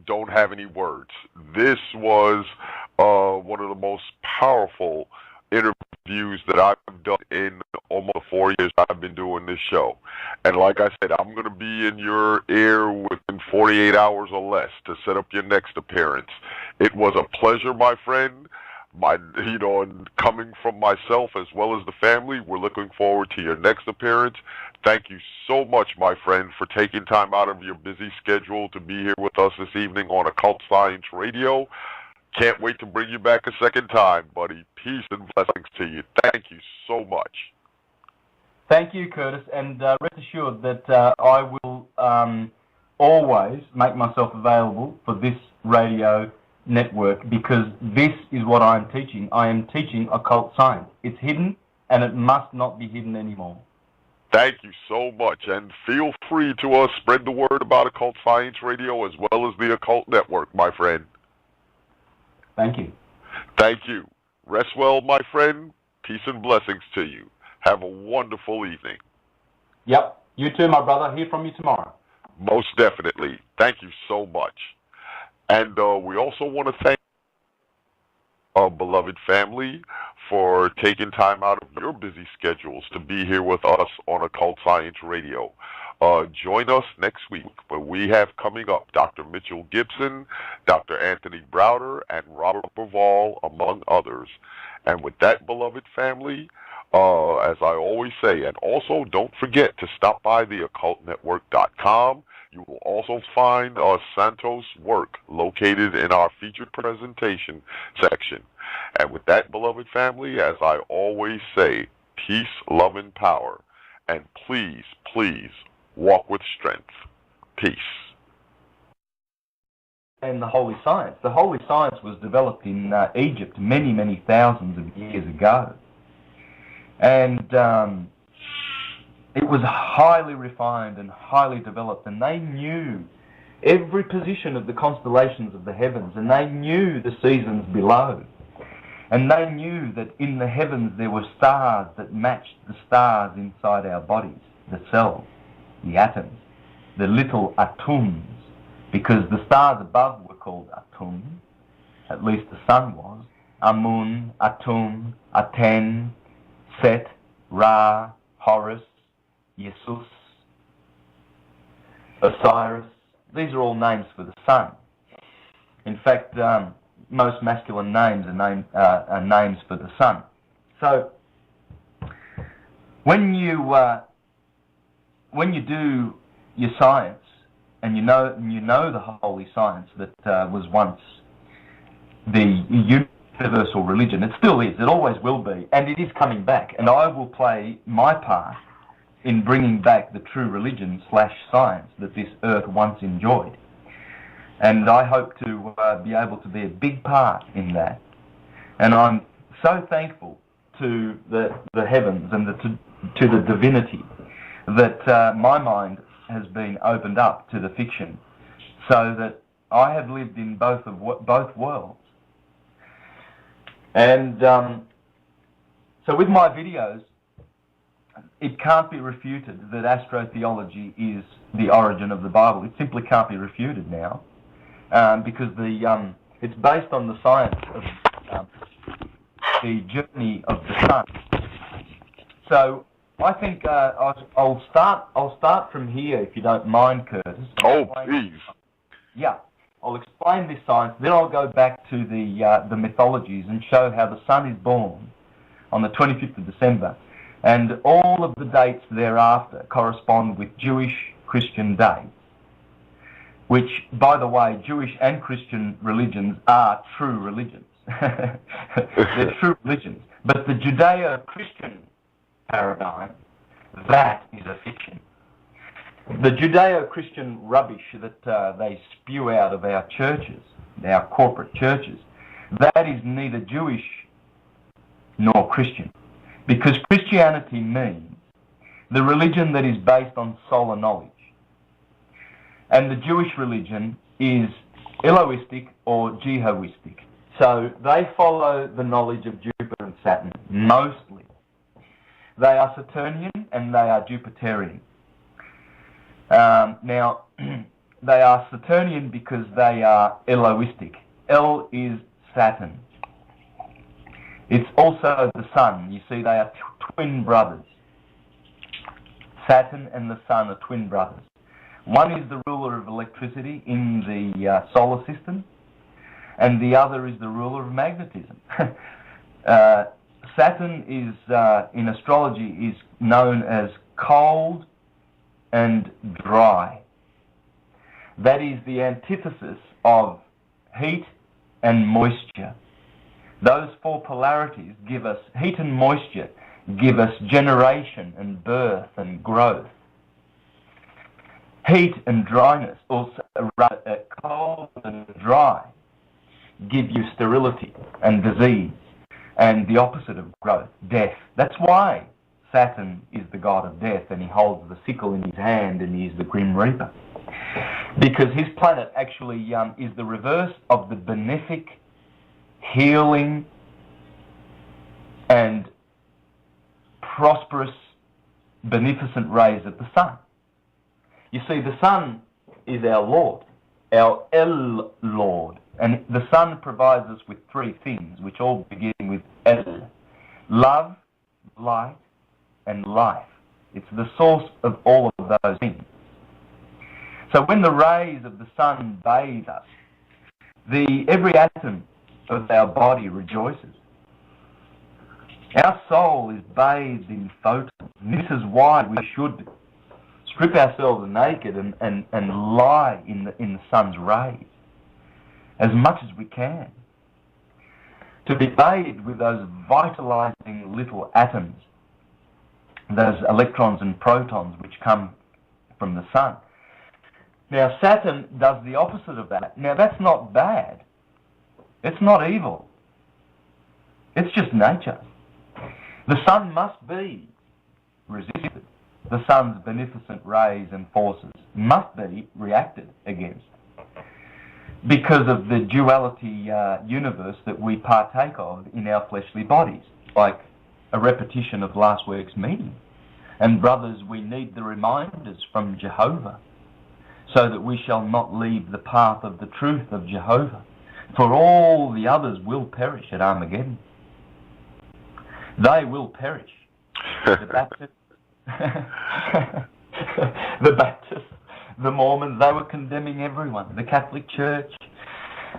[SPEAKER 1] don't have any words. This was one of the most powerful interviews that I've done in almost 4 years I've been doing this show. And like I said, I'm going to be in your ear within 48 hours or less to set up your next appearance. It was a pleasure, my friend. And coming from myself as well as the family, we're looking forward to your next appearance. Thank you so much, my friend, for taking time out of your busy schedule to be here with us this evening on Occult Science Radio. Can't wait to bring you back a second time, buddy. Peace and blessings to you. Thank you so much.
[SPEAKER 2] Thank you, Curtis, and rest assured that I will always make myself available for this radio network, because this is what I am teaching. I am teaching occult science. It's hidden, and it must not be hidden anymore.
[SPEAKER 1] Thank you so much, and feel free to spread the word about Occult Science Radio as well as the Occult Network, my friend.
[SPEAKER 2] Thank you.
[SPEAKER 1] Thank you. Rest well, my friend. Peace and blessings to you. Have a wonderful evening.
[SPEAKER 2] Yep. You too, my brother. Hear from you tomorrow.
[SPEAKER 1] Most definitely. Thank you so much. And we also want to thank our beloved family for taking time out of your busy schedules to be here with us on Occult Science Radio. Join us next week, where we have coming up Dr. Mitchell Gibson, Dr. Anthony Browder, and Robert Bravall, among others. And with that, beloved family, as I always say, and also don't forget to stop by theoccultnetwork.com. You will also find Santos' work located in our featured presentation section. And with that, beloved family, as I always say, peace, love, and power. And please, please, walk with strength. Peace.
[SPEAKER 2] And the holy science. The holy science was developed in Egypt many, many thousands of years ago. And it was highly refined and highly developed, and they knew every position of the constellations of the heavens, and they knew the seasons below. And they knew that in the heavens there were stars that matched the stars inside our bodies, the cells, the atoms, the little atoms, because the stars above were called atum, at least the sun was, Amun, Atum, Aten, Set, Ra, Horus, Jesus, Osiris. These are all names for the sun. In fact, most masculine names are names for the sun. So when you do your science, and you know the holy science that was once the universal religion, it still is, it always will be, and it is coming back, and I will play my part in bringing back the true religion / science that this earth once enjoyed. And I hope to be able to be a big part in that. And I'm so thankful to the heavens and to the divinity that my mind has been opened up to the fiction, so that I have lived in both worlds. And so with my videos, it can't be refuted that astrotheology is the origin of the Bible. It simply can't be refuted now, because it's based on the science of the journey of the sun. So I think I'll start from here, if you don't mind, Curtis.
[SPEAKER 1] Oh, please.
[SPEAKER 2] Yeah, I'll explain this science. Then I'll go back to the mythologies and show how the sun is born on the 25th of December. And all of the dates thereafter correspond with Jewish Christian dates, which, by the way, Jewish and Christian religions are true religions. They're true religions. But the Judeo-Christian paradigm, that is a fiction. The Judeo-Christian rubbish that they spew out of our churches, our corporate churches, that is neither Jewish nor Christian. Because Christianity means the religion that is based on solar knowledge. And the Jewish religion is Elohistic or Jehoistic. So they follow the knowledge of Jupiter and Saturn, mostly. They are Saturnian and they are Jupiterian. Now, they are Saturnian because they are Elohistic. El is Saturn. It's also the sun. You see, they are twin brothers. Saturn and the sun are twin brothers. One is the ruler of electricity in the solar system, and the other is the ruler of magnetism. Saturn is, in astrology, is known as cold and dry. That is the antithesis of heat and moisture. Those four polarities give us, heat and moisture give us generation and birth and growth. Heat and dryness, also cold and dry, give you sterility and disease, and the opposite of growth, death. That's why Saturn is the god of death, and he holds the sickle in his hand, and he is the Grim Reaper. Because his planet actually is the reverse of the benefic, healing, and prosperous, beneficent rays of the sun. You see, the sun is our Lord, our El Lord, and the sun provides us with three things, which all begin with El: love, light, and life. It's the source of all of those things. So when the rays of the sun bathe us, every atom of our body rejoices. Our soul is bathed in photons. And this is why we should strip ourselves naked and lie in the sun's rays as much as we can. To be bathed with those vitalizing little atoms, those electrons and protons which come from the sun. Now Saturn does the opposite of that. Now that's not bad. It's not evil. It's just nature. The sun must be resisted. The sun's beneficent rays and forces must be reacted against because of the duality universe that we partake of in our fleshly bodies, like a repetition of last week's meeting. And brothers, we need the reminders from Jehovah so that we shall not leave the path of the truth of Jehovah, for all the others will perish at Armageddon. They will perish. The Baptists, the Mormons, they were condemning everyone, the Catholic Church.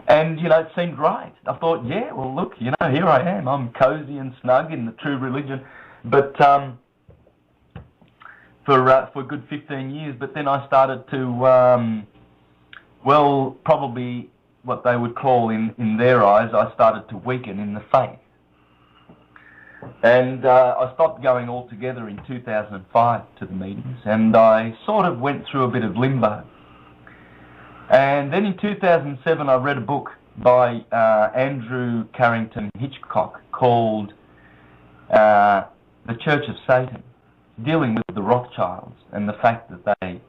[SPEAKER 2] And, it seemed right. I thought, yeah, well, look, here I am. I'm cozy and snug in the true religion. But for a good 15 years, but then I started to, probably what they would call in their eyes, I started to weaken in the faith. And I stopped going altogether in 2005 to the meetings, and I sort of went through a bit of limbo. And then in 2007 I read a book by Andrew Carrington Hitchcock called The Church of Satan, dealing with the Rothschilds and the fact that they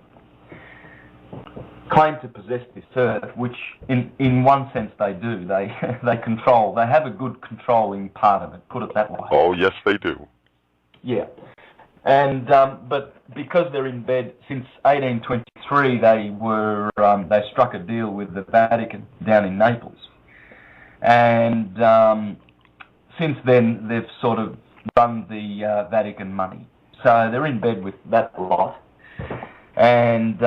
[SPEAKER 2] claim to possess this earth, which in one sense they do. They control. They have a good controlling part of it, put it that way.
[SPEAKER 1] Oh, yes, they do.
[SPEAKER 2] Yeah. And but because they're in bed since 1823, they struck a deal with the Vatican down in Naples, and since then they've sort of run the Vatican money. So they're in bed with that lot, and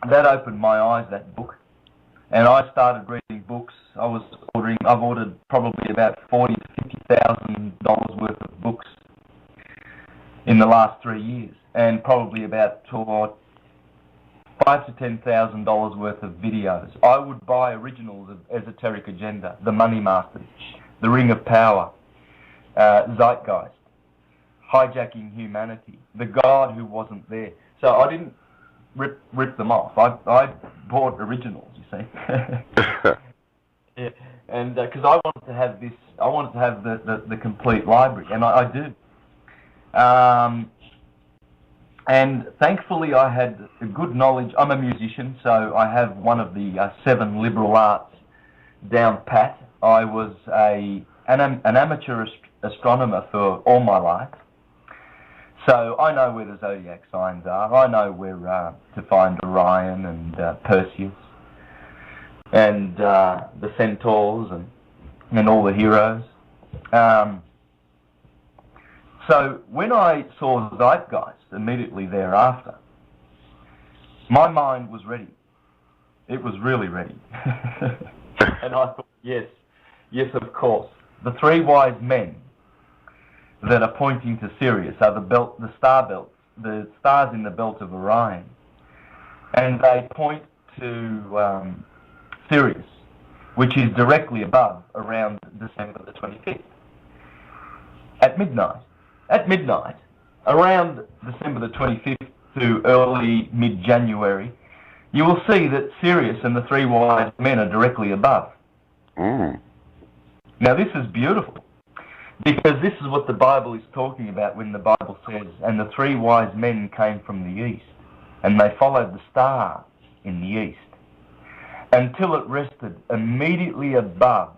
[SPEAKER 2] that opened my eyes, that book, and I started reading books. I've ordered probably about $40,000 to $50,000 worth of books in the last 3 years, and probably about $5,000 to $10,000 worth of videos. I would buy originals of Esoteric Agenda, The Money Masters, The Ring of Power, Zeitgeist, Hijacking Humanity, The God Who Wasn't There. So I didn't rip them off. I bought originals, you see. Yeah. And because I wanted to have this, I wanted to have the complete library, and I do. And thankfully I had a good knowledge. I'm a musician, so I have one of the 7 liberal arts down pat. I was an amateur astronomer for all my life. So I know where the zodiac signs are. I know where to find Orion and Perseus and the centaurs and all the heroes. So when I saw Zeitgeist immediately thereafter, my mind was ready. It was really ready. And I thought, yes, Yes, of course. The three wise men that are pointing to Sirius are the star belts, the stars in the belt of Orion. And they point to Sirius, which is directly above around December the 25th. At midnight. At midnight, around December the 25th to early mid-January, you will see that Sirius and the three wise men are directly above.
[SPEAKER 1] Mm.
[SPEAKER 2] Now this is beautiful, because this is what the Bible is talking about when the Bible says, and the three wise men came from the east, and they followed the star in the east, until it rested immediately above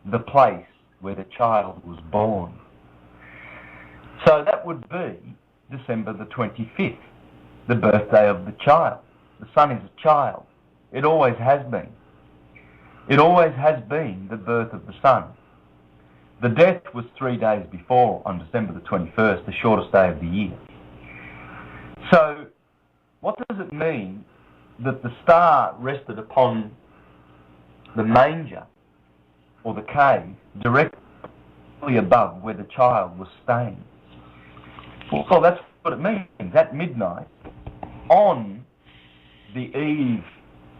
[SPEAKER 2] the place where the child was born. So that would be December the 25th, the birthday of the child. The sun is a child. It always has been. It always has been the birth of the sun. The death was 3 days before, on December the 21st, the shortest day of the year. So what does it mean that the star rested upon the manger or the cave directly above where the child was staying? Well, that's what it means. At midnight, on the eve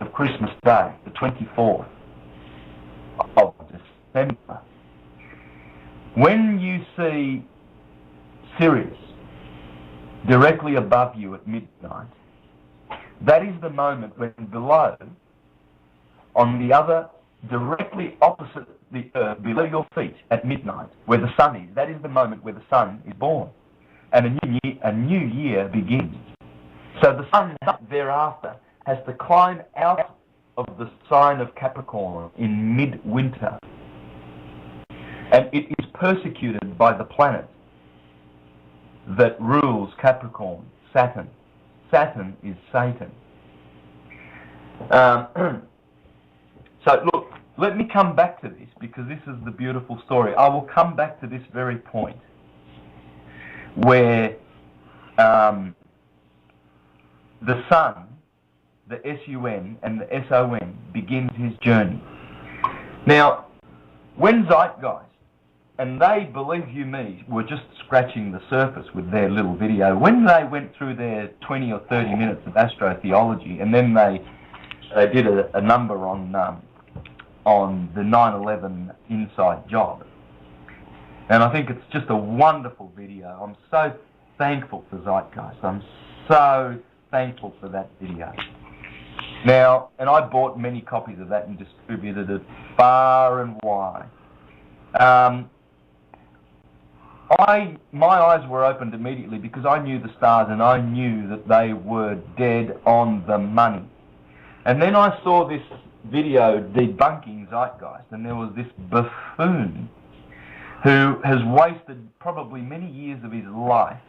[SPEAKER 2] of Christmas Day, the 24th of December, when you see Sirius directly above you at midnight, that is the moment when below, on the other, directly opposite the earth, below your feet at midnight, where the sun is, that is the moment where the sun is born. And a new year begins. So the sun thereafter has to climb out of the sign of Capricorn in mid-winter. And it is persecuted by the planet that rules Capricorn, Saturn. Saturn is Satan. So look, let me come back to this, because this is the beautiful story. I will come back to this very point where the sun, the S-U-N and the S-O-N, begins his journey. Now, when Zeitgeist, and they, believe you me, were just scratching the surface with their little video, when they went through their 20 or 30 minutes of astrotheology, and then they did a number on the 9/11 inside job. And I think it's just a wonderful video. I'm so thankful for Zeitgeist. I'm so thankful for that video. Now, and I bought many copies of that and distributed it far and wide. My eyes were opened immediately, because I knew the stars and I knew that they were dead on the money. And then I saw this video debunking Zeitgeist, and there was this buffoon who has wasted probably many years of his life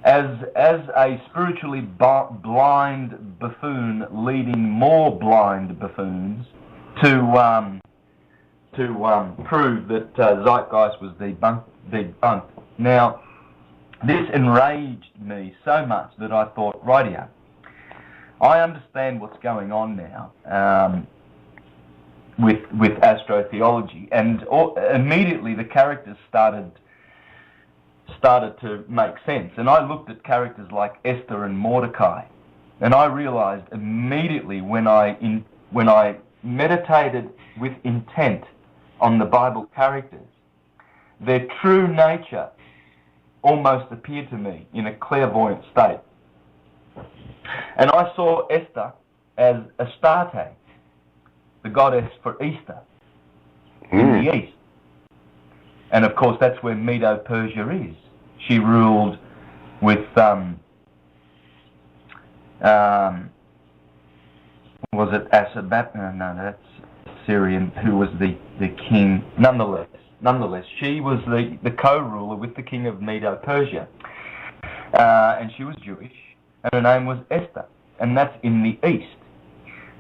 [SPEAKER 2] as a spiritually blind buffoon, leading more blind buffoons to prove that Zeitgeist was debunked. Now, this enraged me so much that I thought, rightio, I understand what's going on now with astrotheology, and immediately the characters started to make sense. And I looked at characters like Esther and Mordecai, and I realized immediately when I meditated with intent on the Bible characters, their true nature almost appeared to me in a clairvoyant state. And I saw Esther as Astarte, the goddess for Easter in the east. And of course that's where Medo-Persia is. She ruled with was it Asabat? No, that's Syrian, who was the king. Nonetheless, she was the co-ruler with the king of Medo-Persia. And she was Jewish, and her name was Esther, and that's in the east.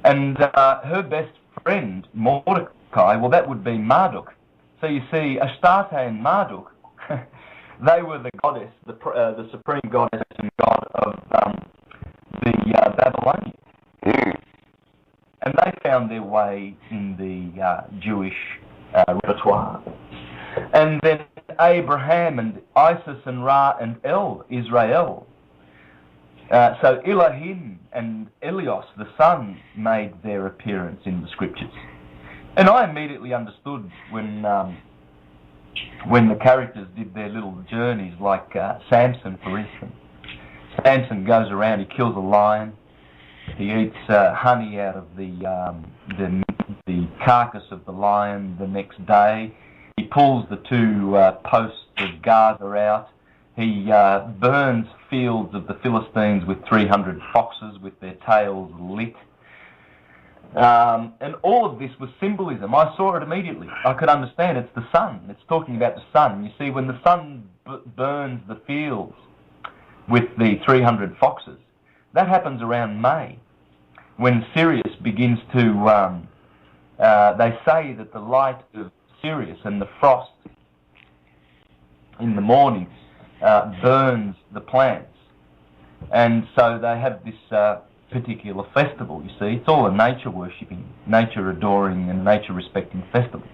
[SPEAKER 2] And her best friend, Mordecai, well, that would be Marduk. So you see, Astarte and Marduk, they were the goddess, the supreme goddess and god of the Babylonians. And they found their way away in the Jewish repertoire. And then Abraham and Isis and Ra and El, Israel. So Elohim and Elios, the sun, made their appearance in the scriptures. And I immediately understood when the characters did their little journeys, like Samson, for instance. Samson goes around, he kills a lion, he eats honey out of the carcass of the lion the next day. He pulls the two posts of Gaza out. He burns fields of the Philistines with 300 foxes with their tails lit. And all of this was symbolism. I saw it immediately. I could understand it's the sun. It's talking about the sun. You see, when the sun burns the fields with the 300 foxes, that happens around May, when Sirius begins to... they say that the light of Sirius and the frost in the morning burns the plants. And so they have this particular festival, you see. It's all a nature-worshipping, nature-adoring and nature-respecting festival.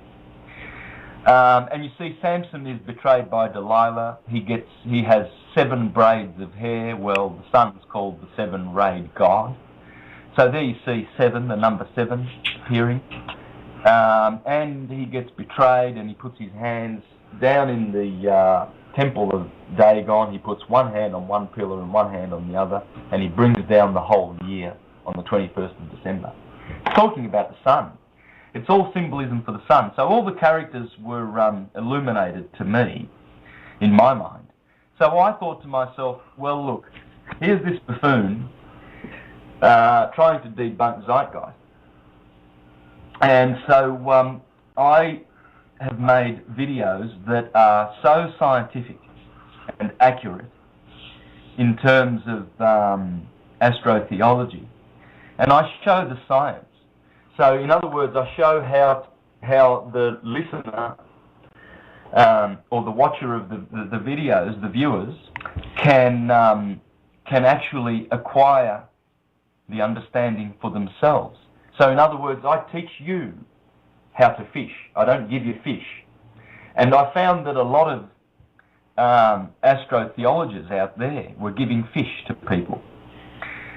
[SPEAKER 2] And you see, Samson is betrayed by Delilah. He has 7 braids of hair. Well, the sun's called the 7-rayed god. So there you see 7, the number 7, appearing. And he gets betrayed, and he puts his hands down in the temple of Dagon. He puts one hand on one pillar and one hand on the other, and he brings down the whole year on the 21st of December. It's talking about the sun. It's all symbolism for the sun. So all the characters were illuminated to me, in my mind. So I thought to myself, well, look, here's this buffoon trying to debunk Zeitgeist. And so I have made videos that are so scientific and accurate in terms of astrotheology, and I show the science. So in other words, I show how the listener or the watcher of the videos, the viewers, can actually acquire the understanding for themselves. So in other words, I teach you how to fish. I don't give you fish. And I found that a lot of astrotheologists out there were giving fish to people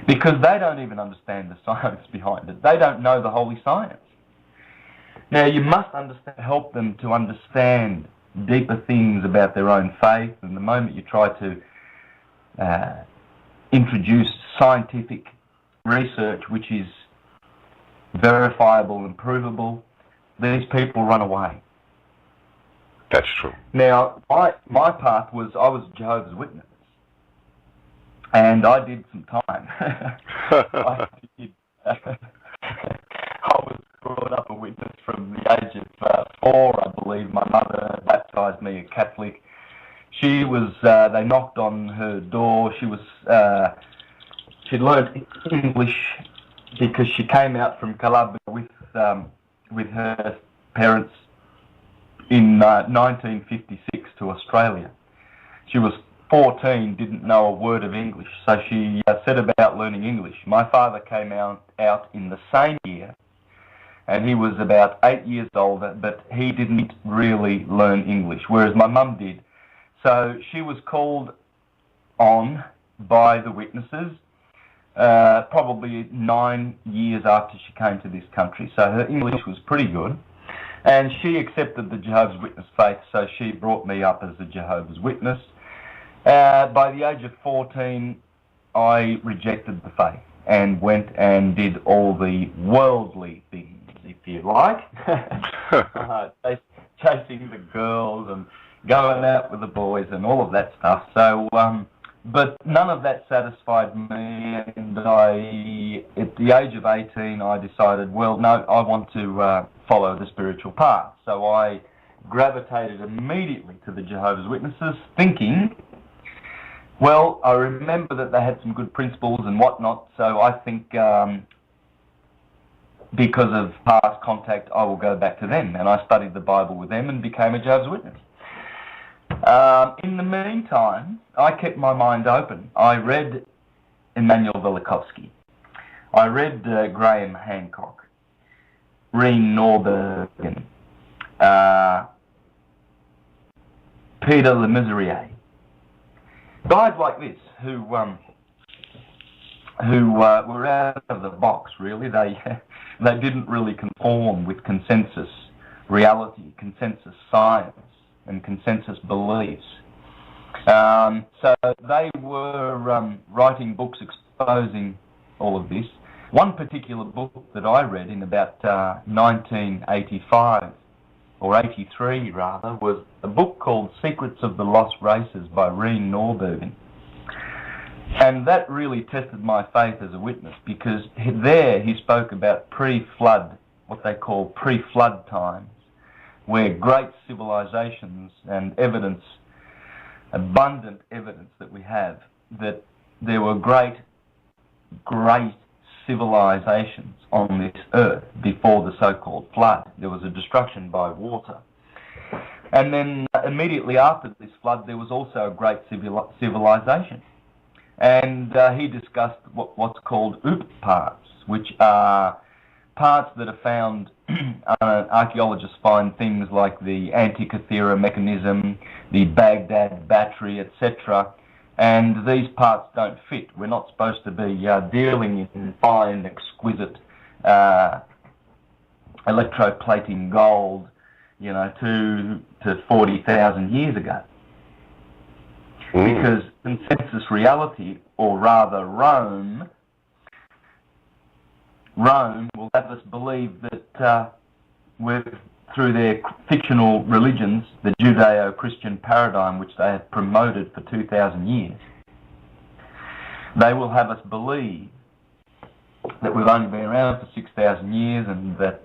[SPEAKER 2] because they don't even understand the science behind it. They don't know the holy science. Now, you must help them to understand deeper things about their own faith, and the moment you try to introduce scientific research which is verifiable and provable, these people run away.
[SPEAKER 1] That's true.
[SPEAKER 2] Now, my path was, I was a Jehovah's Witness, and I did some time. I was brought up a witness from the age of 4, I believe. My mother baptised me a Catholic. She was, they knocked on her door. She'd learned English because she came out from Calabria with her parents in 1956 to Australia. She was 14, didn't know a word of English, so she set about learning English. My father came out in the same year, and he was about 8 years older, but he didn't really learn English, whereas my mum did. So she was called on by the witnesses probably 9 years after she came to this country. So her English was pretty good. And she accepted the Jehovah's Witness faith, so she brought me up as a Jehovah's Witness. By the age of 14, I rejected the faith and went and did all the worldly things, if you like. Chasing the girls and going out with the boys and all of that stuff. So, but none of that satisfied me, and at the age of 18, I decided, well, no, I want to follow the spiritual path. So I gravitated immediately to the Jehovah's Witnesses, thinking, well, I remember that they had some good principles and whatnot, so I think because of past contact, I will go back to them. And I studied the Bible with them and became a Jehovah's Witness. In the meantime, I kept my mind open. I read Immanuel Velikovsky. I read Graham Hancock. Reen Norbergen, Peter Le Mesurier, guys like this who were out of the box. Really, they didn't really conform with consensus reality, consensus science, and consensus beliefs. So they were writing books exposing all of this. One particular book that I read in about 1985, or 83 rather, was a book called Secrets of the Lost Races by Reen Norbergen. And that really tested my faith as a witness, because there he spoke about pre-flood, what they call pre-flood times, where great civilizations and evidence, abundant evidence that we have, that there were great civilizations on this earth before the so-called flood. There was a destruction by water. And then immediately after this flood, there was also a great civilization. And he discussed what's called OOP parts, which are parts that are found, archaeologists find things like the Antikythera mechanism, the Baghdad battery, etc. And these parts don't fit. We're not supposed to be dealing in fine, exquisite electroplating gold, 2 to 40,000 years ago. Because consensus reality, or rather Rome will have us believe that through their fictional religions, the Judeo-Christian paradigm which they have promoted for 2,000 years, they will have us believe that we've only been around for 6,000 years, and that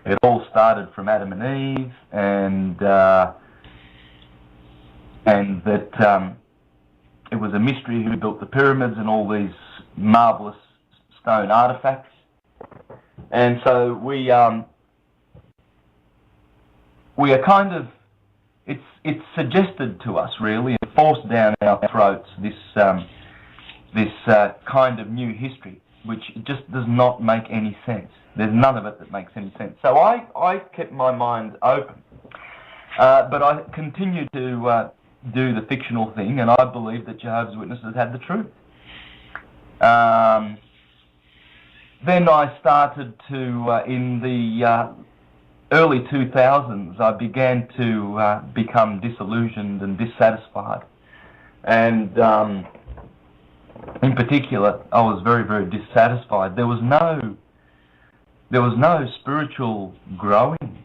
[SPEAKER 2] it all started from Adam and Eve, and that it was a mystery who built the pyramids and all these marvellous stone artifacts. And so we are kind of, it's suggested to us really, and forced down our throats, this kind of new history, which just does not make any sense. There's none of it that makes any sense. So I kept my mind open, but I continue to do the fictional thing, and I believe that Jehovah's Witnesses had the truth. Then I started to, in the early 2000s, I began to become disillusioned and dissatisfied. And in particular, I was very, very dissatisfied. There was no spiritual growing.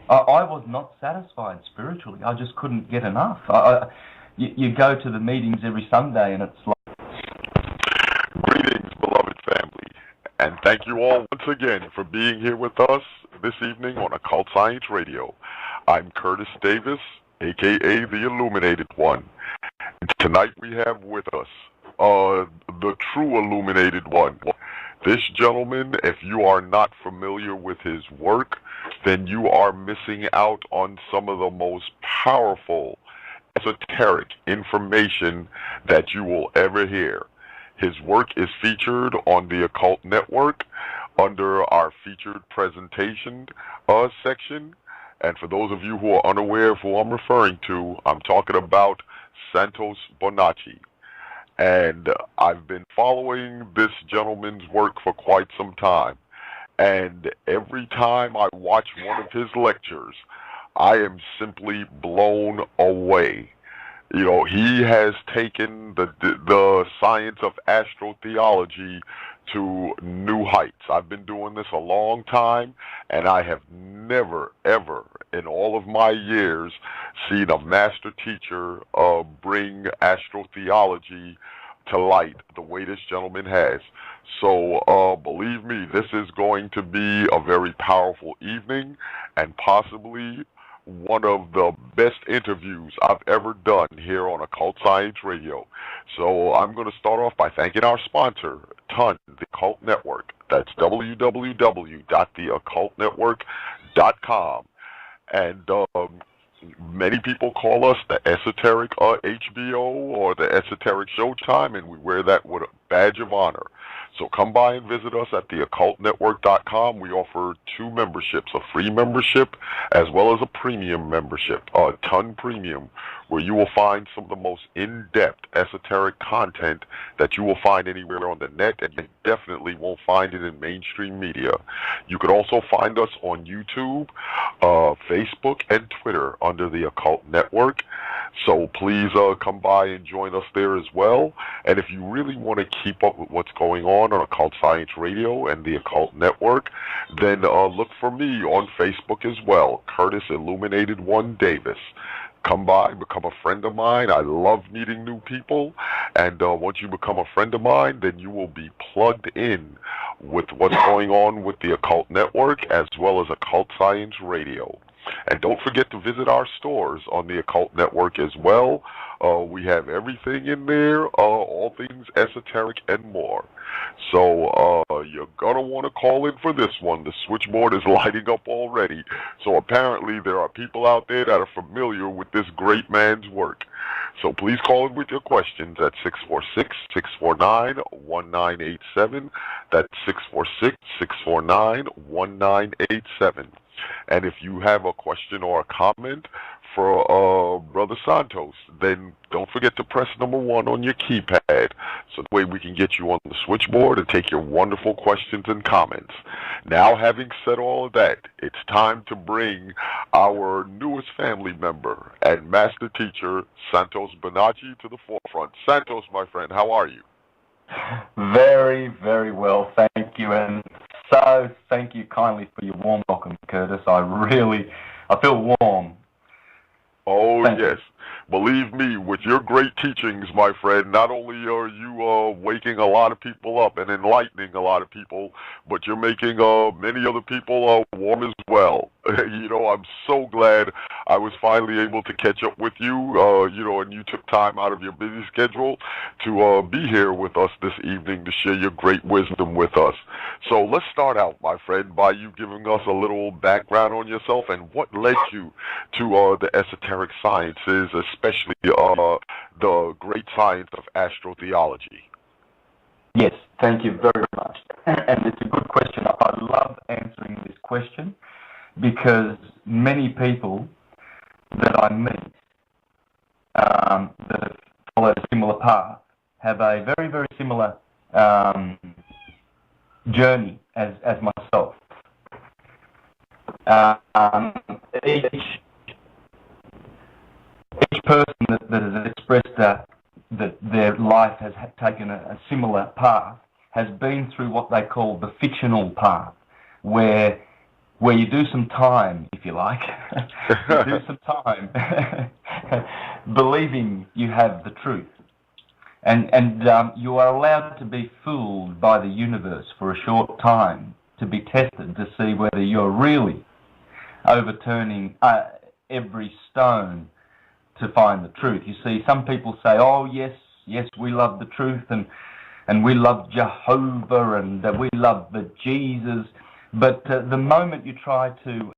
[SPEAKER 2] I was not satisfied spiritually. I just couldn't get enough. You go to the meetings every Sunday and it's like...
[SPEAKER 1] Greetings, beloved family, and thank you all once again for being here with us this evening on Occult Science Radio. I'm Curtis Davis, a.k.a. the Illuminated One. And tonight we have with us the true Illuminated One. This gentleman, if you are not familiar with his work, then you are missing out on some of the most powerful, esoteric information that you will ever hear. His work is featured on the Occult Network under our featured presentation section. And for those of you who are unaware of who I'm referring to, I'm talking about Santos Bonacci. And I've been following this gentleman's work for quite some time. And every time I watch one of his lectures, I am simply blown away. You know, he has taken the science of astrotheology to new heights. I've been doing this a long time, and I have never, ever, in all of my years, seen a master teacher bring astrotheology to light the way this gentleman has. So believe me, this is going to be a very powerful evening, and possibly one of the best interviews I've ever done here on Occult Science Radio. So I'm going to start off by thanking our sponsor, TON, the Occult Network. That's www.theoccultnetwork.com. And Many people call us the esoteric HBO or the esoteric Showtime, and we wear that with a badge of honor. So come by and visit us at theoccultnetwork.com. We offer two memberships, a free membership as well as a premium membership, a ton premium, where you will find some of the most in-depth esoteric content that you will find anywhere on the net, and you definitely won't find it in mainstream media. You could also find us on YouTube, Facebook, and Twitter under the Occult Network. So please come by and join us there as well. And if you really want to keep up with what's going on Occult Science Radio and the Occult Network, then look for me on Facebook as well, Curtis Illuminated One Davis. Come by, become a friend of mine. I love meeting new people. And once you become a friend of mine, then you will be plugged in with what's going on with the Occult Network as well as Occult Science Radio. And don't forget to visit our stores on the Occult Network as well. We have everything in there, all things esoteric and more. So you're going to want to call in for this one. The switchboard is lighting up already. So apparently there are people out there that are familiar with this great man's work. So please call in with your questions at 646-649-1987. That's 646-649-1987. And if you have a question or a comment for Brother Santos, then don't forget to press number 1 on your keypad, so that way we can get you on the switchboard and take your wonderful questions and comments. Now, having said all of that, it's time to bring our newest family member and master teacher, Santos Bonacci, to the forefront. Santos, my friend, how are you?
[SPEAKER 2] Very, very well, thank you. And so thank you kindly for your warm welcome, Curtis. I feel warm.
[SPEAKER 1] Oh, yes. Believe me, with your great teachings, my friend, not only are you waking a lot of people up and enlightening a lot of people, but you're making many other people warm as well. You know, I'm so glad I was finally able to catch up with you, you know, and you took time out of your busy schedule to be here with us this evening to share your great wisdom with us. So let's start out, my friend, by you giving us a little background on yourself and what led you to the esoteric sciences, especially the great science of astrotheology.
[SPEAKER 2] Yes, thank you very much. And it's a good question. I love answering this question because many people that I meet that have followed a similar path have a very, very similar journey as myself. Each person that has expressed that their life has taken a similar path has been through what they call the fictional path, where you do some time, if you like, you do some time believing you have the truth. And you are allowed to be fooled by the universe for a short time to be tested to see whether you're really overturning every stone to find the truth. You see, some people say, oh, yes, we love the truth, and we love Jehovah, and we love the Jesus. But the moment you try to